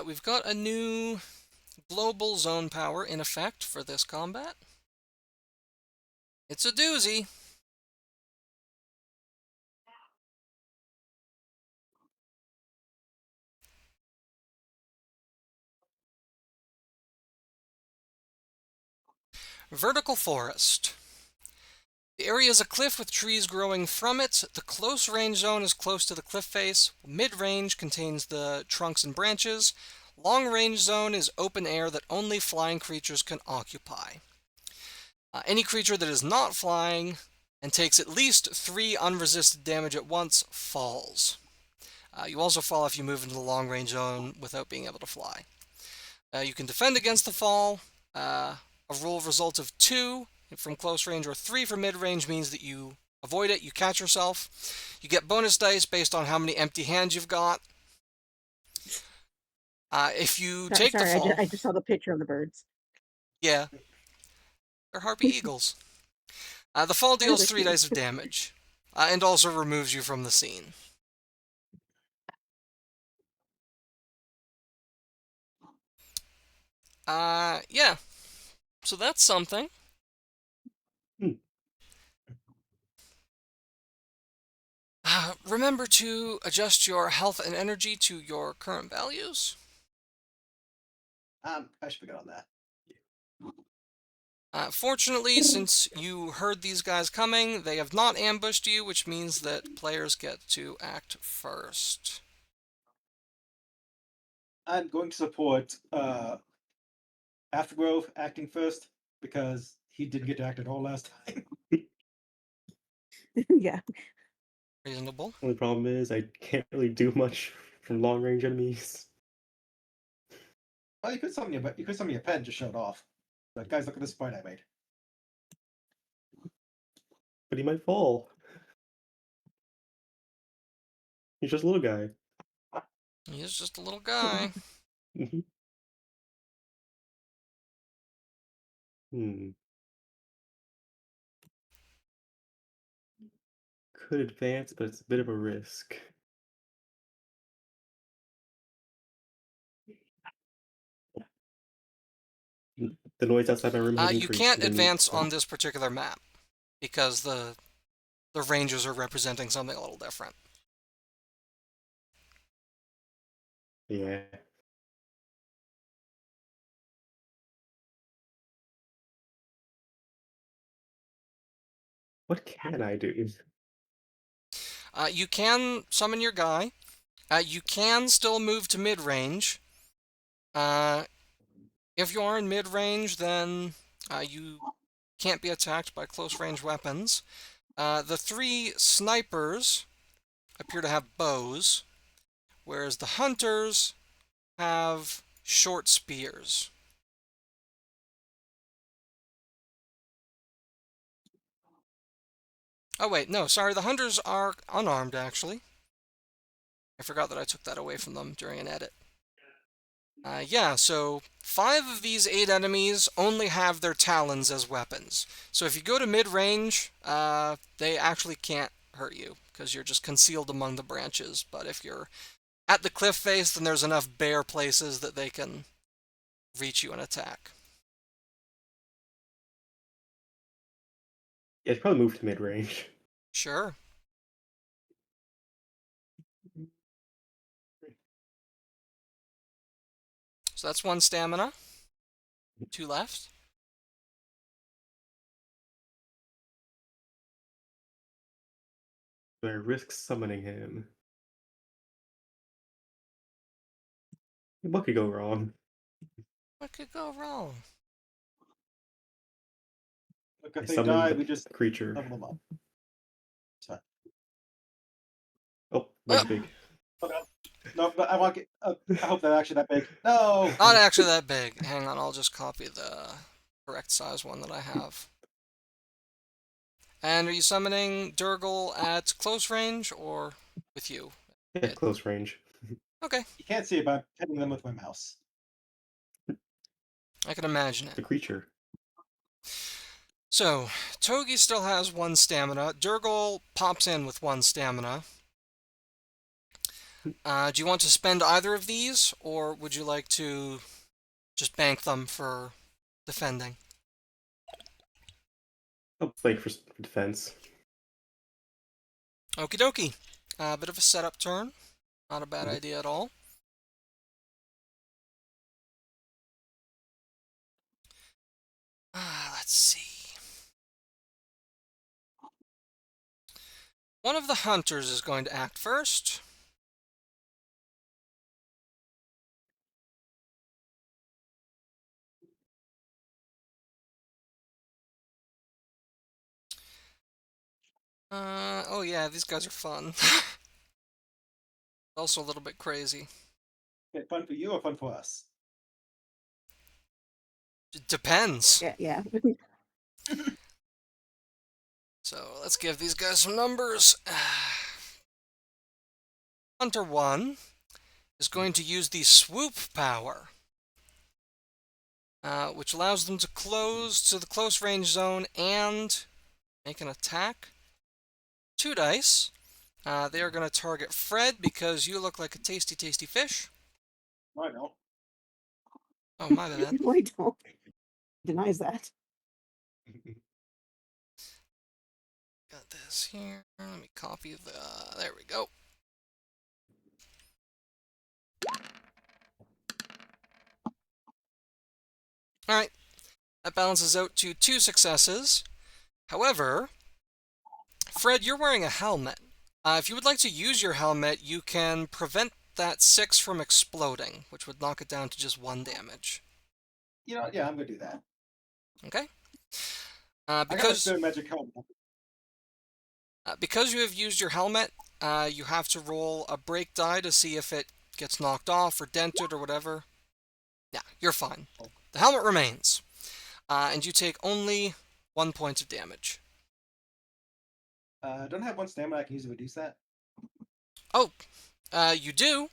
We've got a new global zone power in effect for this combat. It's a doozy. Vertical forest. The area is a cliff with trees growing from it. The close range zone is close to the cliff face. Mid-range contains the trunks and branches. Long range zone is open air that only flying creatures can occupy. Any creature that is not flying and takes at least 3 unresisted damage at once falls. You also fall if you move into the long range zone without being able to fly. You can defend against the fall. A roll result of 2 from close range or 3 from mid range means that you avoid it, you catch yourself. You get bonus dice based on how many empty hands you've got. If you take the Sorry, fall, I just saw the picture of the birds. yeah, they're harpy eagles. The fall I know deals they're 3 cute. dice of damage. and also removes you from the scene. Yeah, so that's something. Hmm. Remember to adjust your health and energy to your current values. I should be good on that. Fortunately, since you heard these guys coming, they have not ambushed you, which means that players get to act first. I'm going to support Aftergrove acting first because he didn't get to act at all last time. Yeah. Reasonable. Only problem is I can't really do much from long range enemies. Well, you could summon your pet and just show it off. But guys, look at this fight I made. But he might fall. He's just a little guy. He's just a little guy. Mhm. Hmm. Could advance, but it's a bit of a risk. The noise outside my room has You increased can't again. advance on this particular map because the ranges are representing something a little different. Yeah. What can I do? You can summon your guy. You can still move to mid-range. If you are in mid-range, then you can't be attacked by close-range weapons. The 3 snipers appear to have bows, whereas the hunters have short spears. Oh wait, no, sorry, the hunters are unarmed, actually. I forgot that I took that away from them during an edit. Yeah, so 5 of these 8 enemies only have their talons as weapons. So if you go to mid-range, they actually can't hurt you, because you're just concealed among the branches. But if you're at the cliff face, then there's enough bare places that they can reach you and attack. Yeah, it's probably moved to mid range. Sure. So that's 1 stamina. 2 left. But I risk summoning him. What could go wrong? What could go wrong? Look, I if they summoned die, the we just creature. level them up. It's fine. Oh, might be big. Okay. No, but I want to get. I hope they're actually that big. No. Not actually that big. Hang on, I'll just copy the correct size one that I have. And are you summoning Durgal at close range or with you? Yeah, close range. Okay, You can't see it, but I'm hitting them with my mouse. I can imagine it. The creature. So, Togi still has 1 stamina. Durgal pops in with 1 stamina. Do you want to spend either of these, or would you like to just bank them for defending? Oh, flank for defense. Okie dokie. Bit of a setup turn. Not a bad idea at all. Let's see. One of the hunters is going to act first. Oh yeah, these guys are fun. Also a little bit crazy. Get fun for you or fun for us? It depends. Yeah, yeah. So let's give these guys some numbers. Hunter 1 is going to use the swoop power, which allows them to close to the close range zone and make an attack. 2 dice. They are going to target Fred because you look like a tasty, tasty fish. I don't. Oh, my bad. No, I don't. Denies that. Got this here. Let me copy the... There we go. Alright. That balances out to 2 successes. However, Fred, you're wearing a helmet. If you would like to use your helmet, you can prevent that 6 from exploding, which would knock it down to just 1 damage. You know, yeah, I'm gonna do that. Okay? I got my Because stone magic helmet. because you have used your helmet, you have to roll a break die to see if it gets knocked off or dented or whatever. Yeah, you're fine. The helmet remains. And you take only 1 point of damage. Don't I have 1 stamina I can use to reduce that? Oh, you do.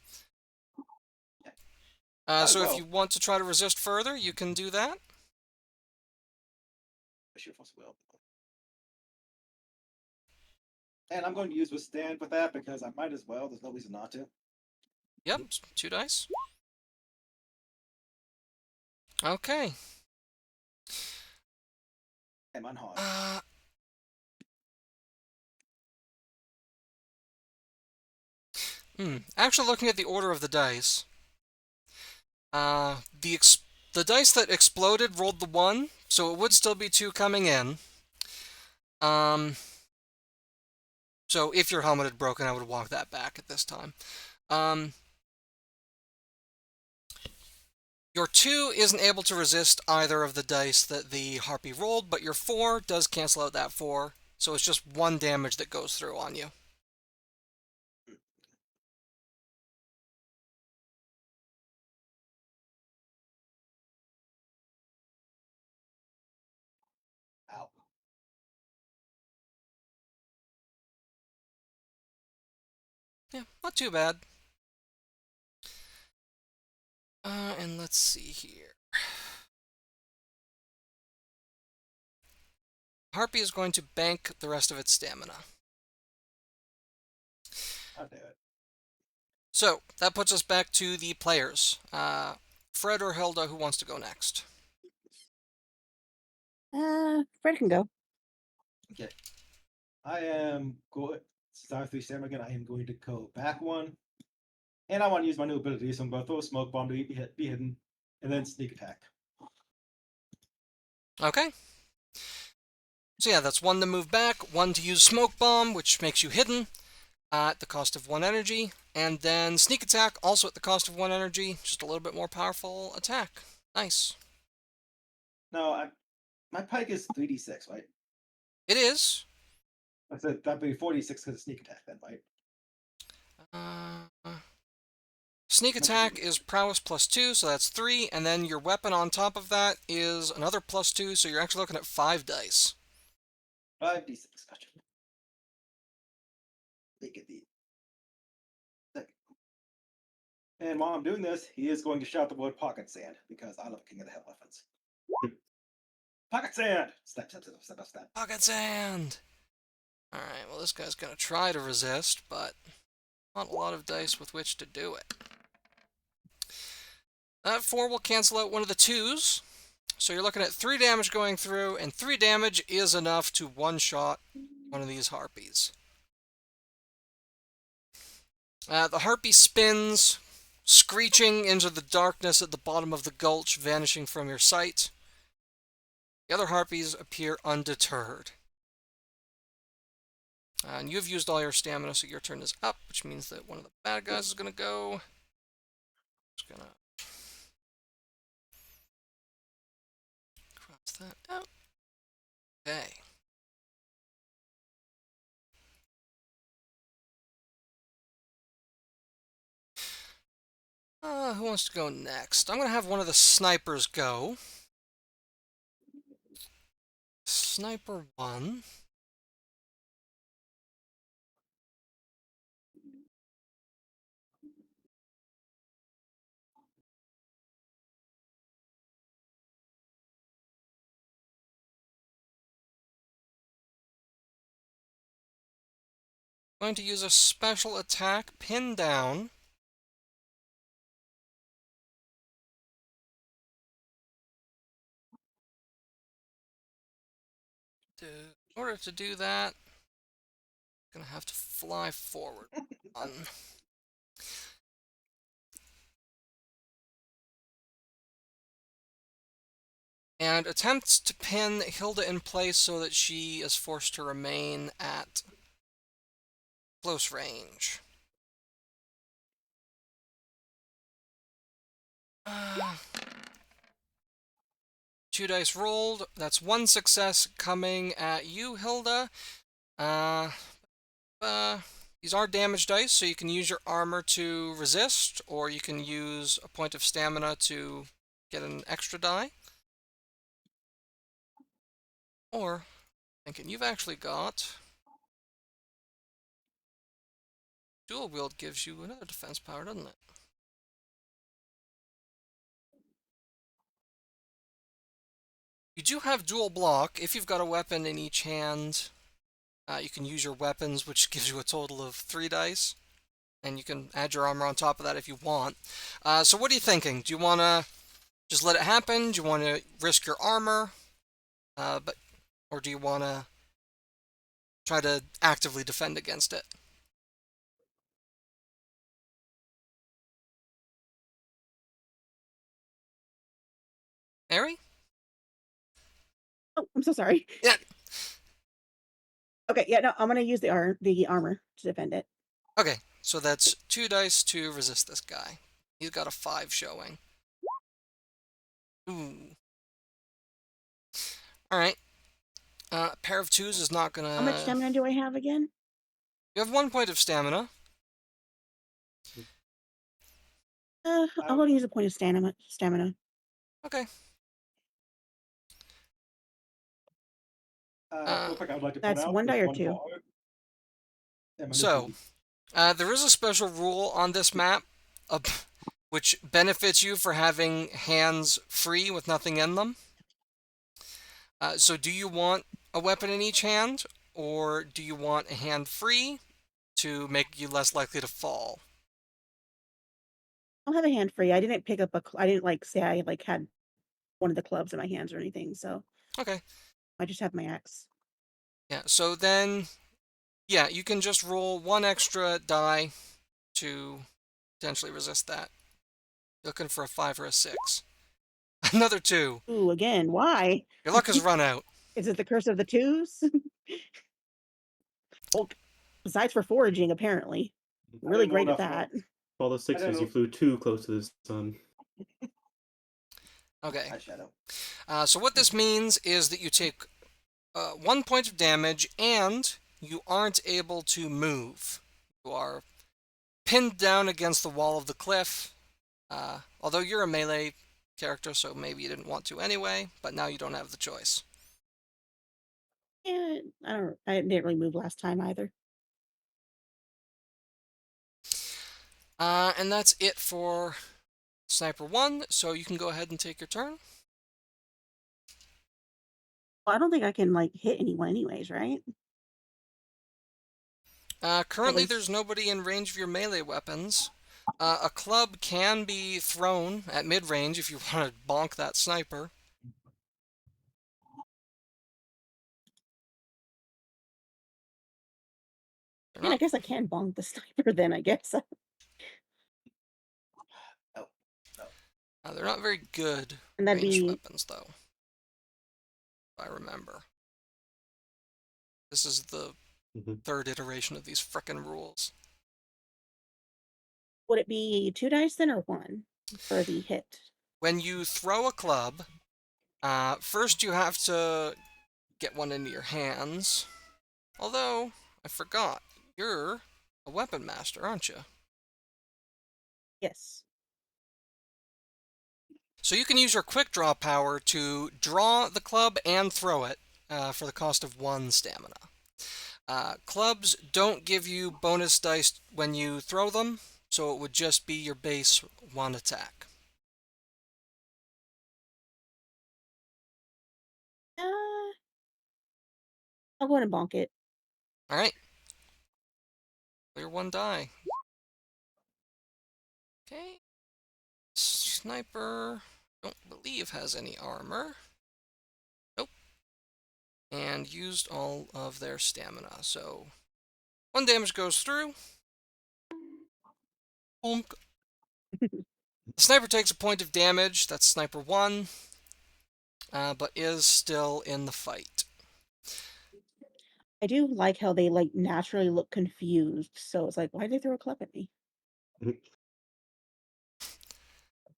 So if well. you want to try to resist further, you can do that. I should also will. And I'm going to use withstand with that because I might as well. There's no reason not to. Yep, 2 dice. Okay. I'm on hard. Actually, looking at the order of the dice, the dice that exploded rolled the 1, so it would still be 2 coming in. So if your helmet had broken, I would walk that back at this time. Your 2 isn't able to resist either of the dice that the harpy rolled, but your 4 does cancel out that 4, so it's just 1 damage that goes through on you. Ow. Yeah, not too bad. And let's see here. Harpy is going to bank the rest of its stamina. I'll do it. So, that puts us back to the players. Fred or Hilda, who wants to go next? Fred can go. Okay. I am going. Since I have 3 stamina again, I am going to go back 1. And I want to use my new ability, so I'm going to throw a smoke bomb to be hidden, and then sneak attack. Okay. So yeah, that's 1 to move back, 1 to use Smoke Bomb, which makes you hidden at the cost of 1 energy, and then Sneak Attack, also at the cost of 1 energy, just a little bit more powerful attack. Nice. No, my pike is 3d6, right? It is. I said that'd be 4d6 because of sneak attack, then, right? Sneak Attack is Prowess plus 2, so that's 3, and then your weapon on top of that is another plus 2, so you're actually looking at 5 dice. 5d6, gotcha. Make it the. And while I'm doing this, he is going to shout the word pocket sand because I love King of the Hell weapons. Pocket sand! Snap, snap, snap, snap, snap. Pocket Sand! Alright, well this guy's gonna try to resist, but not a lot of dice with which to do it. That 4 will cancel out one of the 2s, so you're looking at 3 damage going through, and 3 damage is enough to one-shot one of these harpies. The harpy spins, screeching into the darkness at the bottom of the gulch, vanishing from your sight. The other harpies appear undeterred. And you've used all your stamina, so your turn is up, which means that one of the bad guys is going to go. Just going to cross that out. Okay. Who wants to go next? I'm going to have one of the snipers go. Sniper 1. going to use a special attack, Pin Down. In order to do that, I'm gonna have to fly forward. And attempts to pin Hilda in place so that she is forced to remain at close range. Uh, 2 dice rolled. That's 1 success coming at you, Hilda. Uh, these are damage dice, so you can use your armor to resist, or you can use a point of stamina to get an extra die. Or, thinking you've actually got dual wield gives you another defense power, doesn't it? You do have dual block. If you've got a weapon in each hand, you can use your weapons, which gives you a total of 3 dice. And you can add your armor on top of that if you want. So what are you thinking? Do you want to just let it happen? Do you want to risk your armor? Or do you want to try to actively defend against it? Mary? Oh, I'm so sorry. Yeah. Okay, yeah, no, I'm gonna use the armor to defend it. Okay, so that's 2 dice to resist this guy. He's got a 5 showing. Ooh. Alright. A pair of 2s is not How much gonna... stamina do I have again? You have 1 point of stamina. I'm gonna use a point of stamina. Okay. Real quick, I would like to point That's out 1 die there's or one 2. bar. And my new So, booty. there is a special rule on this map, which benefits you for having hands free with nothing in them. So do you want a weapon in each hand, or do you want a hand free to make you less likely to fall? I'll have a hand free. I didn't pick up I didn't like say I like had one of the clubs in my hands or anything, so Okay. I just have my axe. Yeah, so then, yeah, you can just roll 1 extra die to potentially resist that. You're looking for a 5 or a 6. Another 2. Ooh, again, why? Your luck has run out. Is it the curse of the 2s? Well, besides for foraging, apparently. Really great at that. All the 6s, you flew too close to the sun. Okay. Hi, Shadow. So what this means is that you take 1 point of damage and you aren't able to move. You are pinned down against the wall of the cliff. Although you're a melee character, so maybe you didn't want to anyway, but now you don't have the choice. Yeah, I didn't really move last time either. And that's it for Sniper 1, so you can go ahead and take your turn. Well, I don't think I can like hit anyone anyways, right? Currently, least- there's nobody in range of your melee weapons. A club can be thrown at mid-range if you want to bonk that sniper. Yeah, I guess I can bonk the sniper then, I guess. Oh, no. They're not very good And that'd ranged be weapons, though. If I remember. This is the third iteration of these frickin' rules. would it be 2 dice then or 1 for the hit? When you throw a club, first you have to get one into your hands. Although, I forgot, you're a weapon master, aren't you? Yes. So you can use your quick draw power to draw the club and throw it for the cost of 1 stamina. Clubs don't give you bonus dice when you throw them, so it would just be your base 1 attack. I'll go ahead and bonk it. Alright. Clear 1 die. Okay. Sniper, don't believe has any armor. Nope. And used all of their stamina, so 1 damage goes through. Bonk. The sniper takes a point of damage, that's sniper 1, but is still in the fight. I do like how they like naturally look confused. So it's like, why did they throw a club at me? They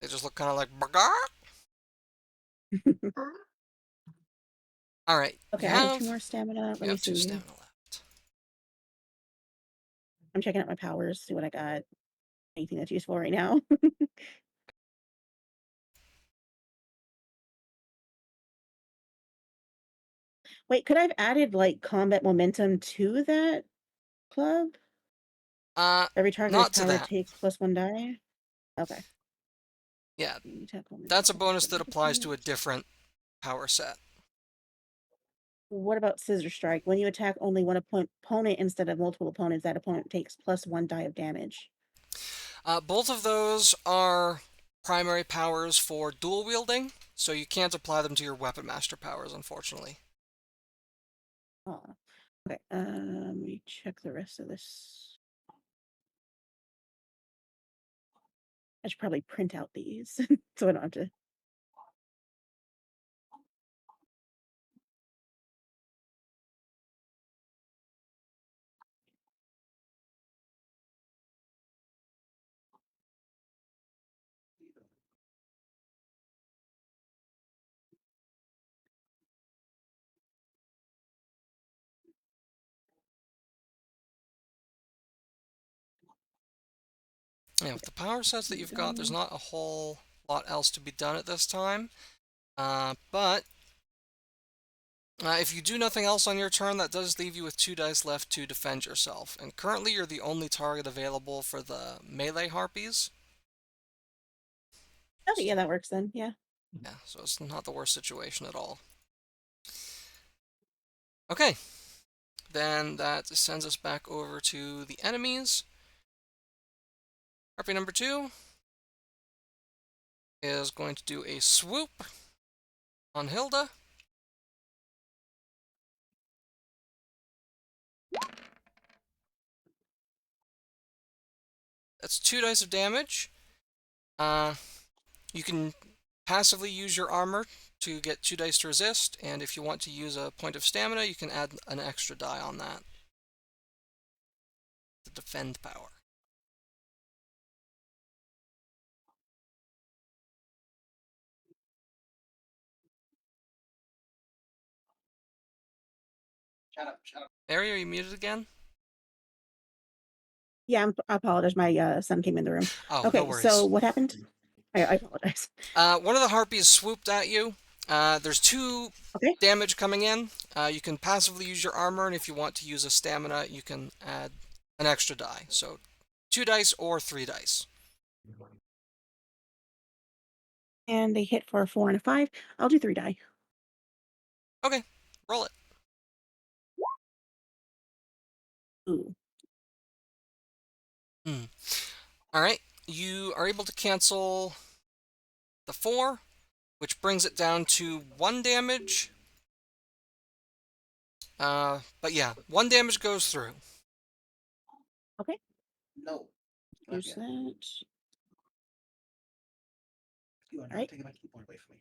just look kind of like, Bagar! Alright, Okay, I have 2 more stamina. Let you me have 2 see. stamina left. I'm checking out my powers, see what I got. Anything that's useful right now. Wait, could I have added like combat momentum to that club? Every target's Not to power that. takes +1 die? Okay. Yeah, Attack momentum that's a bonus plus that applies to a 1%. different power set. What about Scissor Strike? When you attack only one opponent instead of multiple opponents, that opponent takes +1 die of damage. Both of those are primary powers for dual wielding, so you can't apply them to your weapon master powers, unfortunately. Oh. Okay, let me check the rest of this. I should probably print out these so I don't have to. Yeah, with the power sets that you've got, there's not a whole lot else to be done at this time. But if you do nothing else on your turn, that does leave you with 2 dice left to defend yourself. And currently, you're the only target available for the melee harpies. Okay, yeah, that works then. Yeah. Yeah, so it's not the worst situation at all. Okay, then that sends us back over to the enemies. Harpy number 2 is going to do a swoop on Hilda. That's 2 dice of damage. You can passively use your armor to get 2 dice to resist, and if you want to use a point of stamina, you can add an extra die on that. The defend power. Shut up, shut up. Ari, are you muted again? Yeah, I apologize. My son came in the room. Oh, no Okay, so worries. what happened? I apologize. One of the harpies swooped at you. There's 2 Okay. damage coming in. You can passively use your armor, and if you want to use a stamina, you can add an extra die. So 2 dice or 3 dice. And they hit for a 4 and a 5. I'll do 3 die. Okay, roll it. Ooh. Alright, you are able to cancel the 4, which brings it down to 1 damage. But yeah, 1 damage goes through. Okay. No. Not Use yet. that. You are not Alright. taking my keyboard away from me.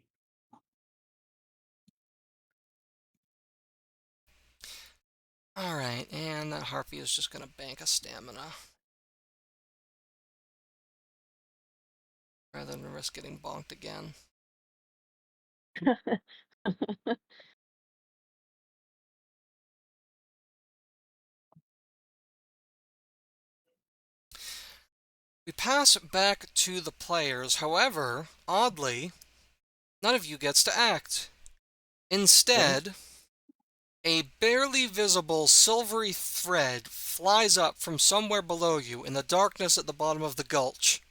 Alright, and that harpy is just gonna bank a stamina. Rather than risk getting bonked again. We pass back to the players. However, oddly, none of you gets to act. Instead, a barely visible silvery thread flies up from somewhere below you in the darkness at the bottom of the gulch,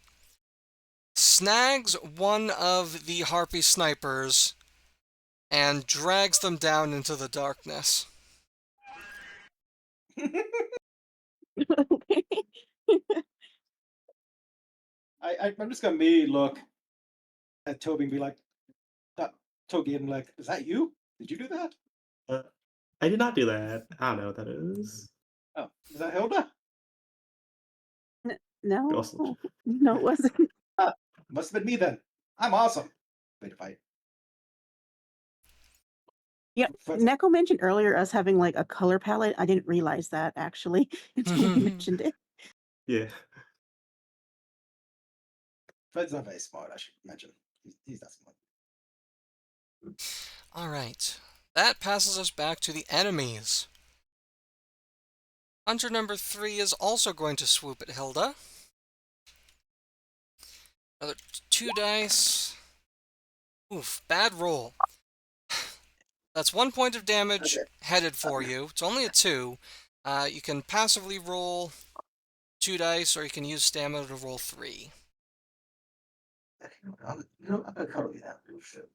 snags one of the harpy snipers, and drags them down into the darkness. Okay. I'm just gonna me look at Toby and be like, Toby, and like, is that you? Did you do that? I did not do that. I don't know what that is. Oh, is that Hilda? No, Also, no, it wasn't. Must have been me then. I'm awesome. Wait to fight. Yeah, Neko mentioned earlier us having like a color palette. I didn't realize that actually until he mentioned it. yeah. Fred's not very smart, I should mention. He's not smart. All right. That passes us back to the enemies. Hunter number 3 is also going to swoop at Hilda. Another 2 dice. Oof, bad roll. That's 1 point of damage Okay. headed for you. It's only a 2. You can passively roll 2 dice, or you can use stamina to roll 3. I'm gonna cuddle you now. Shit.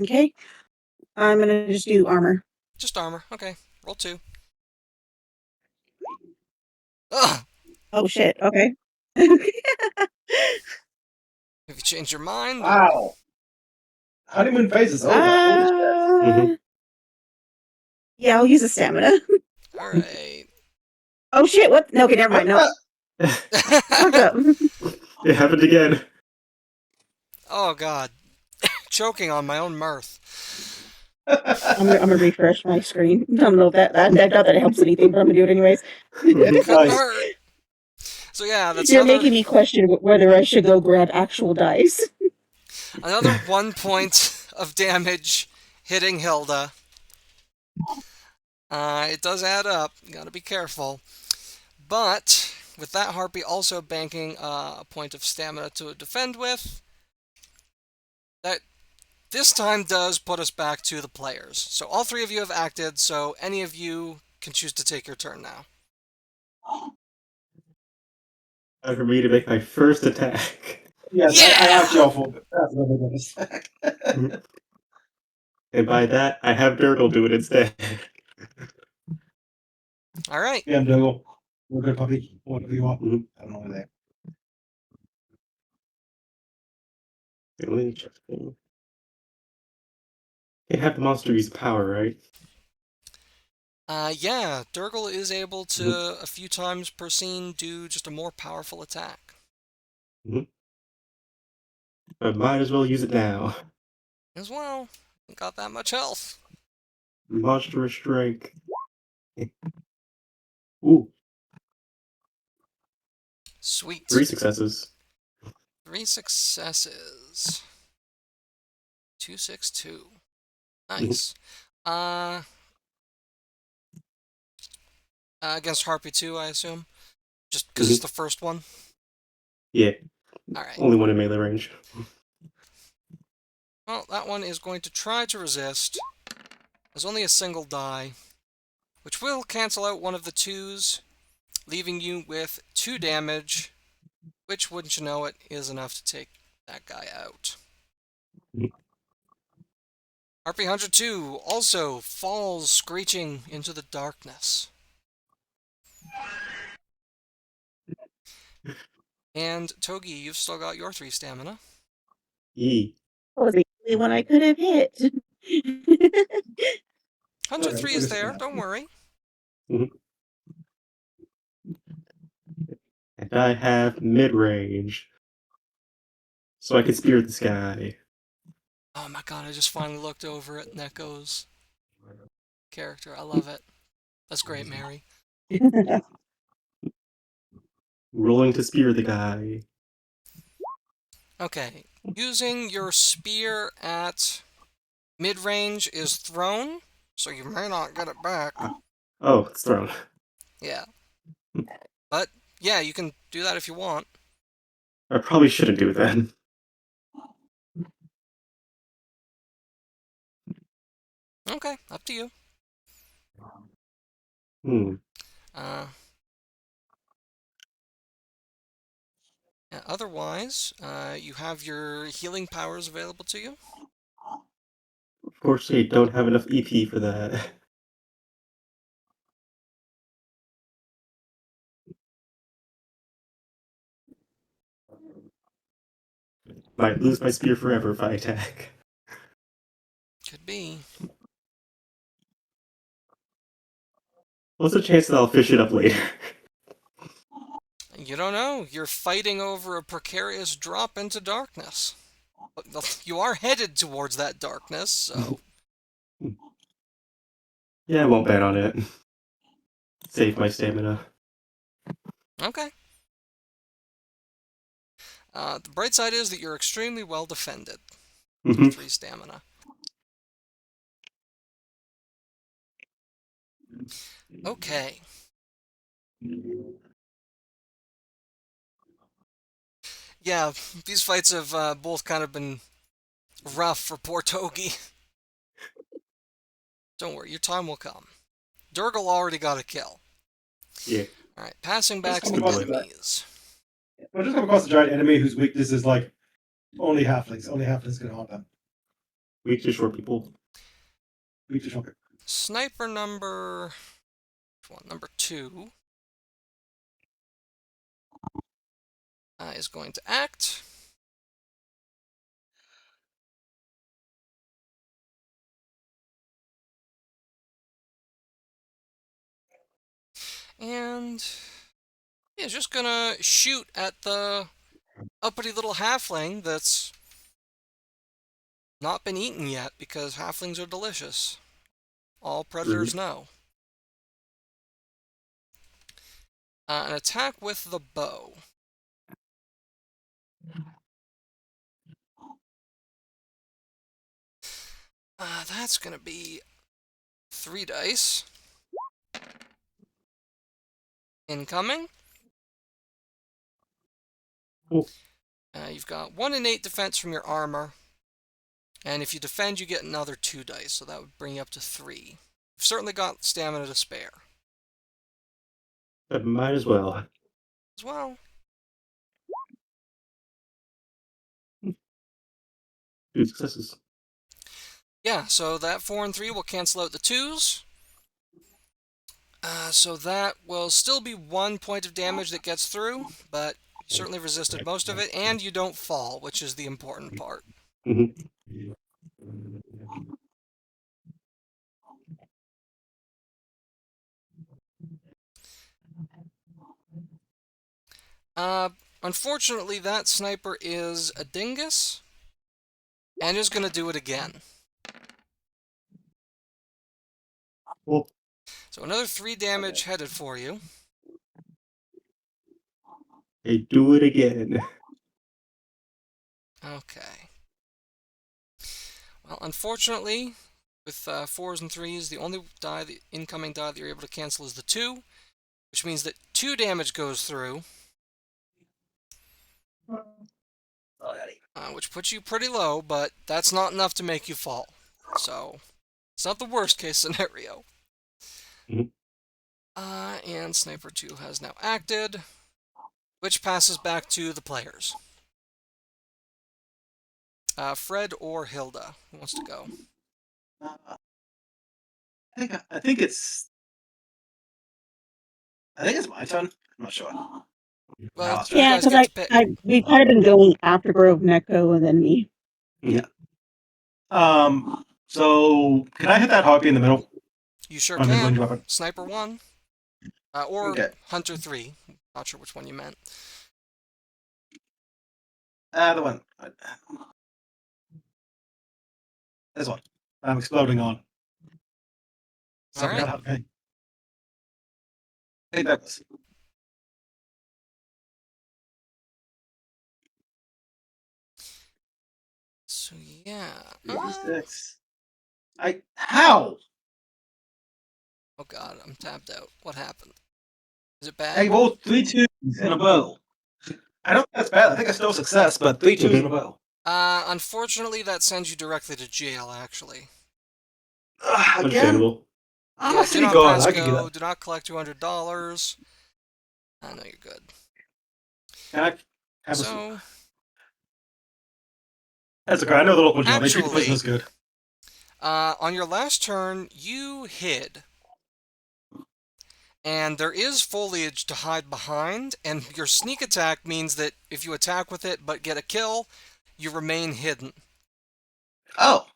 Okay, I'm gonna just do armor. Just armor. Okay, roll 2. Ugh! Oh shit. Okay. Have you changed your mind? Or... Wow. Honeymoon phase is over. Holy shit. Mhm. Yeah, I'll use a stamina. Alright. Oh shit! What? No, okay, never mind. No, fuck up. It happened again. Oh god. Choking on my own mirth. I'm gonna refresh my screen. I don't know if that not that it helps anything, but I'm gonna do it anyways. Couldn't Nice. hurt. So yeah, that's You're another making me question whether I should go grab actual dice. another 1 point of damage hitting Hilda. It does add up. You gotta be careful. But with that harpy also banking a point of stamina to defend with, that this time does put us back to the players. So all 3 of you have acted, so any of you can choose to take your turn now. Time for me to make my first attack. Yes, Yeah! I have shuffled. That's another nice. And by that, I have Durgle do it instead. All right. Yeah, Dougal. We're good, puppy. Whatever you want. Mhm. I don't know anything. Really interesting. Can't have the monster use power, right? Yeah, Durgle is able to, a few times per scene, do just a more powerful attack. I might as well use it now. As well. Got that much health. Monstrous strength. Ooh, Sweet. 3 successes. 3 successes. 262. Nice. Against Harpy 2, I assume? Just because it's the first one? Yeah, Alright. only one in melee range. Well, that one is going to try to resist. There's only a single die, which will cancel out one of the 2s, leaving you with 2 damage, which, wouldn't you know it, is enough to take that guy out. Harpy Hunter 2 also falls screeching into the darkness. And Togi, you've still got your 3 stamina. E. That was the only one I could have hit. Hunter Alright, 3 we're is just there, gonna- don't worry. And I have mid-range. So I can spear this guy. Oh my god, I just finally looked over at Neko's character. I love it. That's great, Mary. Rolling to spear the guy. Okay, using your spear at mid-range is thrown, so you may not get it back. Oh, it's thrown. Yeah. But, yeah, you can do that if you want. I probably shouldn't do that. Okay, up to you. Hmm. Uh, yeah, otherwise, you have your healing powers available to you. Unfortunately, I don't have enough EP for that. Might lose my spear forever if I attack. Could be. What's the chance that I'll fish it up later? You don't know. You're fighting over a precarious drop into darkness. You are headed towards that darkness, so... Yeah, I won't bet on it. Save my stamina. Okay. The bright side is that you're extremely well defended. 3 stamina. Okay. Yeah, these fights have both kind of been rough for poor Togi. Don't worry, your time will come. Durgal already got a kill. Yeah. Alright, passing back to Just the come across enemies. I just come across a giant enemy whose weakness is like only halflings. Only halflings can haunt them. Weak to short people. Weak to short. Sniper number... number 2 is going to act. And he's just gonna shoot at the uppity little halfling that's not been eaten yet, because halflings are delicious. All predators know. An attack with the bow. That's gonna be 3 dice. Incoming. Cool. You've got 1 in 8 defense from your armor. And if you defend, you get another 2 dice, so that would bring you up to 3. You've certainly got stamina to spare. But might as well. As well. 2 successes. Yeah, so that 4 and 3 will cancel out the 2s. So that will still be 1 point of damage that gets through, but you certainly resisted most of it, and you don't fall, which is the important part. Unfortunately, that sniper is a dingus, and is going to do it again. Cool. So another 3 damage headed for you. Hey, do it again. Okay. Well, unfortunately, with 4s and 3s, the only die, the incoming die that you're able to cancel is the 2, which means that 2 damage goes through, which puts you pretty low, but that's not enough to make you fall. So, it's not the worst case scenario. And Sniper 2 has now acted, which passes back to the players. Fred or Hilda, who wants to go? I think it's my turn. I'm not sure. Well, you Yeah, guys because get to pick. we've kind of been going after Grove, Neko, and then me. Yeah. So can I hit that harpy in the middle? You sure On mid-range can. weapon. Sniper 1. Or Okay. Hunter 3. Not sure which one you meant. The one. This one. I'm exploding on. Something Alright. out of me. Hey, Douglas. So, yeah. 6. How? Oh god, I'm tapped out. What happened? Is it bad? I rolled 3 2s in a row. I don't think that's bad. I think it's still a success, but 3 2s in a row. Unfortunately, that sends you directly to jail, actually. Again? Understandable. I'm Yeah, a do city not god. pass I can do go, that. do not collect $200. I know you're good. Can I have a... So, That's okay. I know the local jail. They treat the Actually- prisoners good. On your last turn, you hid. And there is foliage to hide behind, and your sneak attack means that if you attack with it but get a kill, you remain hidden. Oh,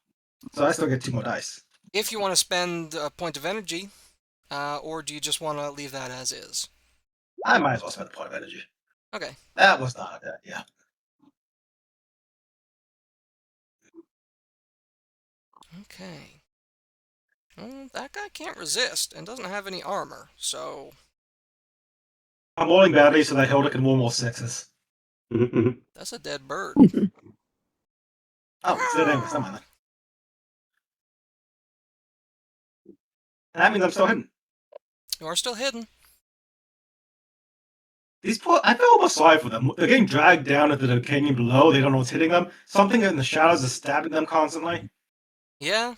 so I still get 2 more dice. If you want to spend a point of energy, or do you just want to leave that as is? I might as well spend a point of energy. Okay. That was not a good idea. Okay. Well, that guy can't resist and doesn't have any armor, so I'm rolling badly so that Hilda can roll more 6s. that's a dead bird. Oh, it's dead anyway. Never mind. That means I'm still hidden. You are still hidden. These poor, I feel almost sorry for them. They're getting dragged down into the canyon below. They don't know what's hitting them. Something in the shadows is stabbing them constantly. Yeah.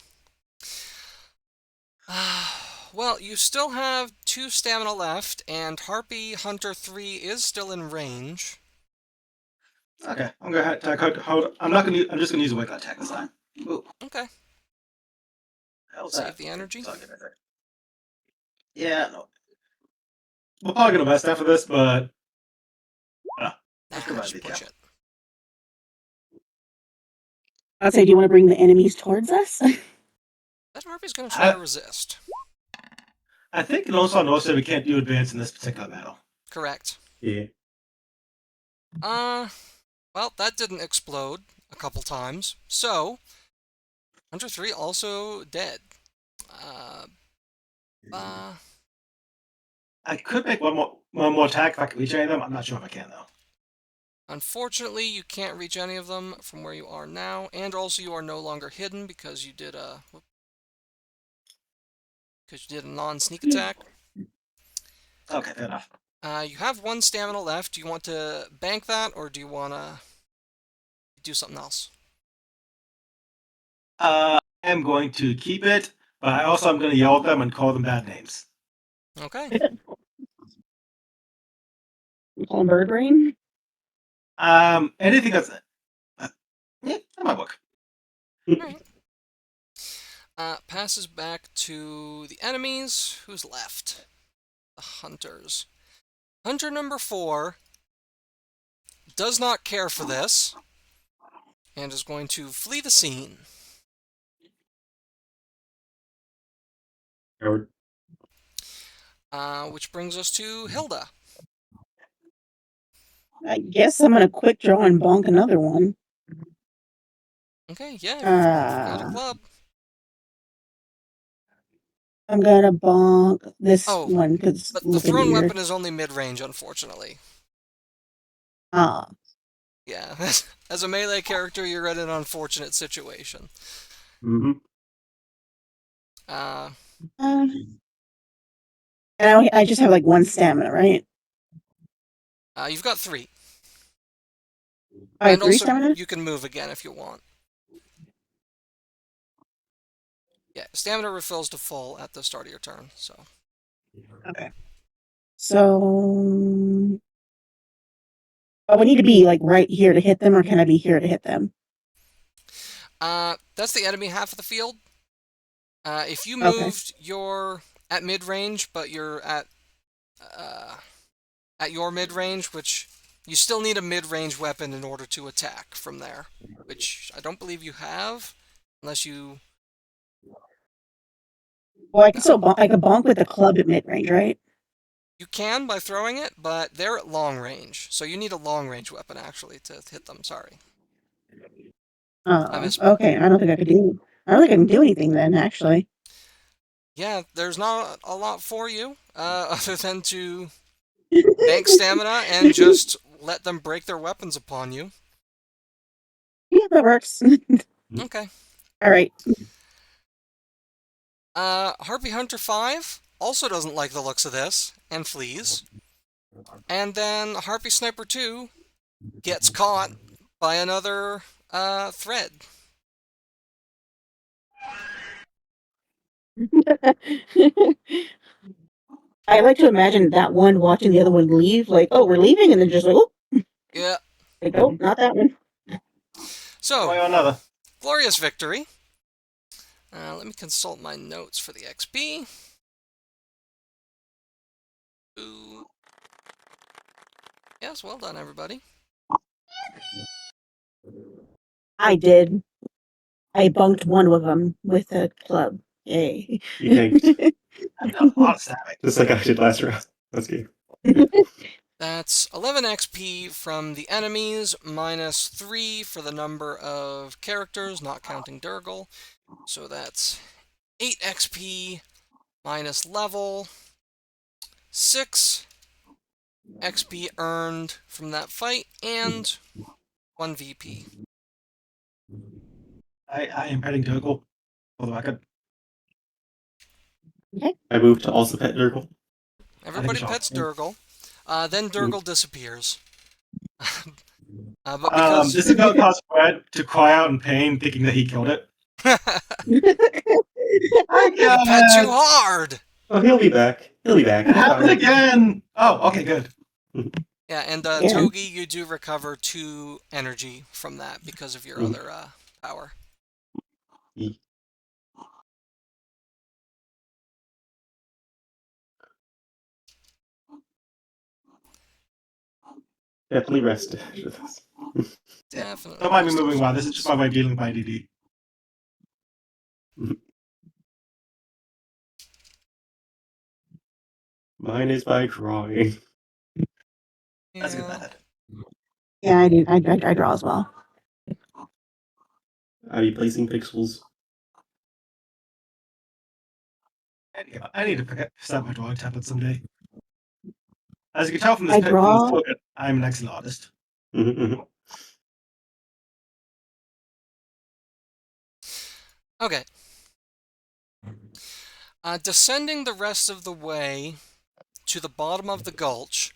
Well, you still have 2 stamina left, and Harpy Hunter 3 is still in range. Okay, I'm gonna attack. Hold. I'm not gonna. I'm just gonna use a wake attack this time. Ooh, Okay. hell's Save that? the energy. Yeah, no. We're probably gonna mess after this, but let's go back to Just the push cap. it. I'd say, do you want to bring the enemies towards us? That Harpy's gonna try to resist. I think it also knows that we can't do advance in this particular battle. Correct. Yeah. Well, that didn't explode a couple times, so Hunter 3 also dead. I could make one more attack if I can reach any of them. I'm not sure if I can though. Unfortunately, you can't reach any of them from where you are now, and also you are no longer hidden because you did a non-sneak attack. Okay, fair enough. You have 1 stamina left. Do you want to bank that, or do you want to do something else? I am going to keep it, but I also am going to yell at them and call them bad names. Okay. Call them bird brain? Anything that's yeah, that might work. Alright. Passes back to the enemies. Who's left? The hunters. Hunter number 4 does not care for this and is going to flee the scene. Howard. Which brings us to Hilda. I guess I'm gonna quick draw and bonk another one. Okay, yeah, you've got a club. I'm gonna bonk this Oh, one because but the thrown weapon is only mid-range, unfortunately. Ah. Yeah, as a melee character, you're in an unfortunate situation. Mm-hmm. And I just have like 1 stamina, right? You've got 3. I have And 3 also, stamina? you can move again if you want. Yeah, stamina refills to full at the start of your turn, so. Okay. So I would need to be like right here to hit them, or can I be here to hit them? That's the enemy half of the field. If you moved, you're at mid-range, but you're at your mid-range, which you still need a mid-range weapon in order to attack from there, which I don't believe you have, unless you... Well, I can still bonk, I can bonk with the club at mid-range, right? You can by throwing it, but they're at long range, so you need a long-range weapon, actually, to hit them, sorry. Okay, I don't think I could do... I don't think I can do anything then, actually. Yeah, there's not a lot for you, other than to bank stamina and just let them break their weapons upon you. Yeah, that works. Okay. Alright. Harpy Hunter 5 also doesn't like the looks of this, and flees. And then Harpy Sniper 2 gets caught by another, thread. I like to imagine that one watching the other one leave, like, oh, we're leaving, and then just like, oh. Yeah. Like, oh, not that one. So, another glorious victory. Let me consult my notes for the XP. Ooh. Yes, well done, everybody. I did. I bunked one of them with a club. Yay. You tanked. I've done a lot of stabbing. Just like I did last round. That's good. That's 11 XP from the enemies, minus 3 for the number of characters, not counting Durgle. So that's 8 XP minus level, 6 XP earned from that fight, and 1 VP. I am petting Durgle, for the record. I moved to also pet Nurgle. Everybody it's pets awesome. Durgle. Then Durgle disappears. But This is going to cause Fred to cry out in pain, thinking that he killed it. I you killed pet too it! hard! Oh, he'll be back. He'll be back. It happened again! Oh, okay, good. Yeah, and Yeah. Togi, you do recover 2 energy from that because of your other power. Definitely rest after this. Definitely. Don't mind me moving while this is just my way of dealing with my DD. Mine is by drawing. That's a good Yeah. method. Yeah, I do. I draw as well. I'll be placing pixels. I need to start my drawing tablet someday. As you can tell from this I pic, draw- from this token, I'm an excellent artist. Okay. Descending the rest of the way to the bottom of the gulch,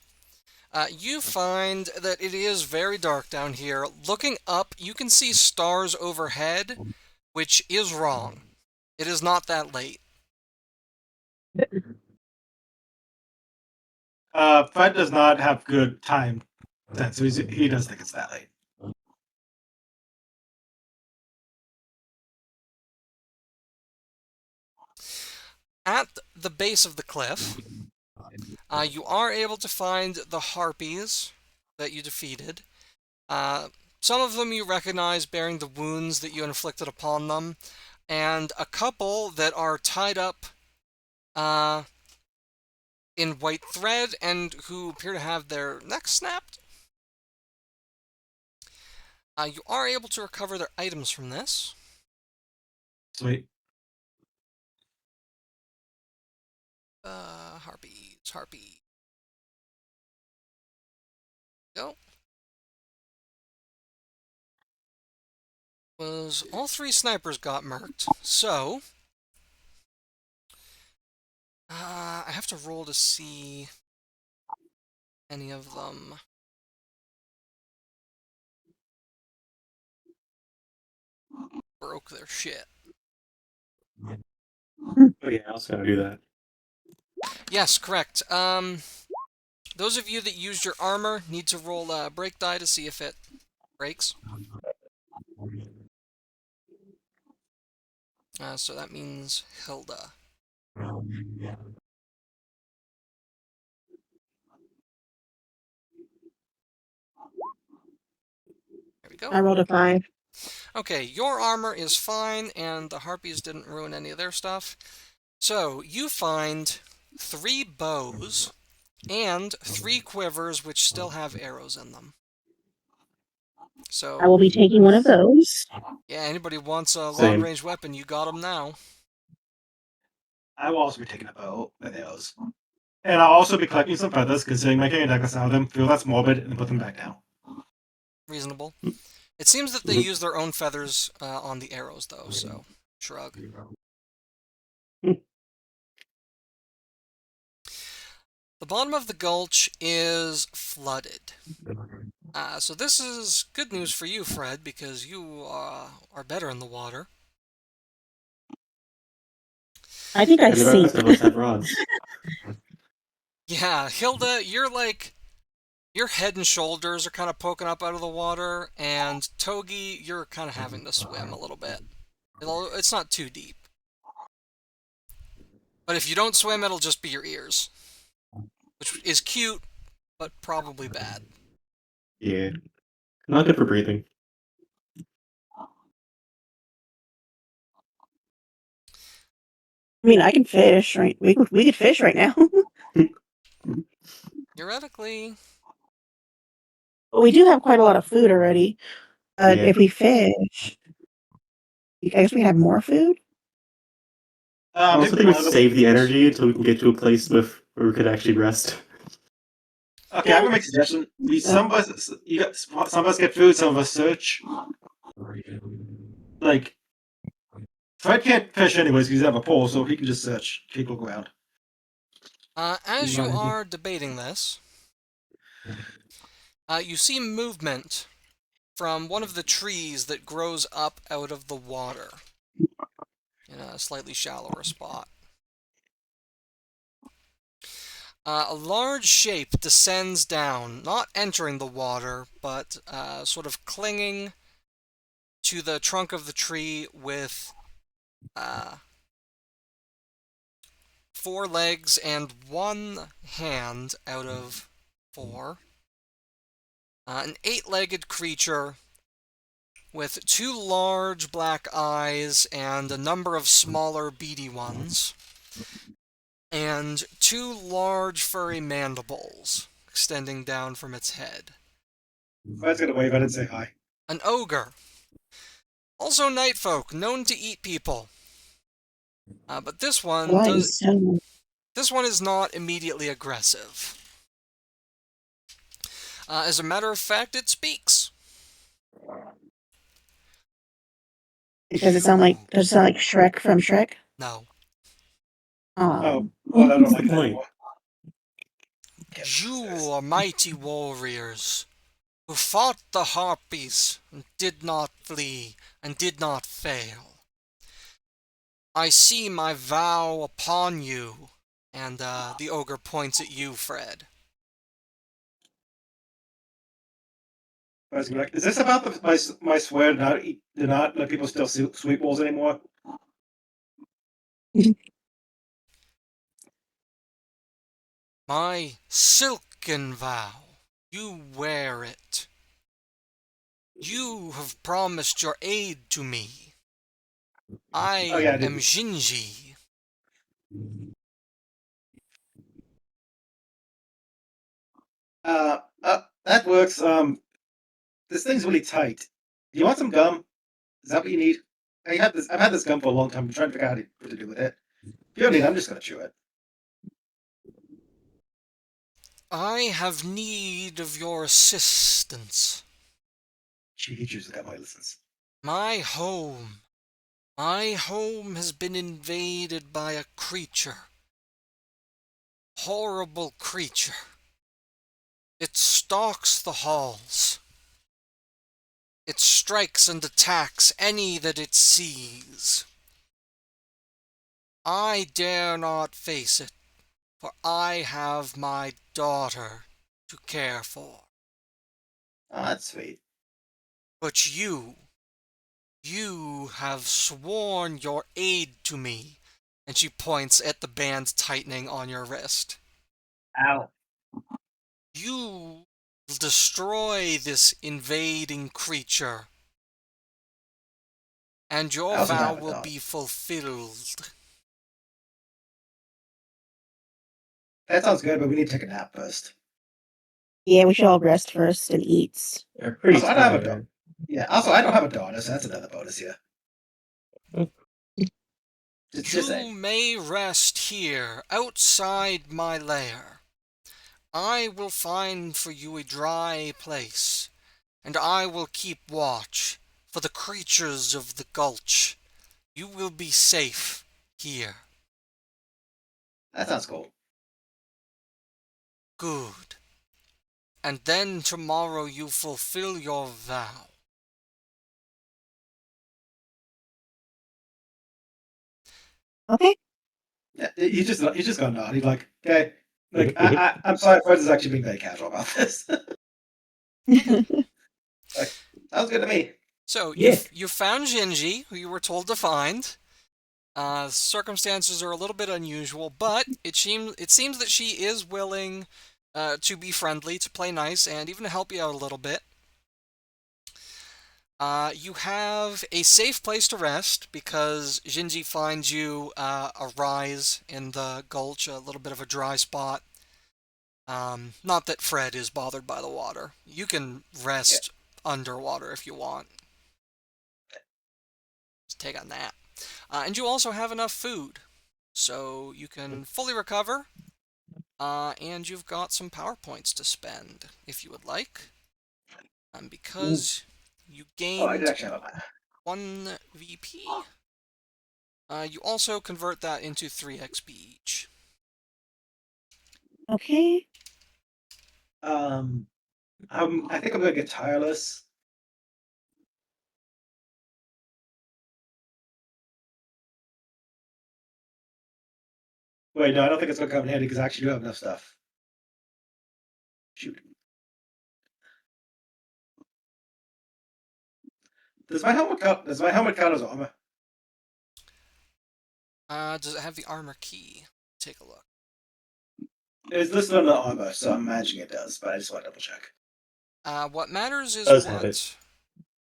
you find that it is very dark down here. Looking up, you can see stars overhead, which is wrong. It is not that late. Fred does not have good time sense, so he does think it's that late. At the base of the cliff, you are able to find the harpies that you defeated. Some of them you recognize bearing the wounds that you inflicted upon them, and a couple that are tied up in white thread and who appear to have their necks snapped. You are able to recover their items from this. Sweet. Harpy. Go. Was all 3 snipers got murked, so I have to roll to see any of them broke their shit. Oh yeah, I was gonna do that. Yes, correct. Those of you that used your armor need to roll a break die to see if it breaks. So that means Hilda. There we go. I rolled a 5. Okay, your armor is fine, and the harpies didn't ruin any of their stuff. So, you find 3 bows and 3 quivers which still have arrows in them. So, I will be taking one of those. yeah, anybody wants a Same. long-range weapon, you got them now. I will also be taking a bow with arrows. And I'll also be collecting some feathers, considering making a necklace out of them, feel that's morbid, and put them back down. Reasonable. It seems that they use their own feathers on the arrows, though, so shrug. The bottom of the gulch is flooded. So this is good news for you, Fred, because you are better in the water. I think I And the sink. rest of us have rods. Yeah, Hilda, you're like... Your head and shoulders are kind of poking up out of the water, and Togi, you're kind of having to swim a little bit. It's not too deep. But if you don't swim, it'll just be your ears. Which is cute, but probably bad. Yeah. Not good for breathing. I mean, I can fish, right? We could fish right now. Theoretically. But we do have quite a lot of food already. But Yeah. if we fish, I guess we can have more food. I also Maybe think we one of should us save the fish. energy until we can get to a place where we could actually rest. Okay, I'm gonna make a suggestion. Some of us get food, some of us search. Like, Fred can't fish anyways because he doesn't have a pole, so he can just search, keep looking around. As you are debating this, you see movement from one of the trees that grows up out of the water in a slightly shallower spot. A large shape descends down, not entering the water, but sort of clinging to the trunk of the tree with 4 legs and 1 hand out of 4. An 8-legged creature with 2 large black eyes and a number of smaller beady ones, and 2 large furry mandibles extending down from its head. Fred's gonna wave at it and say hi. An ogre, also night folk, known to eat people. But this one is not immediately aggressive. As a matter of fact, it speaks. Does it sound like Shrek from Shrek? No. Oh, well, I don't like that Point. anymore. You are mighty warriors who fought the harpies and did not flee and did not fail. I see my vow upon you. And the ogre points at you, Fred. Fred's gonna be like, is this about my swear to not let people steal sweet balls anymore? My silken vow. You wear it. You have promised your aid to me. I Oh, yeah, I did. am Shinji. That works. This thing's really tight. Do you want some gum? Is that what you need? I've had this gum for a long time. I'm trying to figure out what to do with it. If you don't need it, I'm just gonna chew it. I have need of your assistance. He chews the gum while he listens. My home has been invaded by a creature. Horrible creature. It stalks the halls. It strikes and attacks any that it sees. I dare not face it, for I have my daughter to care for. Oh, that's sweet. But you have sworn your aid to me. And she points at the band tightening on your wrist. Ow. You will destroy this invading creature, and I your also vow have a will dog. be fulfilled. That sounds good, but we need to take a nap first. Yeah, we should all rest first and eat. They're pretty Also, I don't have a tired. dog. Yeah. Also, I don't have a daughter, so that's another bonus here. Just You saying. may rest here, outside my lair. I will find for you a dry place, and I will keep watch for the creatures of the Gulch. You will be safe here. That sounds cool. Good. And then tomorrow you fulfill your vow. Okay. Yeah, he's just gonna nod. He's like, okay. Like, I'm sorry, Fred is actually being very casual about this. Like, sounds good to me. So Yeah. you found Jinji, who you were told to find. Circumstances are a little bit unusual, but it seems that she is willing to be friendly, to play nice, and even to help you out a little bit. You have a safe place to rest because Jinji finds you a rise in the gulch, a little bit of a dry spot. Not that Fred is bothered by the water. You can rest underwater if you want. Just take a nap. And you also have enough food, so you can fully recover. And you've got some power points to spend if you would like. Because you Oh, I did gained actually have a 1 VP, you also convert that into 3 XP each. Okay. I think I'm gonna get tireless. Wait, no, I don't think it's gonna come in handy because I actually do have enough stuff. Shoot. Does my helmet count as armor? Does it have the armor key? Take a look. It's listed on the armor, so I'm imagining it does, but I just want to double check. What matters is Does have it.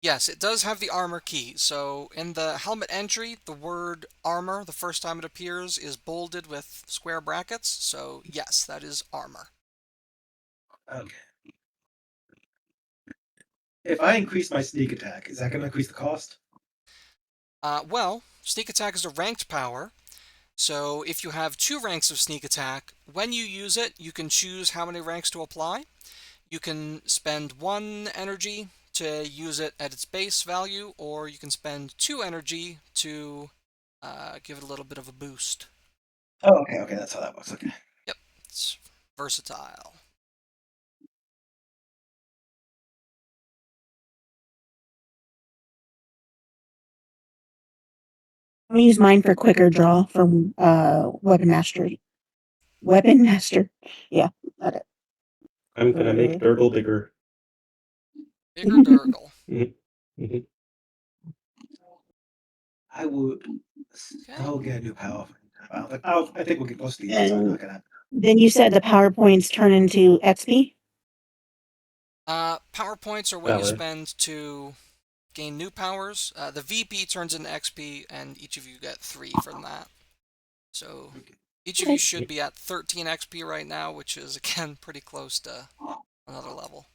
Yes, it does have the armor key. So in the helmet entry, the word armor, the first time it appears, is bolded with square brackets. So yes, that is armor. Okay. If I increase my sneak attack, is that gonna increase the cost? Well, sneak attack is a ranked power. So if you have 2 ranks of sneak attack, when you use it, you can choose how many ranks to apply. You can spend 1 energy to use it at its base value, or you can spend 2 energy to give it a little bit of a boost. Oh, okay, that's how that works. Okay. Yep, it's versatile. I'm gonna use mine for quicker draw from weapon mastery. Weapon master. Yeah, got it. I'm gonna make Durgle bigger. Bigger Durgle. Mhm. I would. Okay. I'll get a new power. I think we'll get close to the end, so I'm not gonna. Then you said the PowerPoints turn into XP? Power points are what you Valid. spend to gain new powers. The VP turns into XP, and each of you get 3 from that. So each of you should be at 13 XP right now, which is, again, pretty close to another level.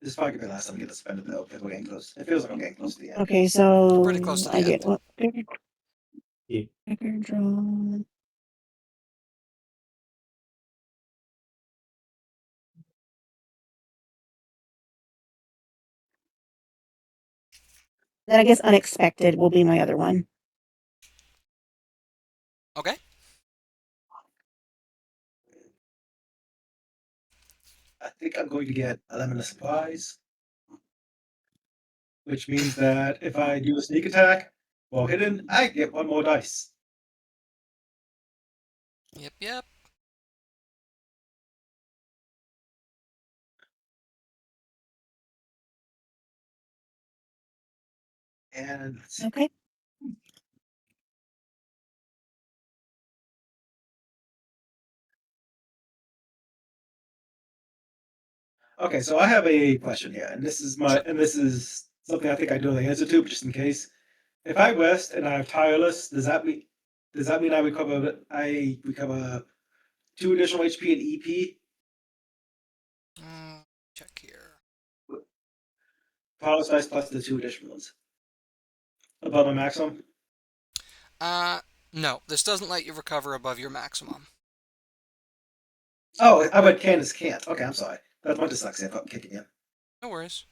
This is probably gonna be the last time I get to spend it though, because we're getting close. It feels like I'm getting close to the end. Okay, so You're pretty close to the I get end. what? Yeah. Quicker draw. Then I guess unexpected will be my other one. Okay. I think I'm going to get a lemon of surprise, which means that if I do a sneak attack while hidden, I get 1 more dice. Yep. And let's see. Okay. Okay, so I have a question here, and this is something I think I know the answer to, but just in case. If I rest and I have tireless, does that mean I recover 2 additional HP and EP? Check here. Power dice plus the 2 additional ones above my maximum. No, this doesn't let you recover above your maximum. Oh, I read Candace can't. Okay, I'm sorry. That's my dyslexia kicking in. No worries.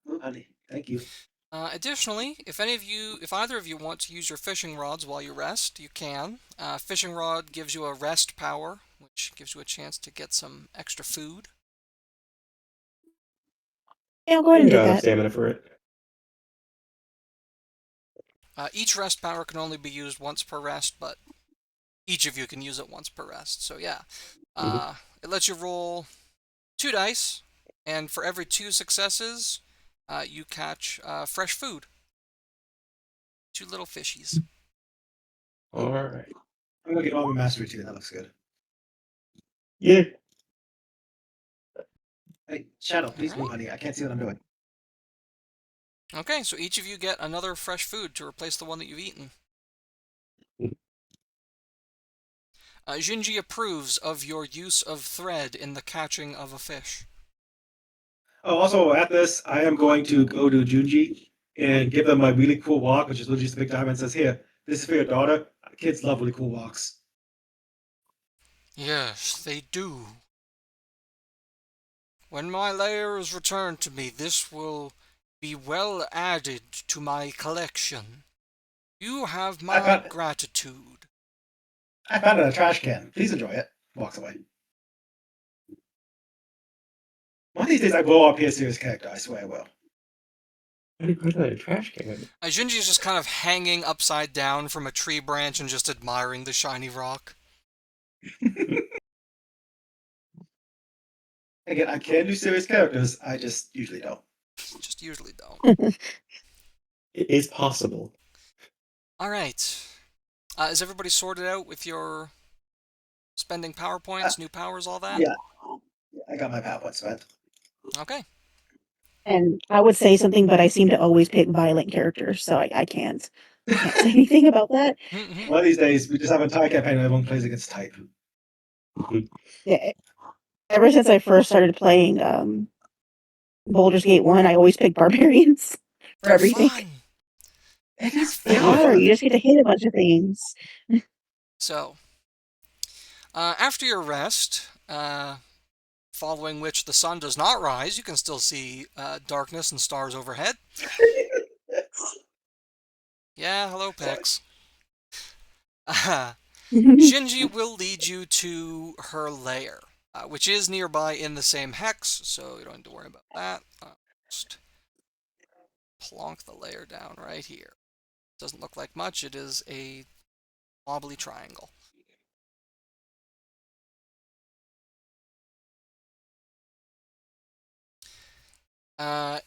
Oh, honey, thank you. Additionally, if either of you want to use your fishing rods while you rest, you can. Fishing rod gives you a rest power, which gives you a chance to get some extra food. Yeah, I'll go ahead and do Got enough that. stamina for it. Each rest power can only be used once per rest, but each of you can use it once per rest. So yeah, Mhm. it lets you roll 2 dice, and for every 2 successes, you catch fresh food. 2 little fishies. All right. I'm gonna get all my mastery too. That looks good. Yeah. Hey, Shadow, All please move, right. honey. I can't see what I'm doing. Okay, so each of you get another fresh food to replace the one that you've eaten. Jinji approves of your use of thread in the catching of a fish. Oh, also at this, I am going to go to Junji and give them my really cool walk, which is literally just a big diamond. Says, "Here, this is for your daughter." Kids love really cool walks. Yes, they do. When my lair is returned to me, this will be well added to my collection. You have I my found gratitude. I found it in a trash can. Please enjoy it. Walks away. One of these days, I will up here a serious character. I swear I will. Why did you put that in a trash can? Jinji is just kind of hanging upside down from a tree branch and just admiring the shiny rock. Again, I can do serious characters. I just usually don't. Just usually don't. It is possible. Alright. Is everybody sorted out with your spending power points, new powers, all that? Yeah, I got my PowerPoint spent. Okay. And I would say something, but I seem to always pick violent characters, so I can't say anything about that. One of these days, we just have an entire campaign where everyone plays against type. Mhm. Yeah, ever since I first started playing Baldur's Gate 1, I always pick barbarians for They're everything. fun. It They're is They very fun. are. fun. You just get to hit a bunch of things. So, after your rest, following which the sun does not rise, you can still see darkness and stars overhead. Yeah, hello, Sorry. Pix. Shinji will lead you to her lair, which is nearby in the same hex, so you don't need to worry about that. Just plonk the lair down right here. Doesn't look like much, it is a wobbly triangle. Uh,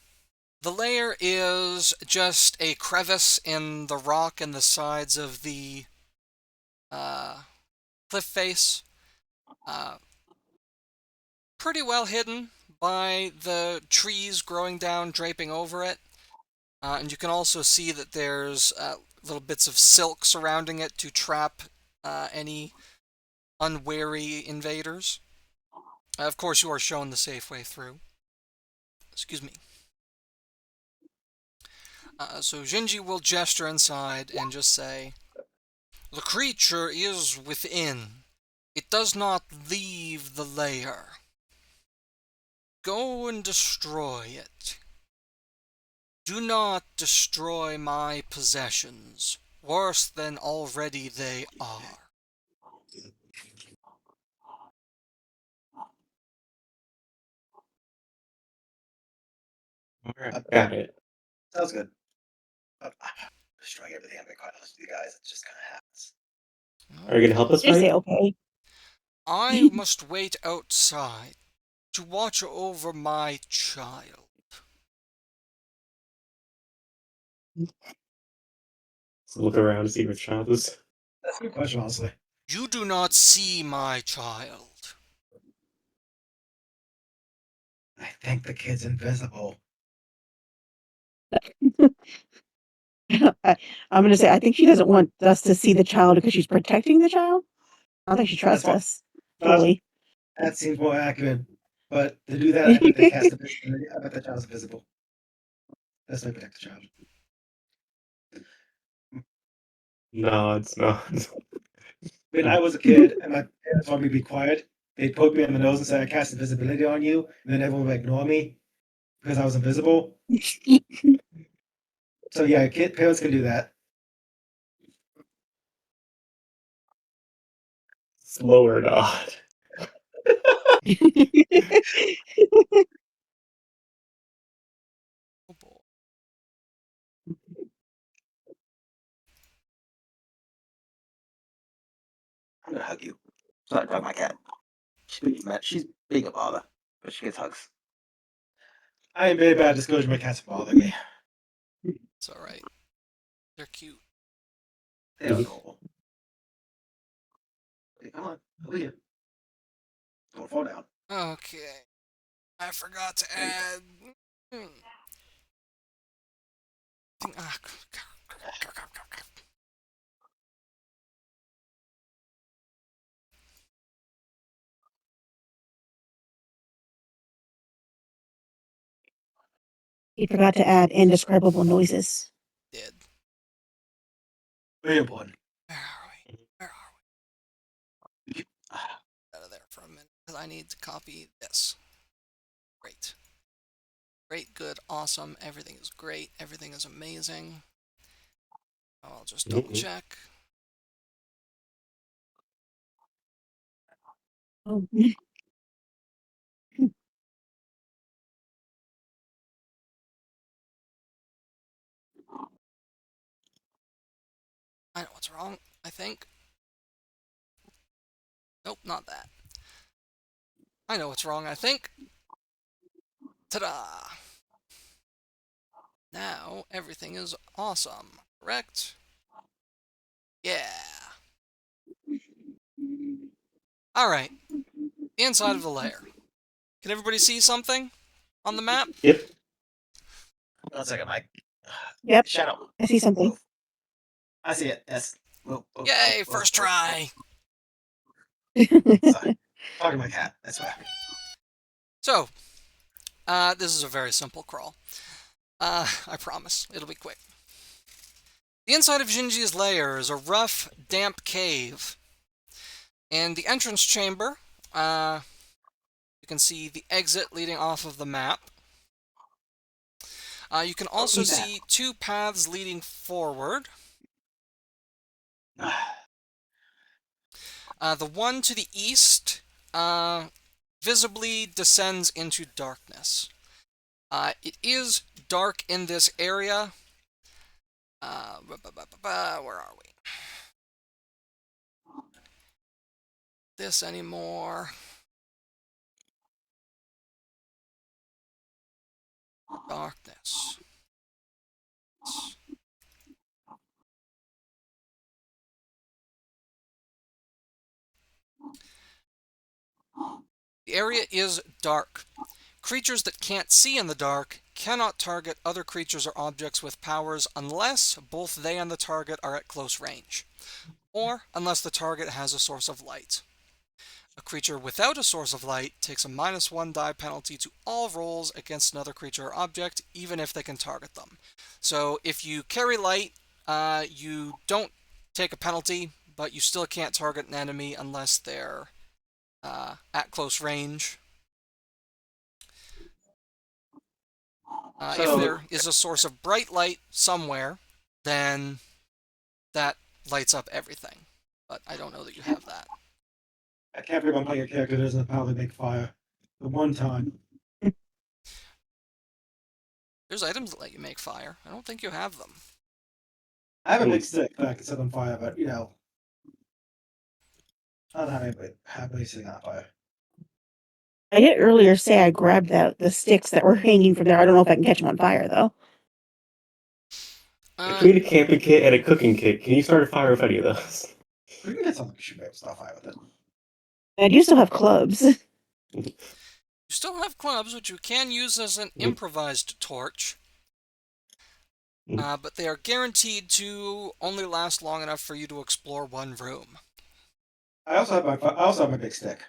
the lair is just a crevice in the rock and the sides of the cliff face. Pretty well hidden by the trees growing down, draping over it. And you can also see that there's little bits of silk surrounding it to trap any unwary invaders. Of course, you are shown the safe way through. Excuse me. So Jinji will gesture inside and just say, "The creature is within. It does not leave the lair. Go and destroy it. Do not destroy my possessions, worse than already they are." All right. Got it. Sounds good. Destroying everything. I'm being quite honest with you guys. It just kind of happens. Are you gonna help us Just say fight? okay. I must wait outside to watch over my child. Let's look around to see which child is. That's a good question, honestly. You do not see my child. I think the kid's invisible. I'm going to say, I think she doesn't want us to see the child because she's protecting the child. I don't think she trusts That's us fine. fully. That seems more accurate. But to do that, I bet they cast invisibility. I bet the child's invisible. That's my protect the child. No, it's not. When I was a kid and my parents wanted me to be quiet, they'd poke me on the nose and say, "I cast invisibility on you," and then everyone would ignore me because I was invisible. So yeah, parents can do that. Slower, not. Oh boy. I'm gonna hug you. So I hug my cat. She's being a bother, but she gets hugs. I am very bad at disclosing my cats bother me. It's alright. They're cute. They are adorable. Okay, come on, over here. Don't fall down. Okay. I forgot to add. Ah, He forgot to add indescribable noises. did. Very important. Where are we? Where are we? Out of there for a minute, because I need to copy this. Great. Great, good, awesome. Everything is great. Everything is amazing. I'll just double check. Oh. I know what's wrong, I think. Nope, not that. I know what's wrong, I think. Ta-da! Now, everything is awesome. Correct? Yeah. Alright. The inside of the layer. Can everybody see something on the map? Yep. 1 second, Mike. Yep, Shadow. I see something. Move. I see it. Yes. Move. Move, Yay, move, first move, try! move. Sorry. Talking to my cat. I swear. So, this is a very simple crawl. I promise. It'll be quick. The inside of Jinji's lair is a rough, damp cave. In the entrance chamber, you can see the exit leading off of the map. You can also see 2 paths leading forward. The one to the east visibly descends into darkness. It is dark in this area. Where are we? This anymore. Darkness. The area is dark. Creatures that can't see in the dark cannot target other creatures or objects with powers unless both they and the target are at close range, or unless the target has a source of light. A creature without a source of light takes a -1 die penalty to all rolls against another creature or object, even if they can target them. So if you carry light, you don't take a penalty, but you still can't target an enemy unless they're at close range. If there is a source of bright light somewhere, then that lights up everything. But I don't know that you have that. I can't believe I'm playing a character that doesn't have power to make fire. The one time. There's items that let you make fire. I don't think you have them. I have a big stick that I can set on fire, but I don't have anybody sitting on fire. I did earlier say I grabbed the sticks that were hanging from there. I don't know if I can catch them on fire, though. If you need a camping kit and a cooking kit, can you start a fire with any of those? We can get something to shoot able to start fire with it. I do still have clubs. You still have clubs, which you can use as an improvised torch. But they are guaranteed to only last long enough for you to explore one room. I also have my big stick.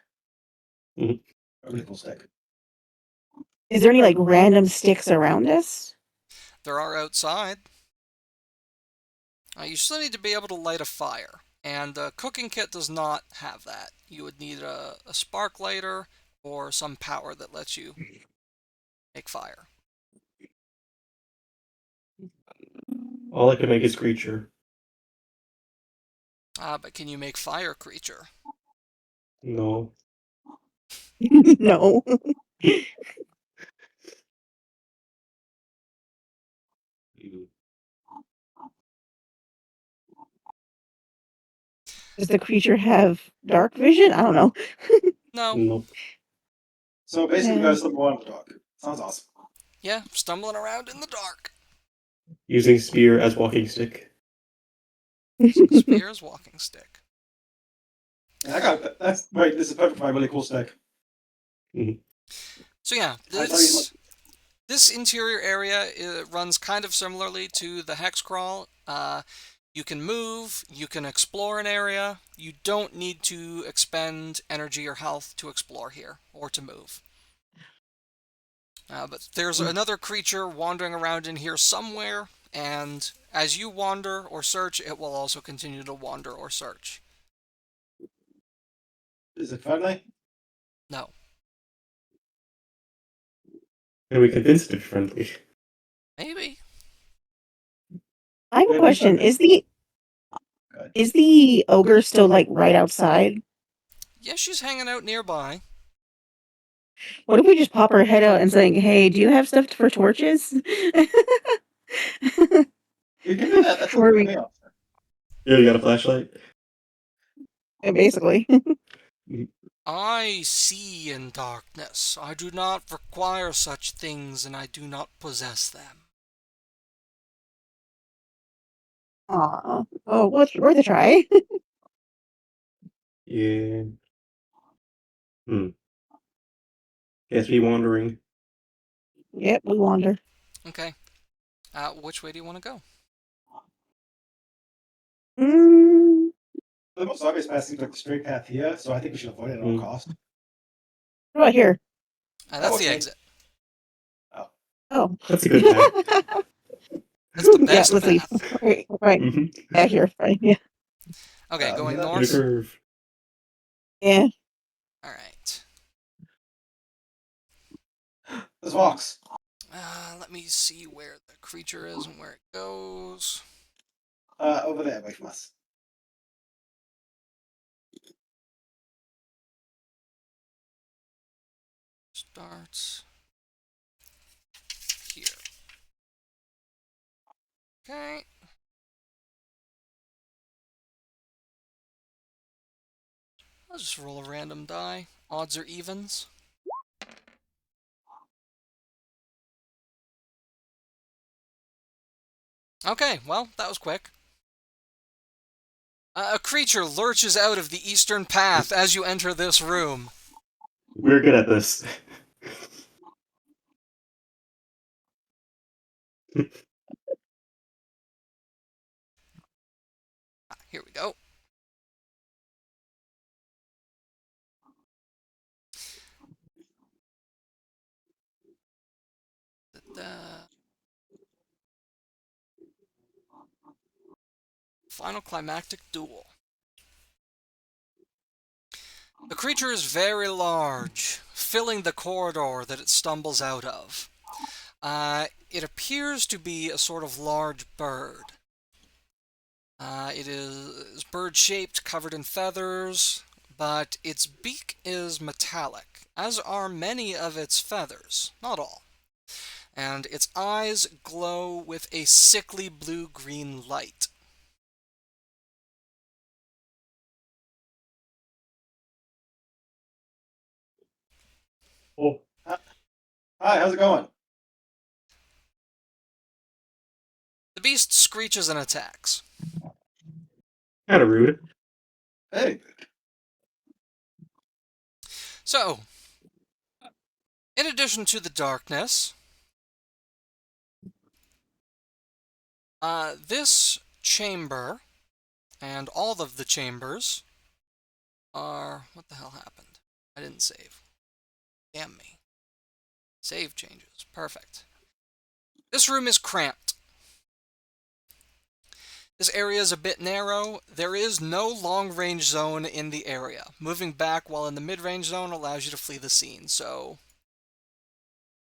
Mhm. A really cool stick. Is there any like random sticks around us? There are outside. You still need to be able to light a fire, and a cooking kit does not have that. You would need a spark lighter or some power that lets you make fire. All I can make is creature. But can you make fire creature? No. No. Does the creature have dark vision? I don't know. No. Nope. So basically, Yeah. guys, the one dog. Sounds awesome. Yeah, stumbling around in the dark. Using spear as walking stick. Spear's walking stick. And I got that's wait. This is perfect for my really cool stick. So yeah, I tell you what, this interior area runs kind of similarly to the hex crawl. You can move, you can explore an area. You don't need to expend energy or health to explore here or to move. But there's another creature wandering around in here somewhere, and as you wander or search, it will also continue to wander or search. is it friendly? No. And we convinced it friendly. Maybe. I have a Yeah, question. Good. Is the ogre still like right outside? Yeah, she's hanging out nearby. What if we just pop our head out and saying, "Hey, do you have stuff for torches?" You can do that. That's Where a we me officer. Yeah, you got a flashlight? basically. I see in darkness. I do not require such things, and I do not possess them. Aw. Oh, worth a try. Yeah. Guess we wandering. Yep, we wander. Okay. Which way do you want to go? Mm, The most obvious path seems like the straight path here, so I think we should avoid it at all costs. what about here? That's the Okay. exit. Oh. That's a good path. That's the Yeah, best let's leave. path. Right. Mm-hmm. Yeah, here. Right. Yeah. Okay, Yeah, going that- In a north. curve. Yeah. All right. There's walks. Let me see where the creature is and where it goes. Over there, away from us. Starts here. Okay. I'll just roll a random die. Odds or evens. Okay, well, that was quick. A creature lurches out of the eastern path as you enter this room. We're good at this. Here we go. Da-da. Final climactic duel. The creature is very large, filling the corridor that it stumbles out of. It appears to be a sort of large bird. It is bird-shaped, covered in feathers, but its beak is metallic, as are many of its feathers, not all. And its eyes glow with a sickly blue-green light. Oh, Hi, how's it going? The beast screeches and attacks. kind of rude. Hey. So, in addition to the darkness, this chamber and all of the chambers are... What the hell happened? I didn't save. Damn me. Save changes. Perfect. This room is cramped. This area is a bit narrow. There is no long-range zone in the area. Moving back while in the mid-range zone allows you to flee the scene, so...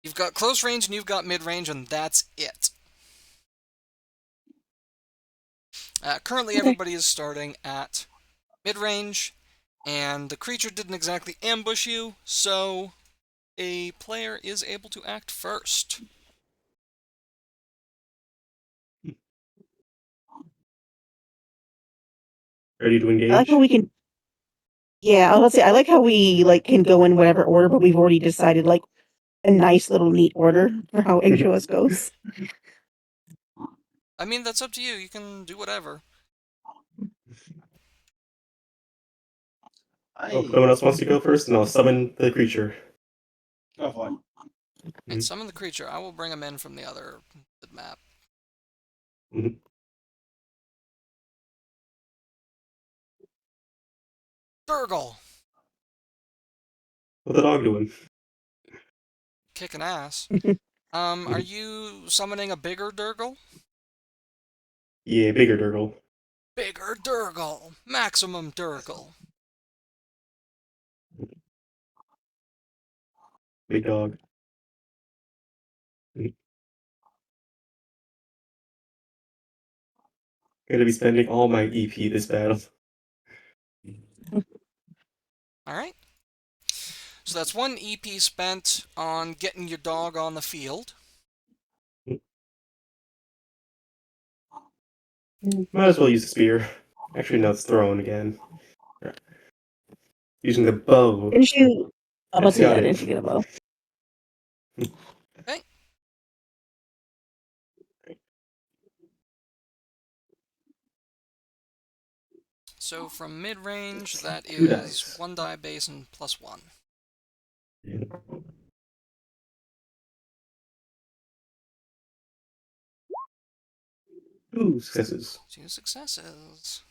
You've got close range and you've got mid-range, and that's it. Currently, Okay. everybody is starting at mid-range, and the creature didn't exactly ambush you, so a player is able to act first. Ready to I like engage? how we can. Yeah, I was about to say I like how we can go in whatever order, but we've already decided a nice little neat order for how HOS goes. I mean, that's up to you. You can do whatever. Oh, no one else wants to go first, and I'll summon the creature. Go for it. Alright, summon the creature. I will bring him in from the other map. Mhm. Durgle! What's the dog doing? Kicking ass. Are you summoning a bigger Durgle? Yeah, bigger Durgle. Bigger Durgle! Maximum Durgle! Big dog. Gonna be spending all my EP this battle. Alright. So that's 1 EP spent on getting your dog on the field. Might as well use the spear. Actually, no, it's thrown again. Using the bow. Didn't you? I'm about to say, Got yeah, it. didn't you get a bow? Okay. So from mid-range, that 2 is dice. 1 die base and +1. Ooh, successes. 2 successes.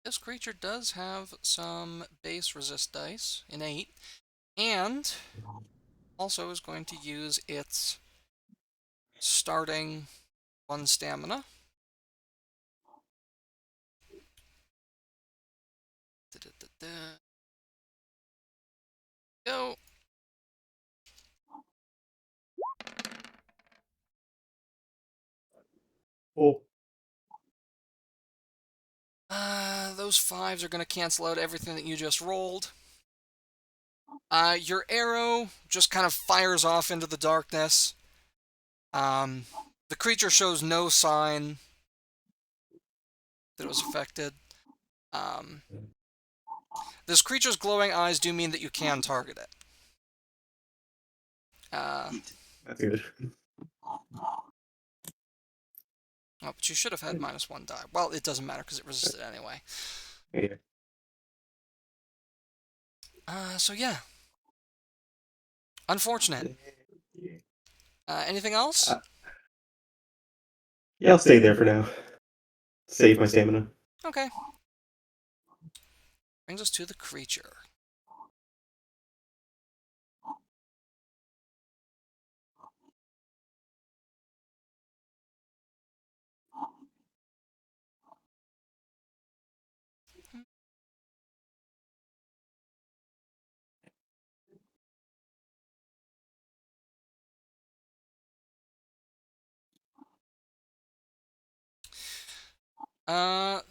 This creature does have some base resist dice, innate, and also is going to use its starting 1 stamina. Go. Oh, Those 5s are going to cancel out everything that you just rolled. Your arrow just kind of fires off into the darkness. The creature shows no sign that it was affected. This creature's glowing eyes do mean that you can target it. that's good. Oh, but you should have had -1 die. Well, it doesn't matter because it resisted anyway. Yeah. So yeah. Unfortunate. Anything else? Yeah, I'll stay there for now. Save my stamina. Okay. Brings us to the creature.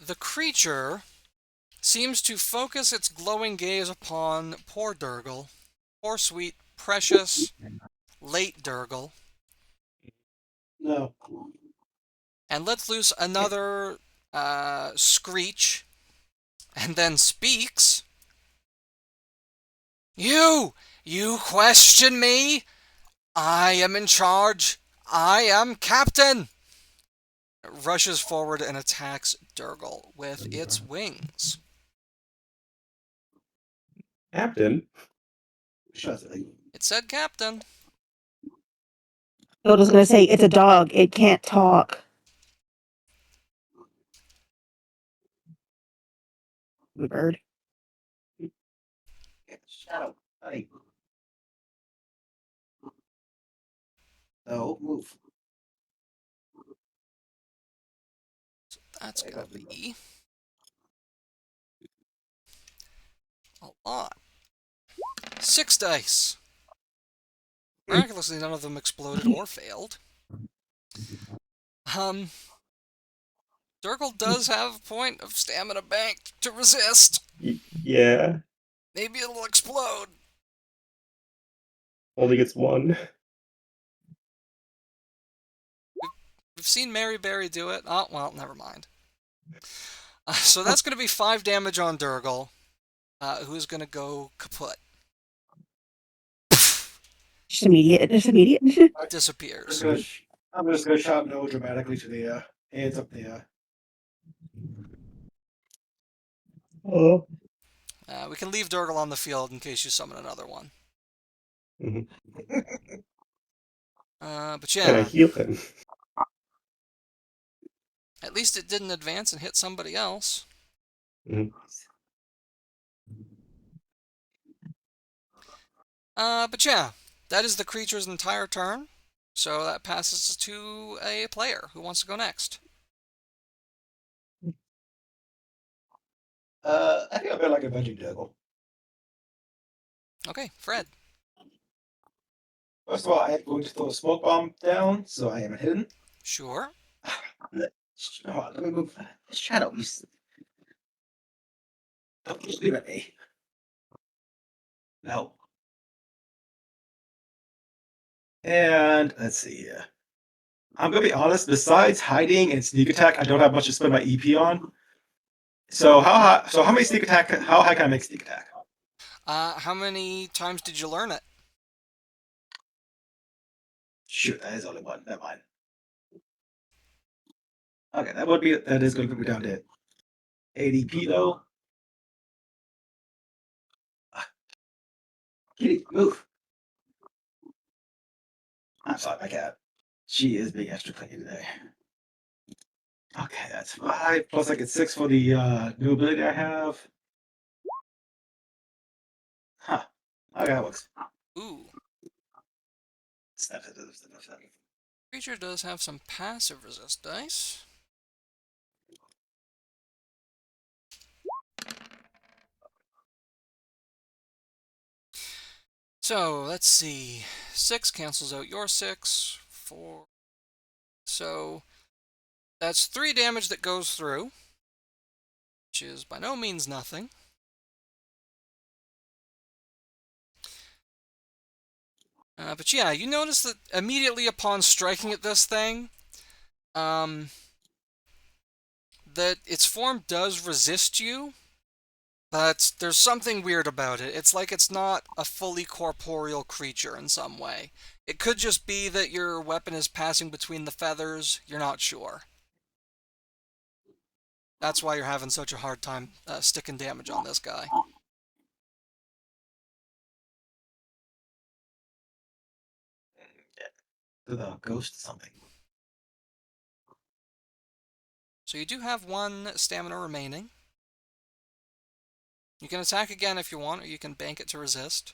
The creature seems to focus its glowing gaze upon poor Durgle. Poor, sweet, precious, late Durgle. No. And lets loose another screech, and then speaks. You question me? I am in charge. I am captain. It rushes forward and attacks Durgle with its wings. Captain? Shut it. It said captain. I was gonna say it's a dog. It can't talk. The bird. Shadow. Hey. No, move. That's gonna be a lot. 6 dice. Miraculously, none of them exploded or failed. Durgle does have a point of stamina banked to resist. Yeah. Maybe it'll explode. Only gets one. We've seen Mary Berry do it. Oh, well, never mind. So that's going to be 5 damage on Durgle, who's going to go kaput. Just immediate. Just immediate. Disappears. I'm just gonna shout no dramatically to the hands up there. Oh. We can leave Durgle on the field in case you summon another one. Mhm. But Can I yeah, heal him? at least it didn't advance and hit somebody else. Mhm. But yeah, that is the creature's entire turn. So that passes to a player who wants to go next. I think I better like a veggie Durgle. Okay, Fred. First of all, I am going to throw a smoke bomb down, so I am hidden. Sure. Let me move. Shadow, don't sleep at me. No. And let's see here. I'm gonna be honest. Besides hiding and sneak attack, I don't have much to spend my EP on. So how high? So how many sneak attack? How high can I make sneak attack? How many times did you learn it? Shoot, that is only one. Never mind. Okay, that is going to be down to 80p though. Kitty, move. I'm sorry, my cat. She is being extra clingy today. Okay, that's 5 plus I get 6 for the new ability I have. Huh. Okay, that works. Ooh. Snap. Creature does have some passive resist dice. So, let's see. 6 cancels out your 6. 4. So, that's 3 damage that goes through, which is by no means nothing. But yeah, you notice that immediately upon striking at this thing, that its form does resist you, but there's something weird about it. It's like it's not a fully corporeal creature in some way. It could just be that your weapon is passing between the feathers. You're not sure. That's why you're having such a hard time sticking damage on this guy. The ghost something. So you do have 1 stamina remaining. You can attack again if you want, or you can bank it to resist.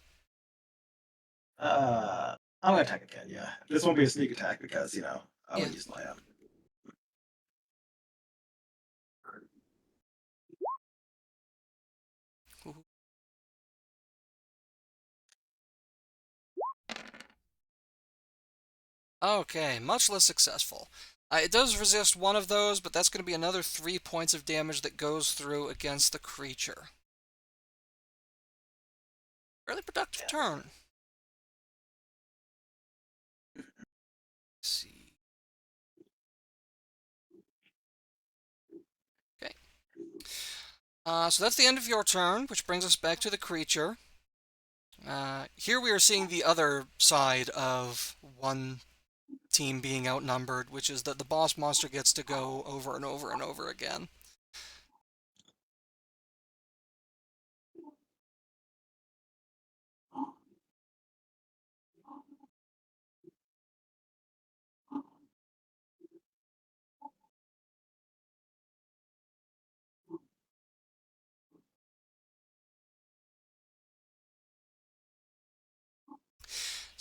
I'm gonna attack again. Yeah, this won't be a sneak attack because I Yeah. would use my Ooh. Okay, much less successful. It does resist 1 of those, but that's going to be another 3 points of damage that goes through against the creature. Fairly productive turn. Let's see. Okay. So that's the end of your turn, which brings us back to the creature. Here we are seeing the other side of one team being outnumbered, which is that the boss monster gets to go over and over and over again.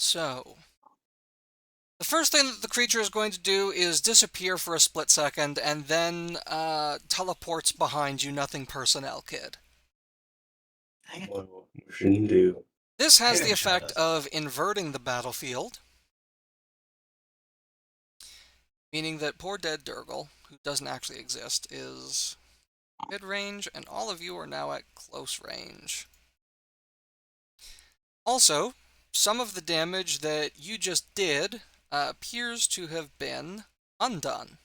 So, the first thing that the creature is going to do is disappear for a split second, and then teleports behind you, nothing personnel, kid. Whoa, motion do. This has hate the it when Shadow effect does of inverting the battlefield, meaning that poor dead Durgle who doesn't actually exist, is mid-range, and all of you are now at close range. Also, some of the damage that you just did appears to have been undone.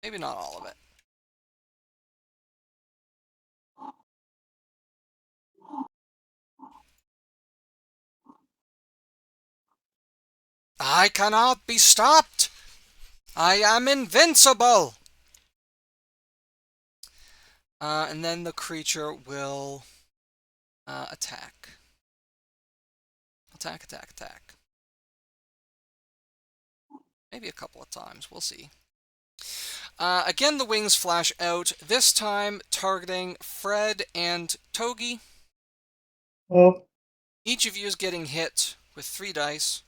Maybe not all of it. I cannot be stopped! I am invincible! And then the creature will attack. Attack, attack, attack. Maybe a couple of times. We'll see. Again, the wings flash out, this time targeting Fred and Togi. Oh, Each of you is getting hit with 3 dice.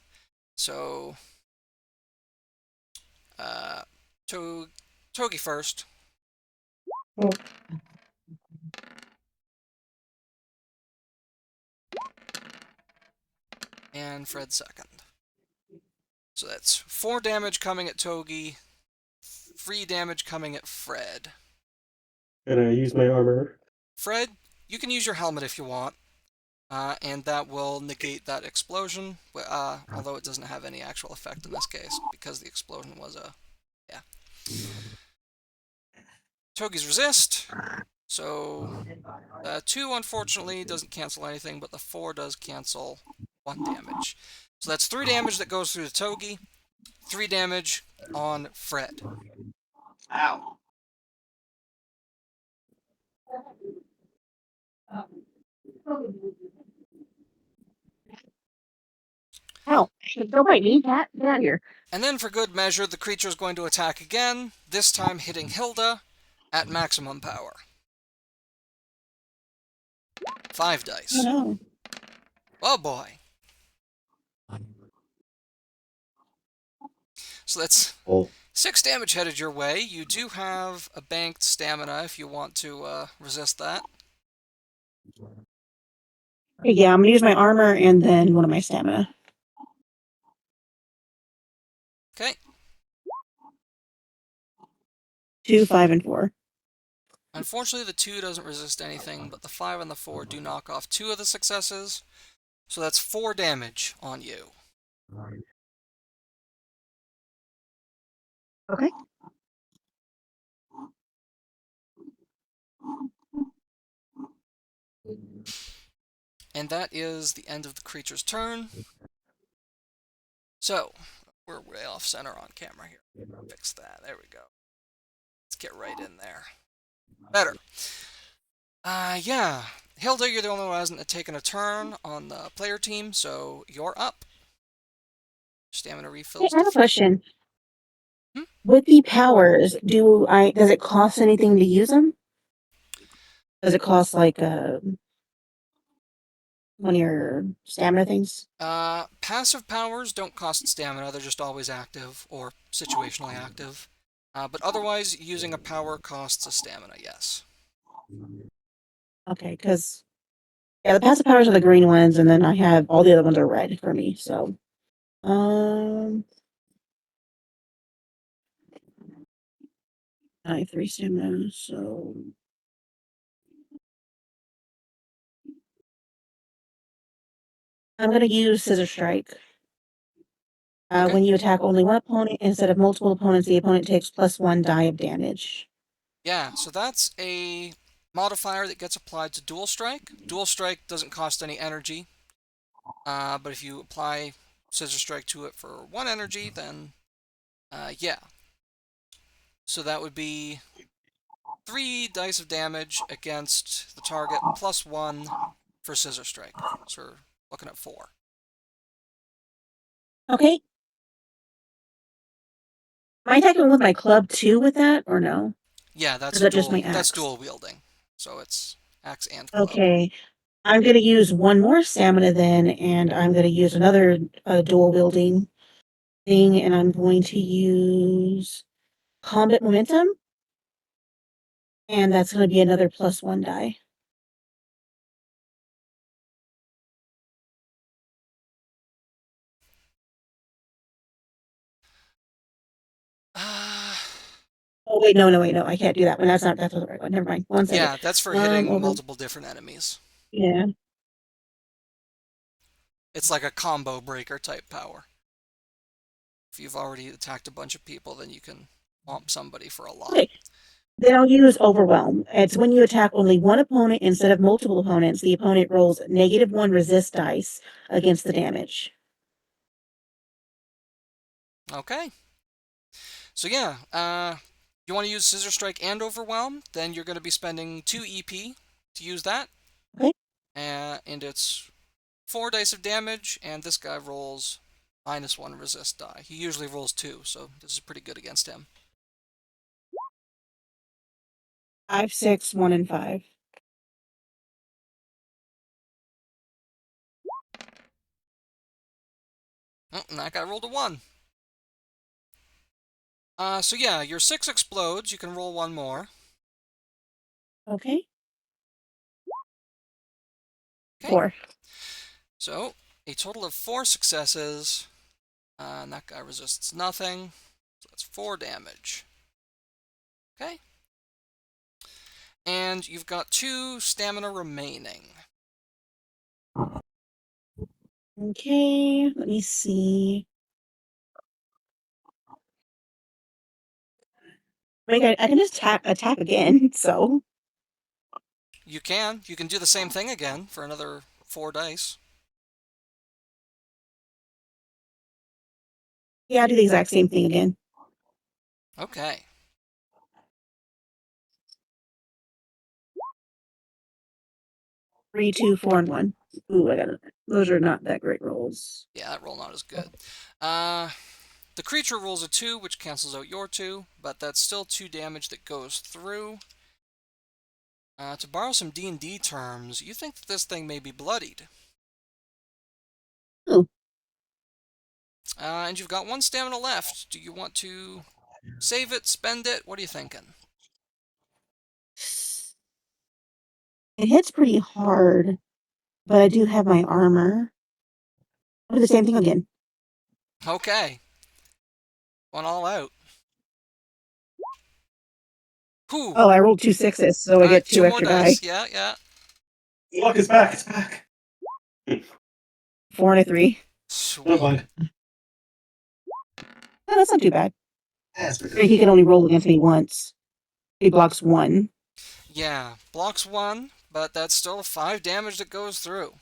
So, Togi first. oh. And Fred second. So that's 4 damage coming at Togi, 3 damage coming at Fred. And I use my armor. Fred, you can use your helmet if you want, and that will negate that explosion, although it doesn't have any actual effect in this case, because the explosion was a... yeah. Togi's resist, so 2 unfortunately doesn't cancel anything, but the 4 does cancel 1 damage. So that's 3 damage that goes through the Togi, 3 damage on Fred. Ow. Ow. Don't bite me, cat. Get out of here. And then for good measure, the creature is going to attack again, this time hitting Hilda at maximum power. 5 Oh dice. no. Oh boy. So that's Oh, 6 damage headed your way. You do have a banked stamina if you want to resist that. Okay, yeah, I'm gonna use my armor and then one of my stamina. Okay. 2, 5, and 4. Unfortunately, the 2 doesn't resist anything, but the 5 and the 4 do knock off 2 of the successes. So that's 4 damage on you. Okay. And that is the end of the creature's turn. So, we're way off center on camera here. Fix that. There we go. Let's get right in there. Better. Yeah. Hilda, you're the only one who hasn't taken a turn on the player team, so you're up. Stamina Hey, refills. I have a question. Hmm? With the powers, does it cost anything to use them? Does it cost like one of your stamina things? Passive powers don't cost stamina, they're just always active, or situationally active. But otherwise, using a power costs a stamina, yes. Okay, because yeah, the passive powers are the green ones, and then I have all the other ones are red for me. So, I have 3 stamina, so I'm gonna use Scissor Strike. Okay. When you attack only one opponent instead of multiple opponents, the opponent takes +1 die of damage. Yeah, so that's a modifier that gets applied to Dual Strike. Dual Strike doesn't cost any energy, but if you apply Scissor Strike to it for 1 energy, then yeah. So that would be 3 dice of damage against the target, +1 for Scissor Strike. So we're looking at 4. Okay. Am I attacking with my club too with that, or no? Yeah, Or is that just my axe? that's dual wielding. So it's axe and club. Okay. I'm gonna use one more stamina then, and I'm gonna use another dual wielding thing, and I'm going to use combat momentum, and that's gonna be another +1 die. wait, no. I can't do that one. That's not the right one. Never mind. One second. Yeah, that's for hitting over- multiple different enemies. Yeah. It's like a combo breaker type power. If you've already attacked a bunch of people, then you can womp somebody for a lot. Okay. Then I'll use Overwhelm. It's when you attack only one opponent instead of multiple opponents, the opponent rolls -1 resist dice against the damage. Okay. So yeah, you want to use Scissor Strike and Overwhelm, then you're going to be spending 2 EP to use that. Okay. And it's 4 dice of damage, and this guy rolls -1 resist die. He usually rolls 2, so this is pretty good against him. 5, 6, 1, and 5. Oh, and that guy rolled a 1. So yeah, your 6 explodes. You can roll 1 more. Okay. Okay. 4. So, a total of 4 successes. And that guy resists nothing. So that's 4 damage. Okay. And you've got 2 stamina remaining. Okay, let me see. I can just attack again, so. You can. You can do the same thing again for another 4 dice. Yeah, I'll do the exact same thing again. Okay. 3, 2, 4, and 1. Ooh, I got it. Those are not that great rolls. Yeah, that roll not as good. The creature rolls a 2, which cancels out your 2, but that's still 2 damage that goes through. To borrow some D&D terms, you think that this thing may be bloodied. Ooh. And you've got 1 stamina left. Do you want to save it, spend it? What are you thinking? It hits pretty hard, but I do have my armor. I'll do the same thing again. Okay. One all out. Whew. Oh, I rolled 2 6s, so I get 2 more extra die. dice. Yeah. Look, it's back. It's back. 4 and a 3. Sweet. Never mind. Oh, that's not too bad. That's pretty good. He can only roll against me once. He blocks 1. Yeah, blocks 1, but that's still 5 damage that goes through.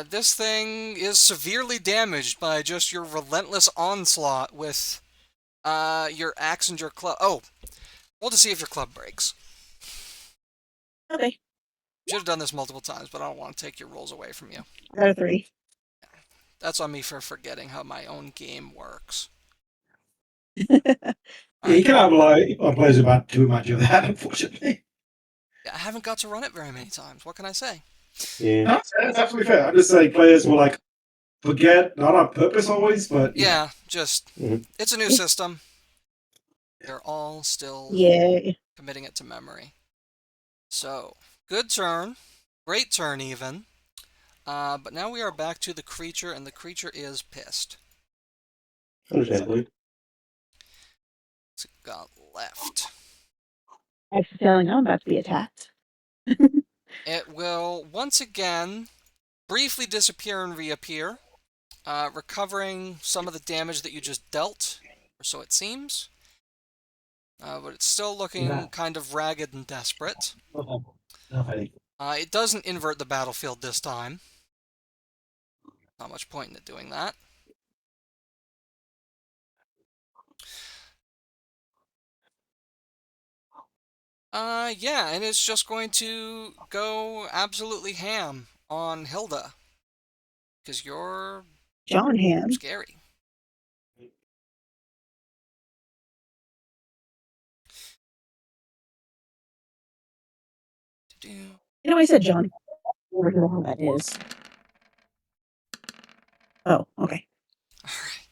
This thing is severely damaged by just your relentless onslaught with your axe and your club. Oh, roll to see if your club breaks. Okay. Should have done this multiple times, but I don't want to take your rolls away from you. Got a 3. That's on me for forgetting how my own game works. Yeah, you cannot rely on players about too much of that, unfortunately. I haven't got to run it very many times. What can I say? Yeah. That's absolutely fair. I'm just saying players will like forget, not on purpose always, but Yeah, just Mhm. it's a new system. They're all still Yay. committing it to memory. So, good turn. Great turn, even. But now we are back to the creature, and the creature is pissed. Understandably. What's it got left? I have a feeling I'm about to be attacked. It will once again briefly disappear and reappear, recovering some of the damage that you just dealt, or so it seems. But it's still looking kind of ragged and desperate. It doesn't invert the battlefield this time. Not much point in it doing that. Yeah, and it's just going to go absolutely ham on Hilda. Because you're John Ham. scary. You know, I said John. I don't know who that is. Oh, okay. Alright.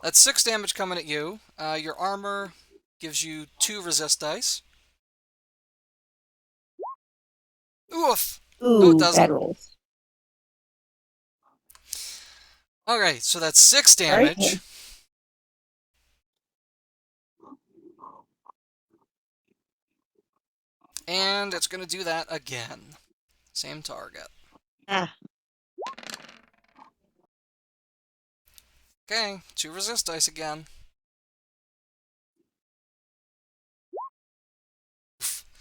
That's 6 damage coming at you. Your armor gives you 2 resist dice. Oof! Ooh, No, it doesn't. bad rolls. Alright, so that's 6 Sorry? damage. And it's going to do that again. Same target. Ah, Okay, 2 resist dice again.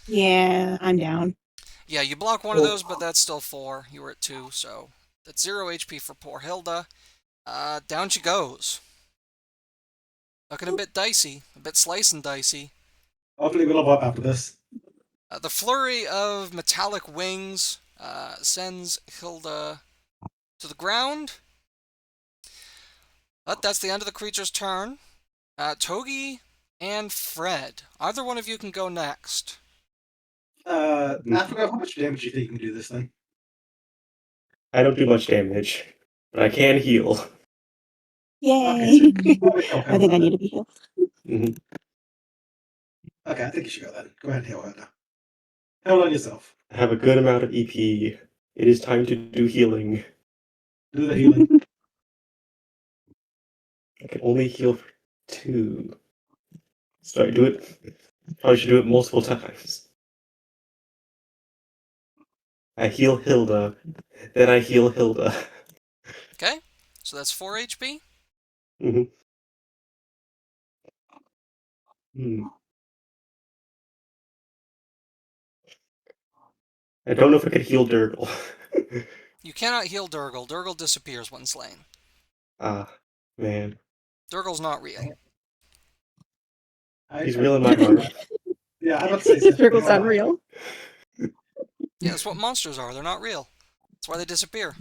yeah, I'm down. Yeah, you block one of those, but that's still 4. You were at 2, so that's 0 HP for poor Hilda. Down she goes. Looking a bit dicey, a bit slice and dicey. Hopefully we'll level up after this. The flurry of metallic wings sends Hilda to the ground. But that's the end of the creature's turn. Togi and Fred. Either one of you can go next. After how much damage do you think you can do this thing? I don't do much damage, but I can heal. Yay! Okay, so I think I need to be healed. Mhm. Okay, I think you should go then. Go ahead and heal her now. Heal on yourself. I have a good amount of EP. It is time to do healing. Do the healing. I can only heal for 2. So I do it. Probably should do it multiple times. I heal Hilda, then I heal Hilda. Okay, so that's 4 HP. Hmm. Hmm. I don't know if I could heal Durgle. You cannot heal Durgle. Durgle disappears when slain. Ah, man. Durgle's not real. He's real in my heart. Yeah, I'm about to say Circle's unreal. Yeah, that's what monsters are. They're not real. That's why they disappear.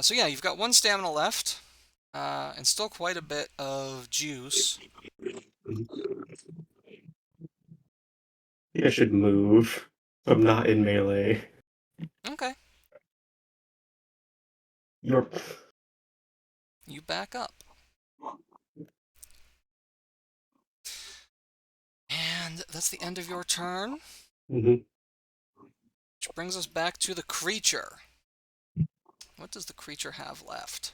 So yeah, you've got 1 stamina left. And still quite a bit of juice. I think I should move. I'm not in melee. Okay, You're. you back up. And that's the end of your turn. Hmm. Which brings us back to the creature. What does the creature have left?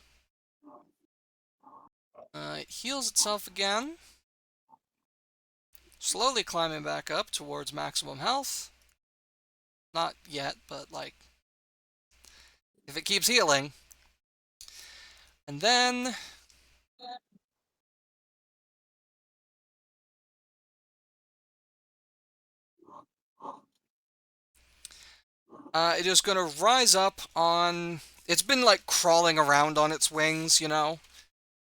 It heals itself again. Slowly climbing back up towards maximum health. Not yet, but like, if it keeps healing. And then it is going to rise up on... It's been like crawling around on its wings, you know?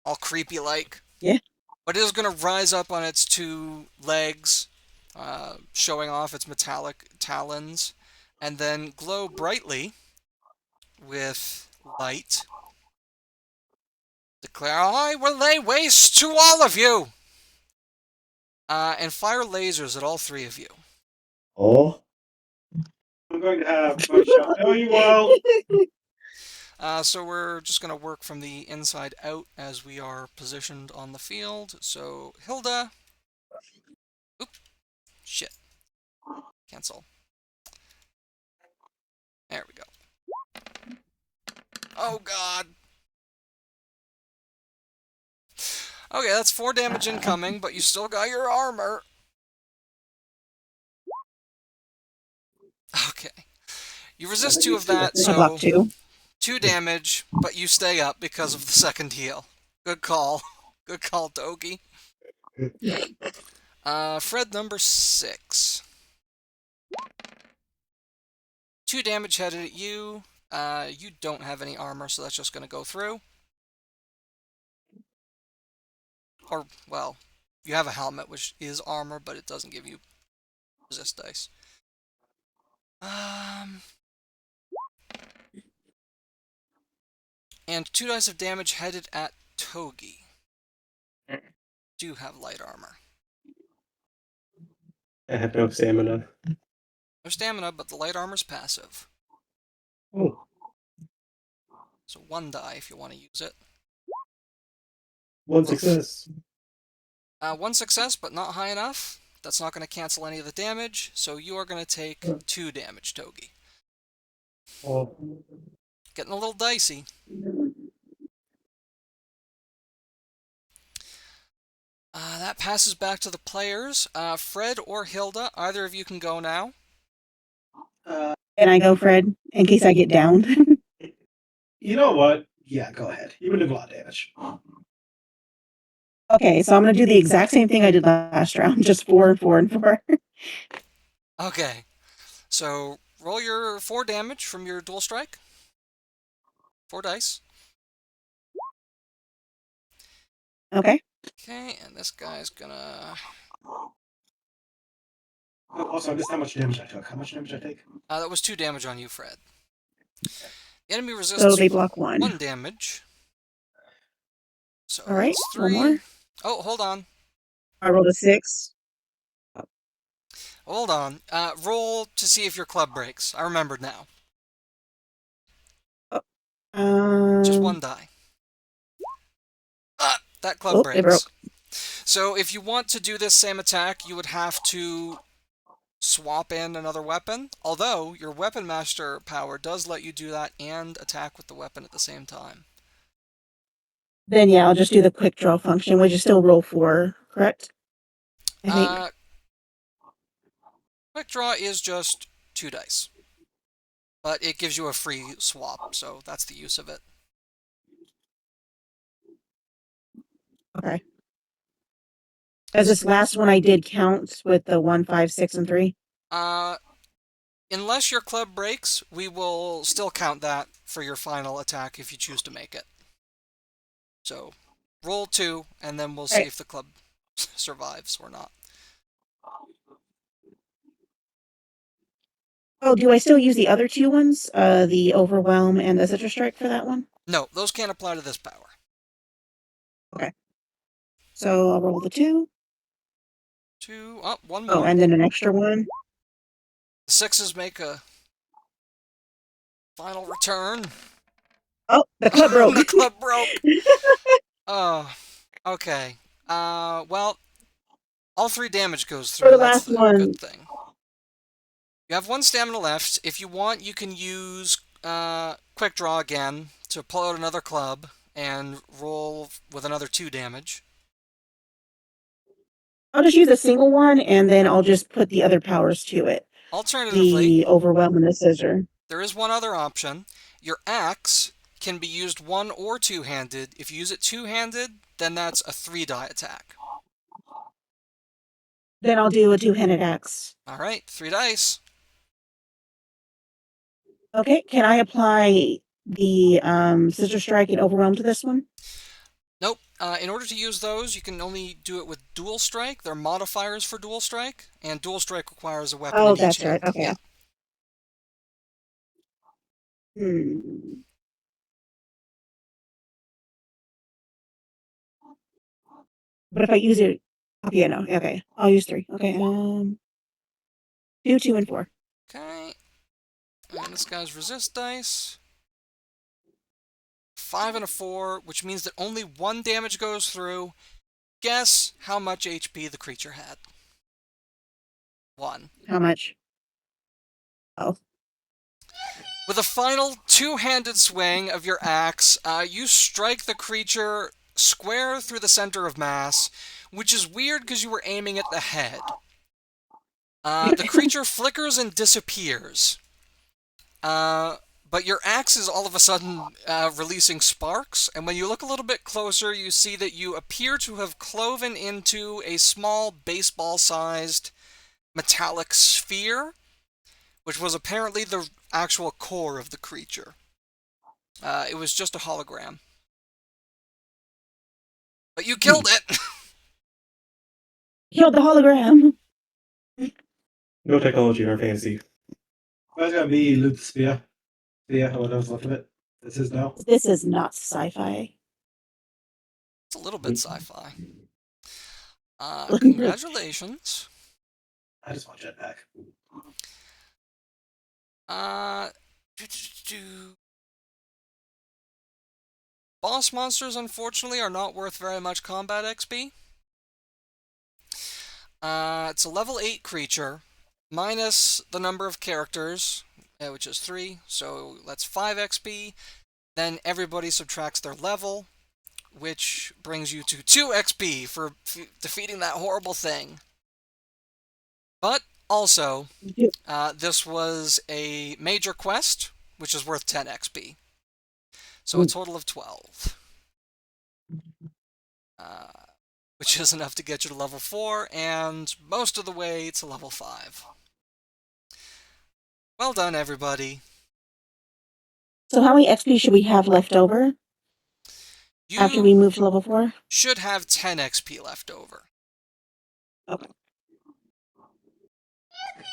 All creepy like. Yeah. But it is going to rise up on its 2 legs, showing off its metallic talons, and then glow brightly with light. Declare, I will lay waste to all of you! And fire lasers at all 3 of you. Oh. I'm going to have my shot. Oh, you will. So we're just going to work from the inside out as we are positioned on the field. So, Hilda. Oop. Shit. Cancel. There we go. Oh, God. Okay, that's 4 damage incoming, but you still got your armor. Okay. You resist 2 of that, I block so 2. 2 damage, but you stay up because of the second heal. Good call. Good call, Togi. Fred number 6. 2 damage headed at you. You don't have any armor, so that's just going to go through. Or, well, you have a helmet, which is armor, but it doesn't give you resist dice. And 2 dice of damage headed at Togi. Do have light armor. I have no stamina. No stamina, but the light armor's passive. Oh. So 1 die if you want to use it. 1 success. 1 success, but not high enough. That's not going to cancel any of the damage, so you are going to take 2 damage, Togi. Oh. Getting a little dicey. That passes back to the players. Fred or Hilda, either of you can go now. Can I go, Fred, in case I get downed? You know what? Yeah, go ahead. You would have a lot of damage. Okay, so I'm gonna do the exact same thing I did last round, just 4 and 4 and 4. Okay. So roll your 4 damage from your dual strike. 4 dice. Okay. Okay, and this guy's gonna... Oh, also, I missed how much damage I took. How much damage I take? that was 2 damage on you, Fred. The enemy So resists they block 1. 1 damage. So All right, that's 1 3. more. Oh, hold on. I rolled a 6. Hold on. Roll to see if your club breaks. I remembered now. Just 1 die. That club Oh, it broke. breaks. So if you want to do this same attack, you would have to swap in another weapon. Although your weapon master power does let you do that and attack with the weapon at the same time. Then yeah, I'll just do the quick draw function, which is still roll 4, correct? I think. Quick draw is just 2 dice. But it gives you a free swap, so that's the use of it. Okay. Does this last one I did count with the 1, 5, 6, and 3? Unless your club breaks, we will still count that for your final attack if you choose to make it. So, roll 2, and then we'll see if the club survives or not. Oh, do I still use the other 2 ones? The Overwhelm and the Citrus Strike for that one? No, those can't apply to this power. Okay. So I'll roll the 2. 2, 1 Oh, more. and then an extra 1. The 6s make a final return. Oh, the club broke. The club broke. Oh, okay. Well, all 3 damage goes For through. the That's last the one. good thing. You have 1 stamina left. If you want, you can use Quick Draw again to pull out another club and roll with another 2 damage. I'll just use a single one, and then I'll just put the other powers to it. Alternatively, The Overwhelm and the Scissor. there is one other option. Your axe can be used 1- or 2-handed. If you use it 2-handed, then that's a 3-die attack. Then I'll do a 2-handed axe. Alright, 3 dice. Okay, can I apply the Scissor Strike and Overwhelm to this one? Nope. In order to use those, you can only do it with Dual Strike. They're modifiers for Dual Strike, and Dual Strike requires a weapon in each that's hand. right. Okay. Yeah. But if I use it, okay, no, okay, I'll use 3. Okay, 2, 2, and 4. Okay. And this guy's resist dice. 5 and a 4, which means that only 1 damage goes through. Guess how much HP the creature had. 1. How much? Oh. With a final 2-handed swing of your axe, you strike the creature square through the center of mass, which is weird because you were aiming at the head. The creature flickers and disappears. But your axe is all of a sudden releasing sparks, and when you look a little bit closer, you see that you appear to have cloven into a small baseball-sized metallic sphere, which was apparently the actual core of the creature. It was just a hologram. But you killed it! Killed the hologram! No technology in our fantasy. That's gonna be loot the spear. Yeah, what else left of it? This is now. This is not sci-fi. It's a little bit sci-fi. Congratulations. I just want jetpack. Boss monsters, unfortunately, are not worth very much combat XP. It's a level 8 creature, minus the number of characters, which is 3, so that's 5 XP. Then everybody subtracts their level. which brings you to 2 XP for defeating that horrible thing. But also, this was a major quest, which is worth 10 XP. So a total of 12. Which is enough to get you to level 4, and most of the way to level 5. Well done, everybody. So how many XP should we have left over after we You move to level 4? should have 10 XP left over. Okay.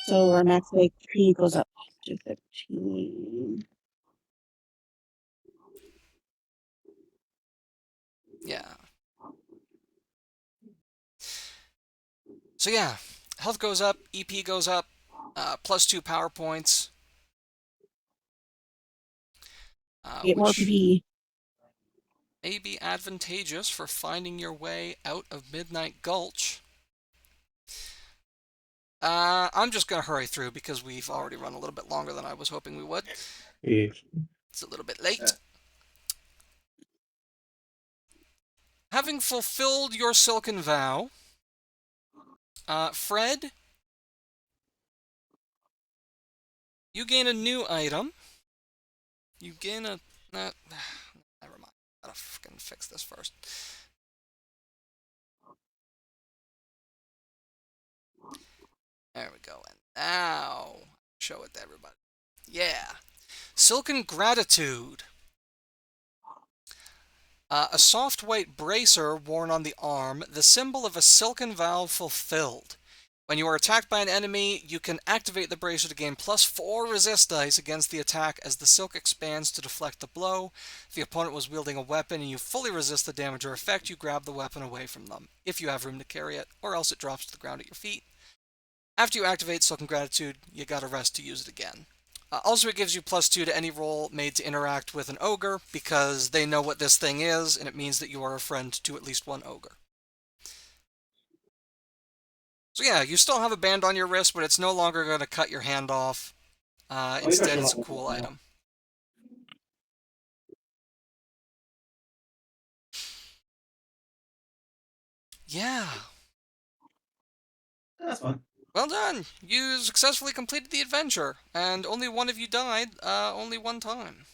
So our max XP goes up to 15. Yeah. So yeah, health goes up, EP goes up, plus 2 power points. Get more Which PP. may be advantageous for finding your way out of Midnight Gulch. I'm just going to hurry through because we've already run a little bit longer than I was hoping we would. Yeah. It's a little bit late. Having fulfilled your Silken Vow, Fred, you gain a new item. You gain a... never mind. I gotta fucking fix this first. There we go. And now, show it to everybody. Yeah. Silken Gratitude. A soft white bracer worn on the arm, the symbol of a silken vow fulfilled. When you are attacked by an enemy, you can activate the bracer to gain +4 resist dice against the attack as the silk expands to deflect the blow. If the opponent was wielding a weapon and you fully resist the damage or effect, you grab the weapon away from them, if you have room to carry it, or else it drops to the ground at your feet. After you activate Silken Gratitude, you gotta rest to use it again. Also, it gives you +2 to any roll made to interact with an ogre, because they know what this thing is, and it means that you are a friend to at least one ogre. So yeah, you still have a band on your wrist, but it's no longer going to cut your hand off. Instead, it's a cool item. Yeah. That's fun. Well done! You successfully completed the adventure, and only one of you died, only one time.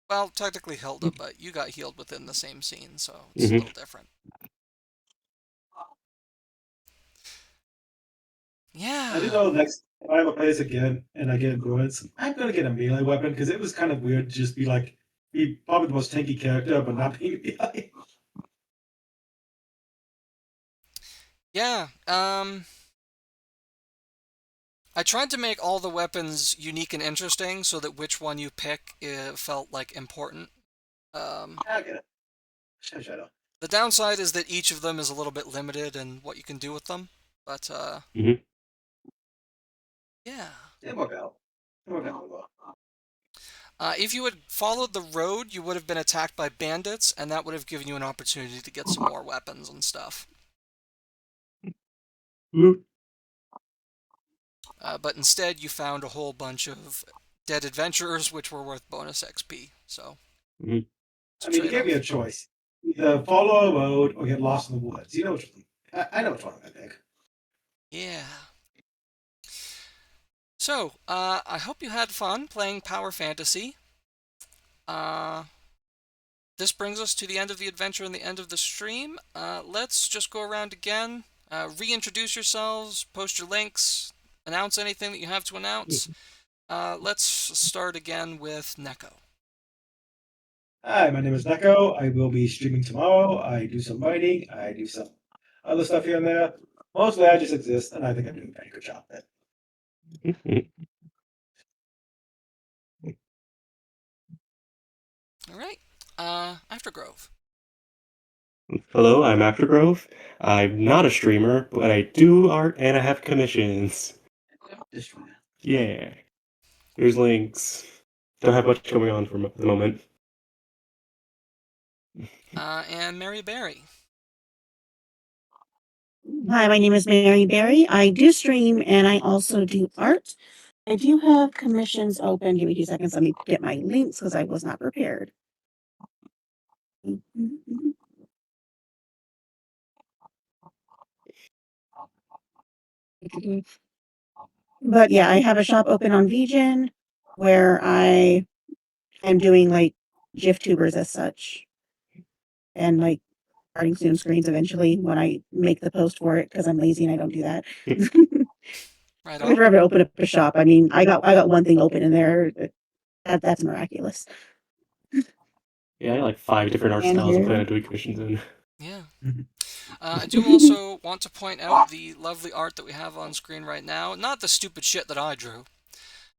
Well, technically Hilda, but you got healed within the same scene, so it's a little different. Yeah. I do know next if I ever play this again and I get Bruins, I'm gonna get a melee weapon because it was kind of weird to just be probably the most tanky character, but not being melee. Yeah, I tried to make all the weapons unique and interesting so that which one you pick felt like important. I get it. Shadow. The downside is that each of them is a little bit limited in what you can do with them, but yeah. It worked out. Well. If you had followed the road, you would have been attacked by bandits, and that would have given you an opportunity to get some more weapons and stuff. But instead, you found a whole bunch of dead adventurers, which were worth bonus XP. So, I mean, you gave me a choice: either follow a road or get lost in the woods. You know which one? I know which one I pick. Yeah. So, I hope you had fun playing Power Fantasy. This brings us to the end of the adventure and the end of the stream. Let's just go around again, reintroduce yourselves, post your links, announce anything that you have to announce. Let's start again with Neko. Hi, my name is Neko. I will be streaming tomorrow. I do some writing. I do some other stuff here and there. Mostly, I just exist, and I think I'm doing a pretty good job at it. All right. Aftergrove. Hello, I'm Aftergrove. I'm not a streamer, but I do art and I have commissions. Yeah. There's links. Don't have much going on for the moment. And Mary Berry. Hi, my name is Mary Berry. I do stream and I also do art. I do have commissions open. Give me 2 seconds. Let me get my links because I was not prepared. But yeah, I have a shop open on VGen where I am doing like GIF tubers as such, and like starting Zoom screens eventually when I make the post for it because I'm lazy and I don't do that. Right If I on. ever open up a shop, I mean, I got one thing open in there. That's miraculous. Yeah, I got like 5 different art And styles I here, plan on doing commissions in. Yeah. I do also want to point out the lovely art that we have on screen right now. Not the stupid shit that I drew.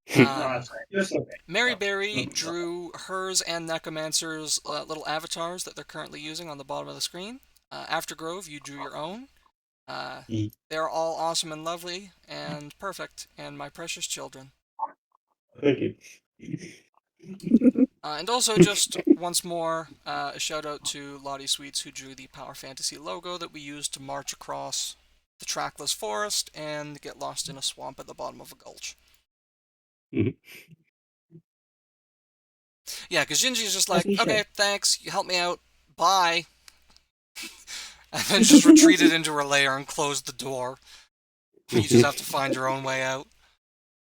Just okay. Mary Berry drew hers and Necromancer's little avatars that they're currently using on the bottom of the screen. Aftergrove, you drew your own. They're all awesome and lovely and perfect, and my precious children. Thank you. And also, just once more, a shout out to Lottie Sweets, who drew the Power Fantasy logo that we used to march across the trackless forest and get lost in a swamp at the bottom of a gulch. Mhm. Yeah, because Gingy's just as like, we okay, should. thanks, you helped me out, bye. And then just retreated into her lair and closed the door. You just have to find your own way out.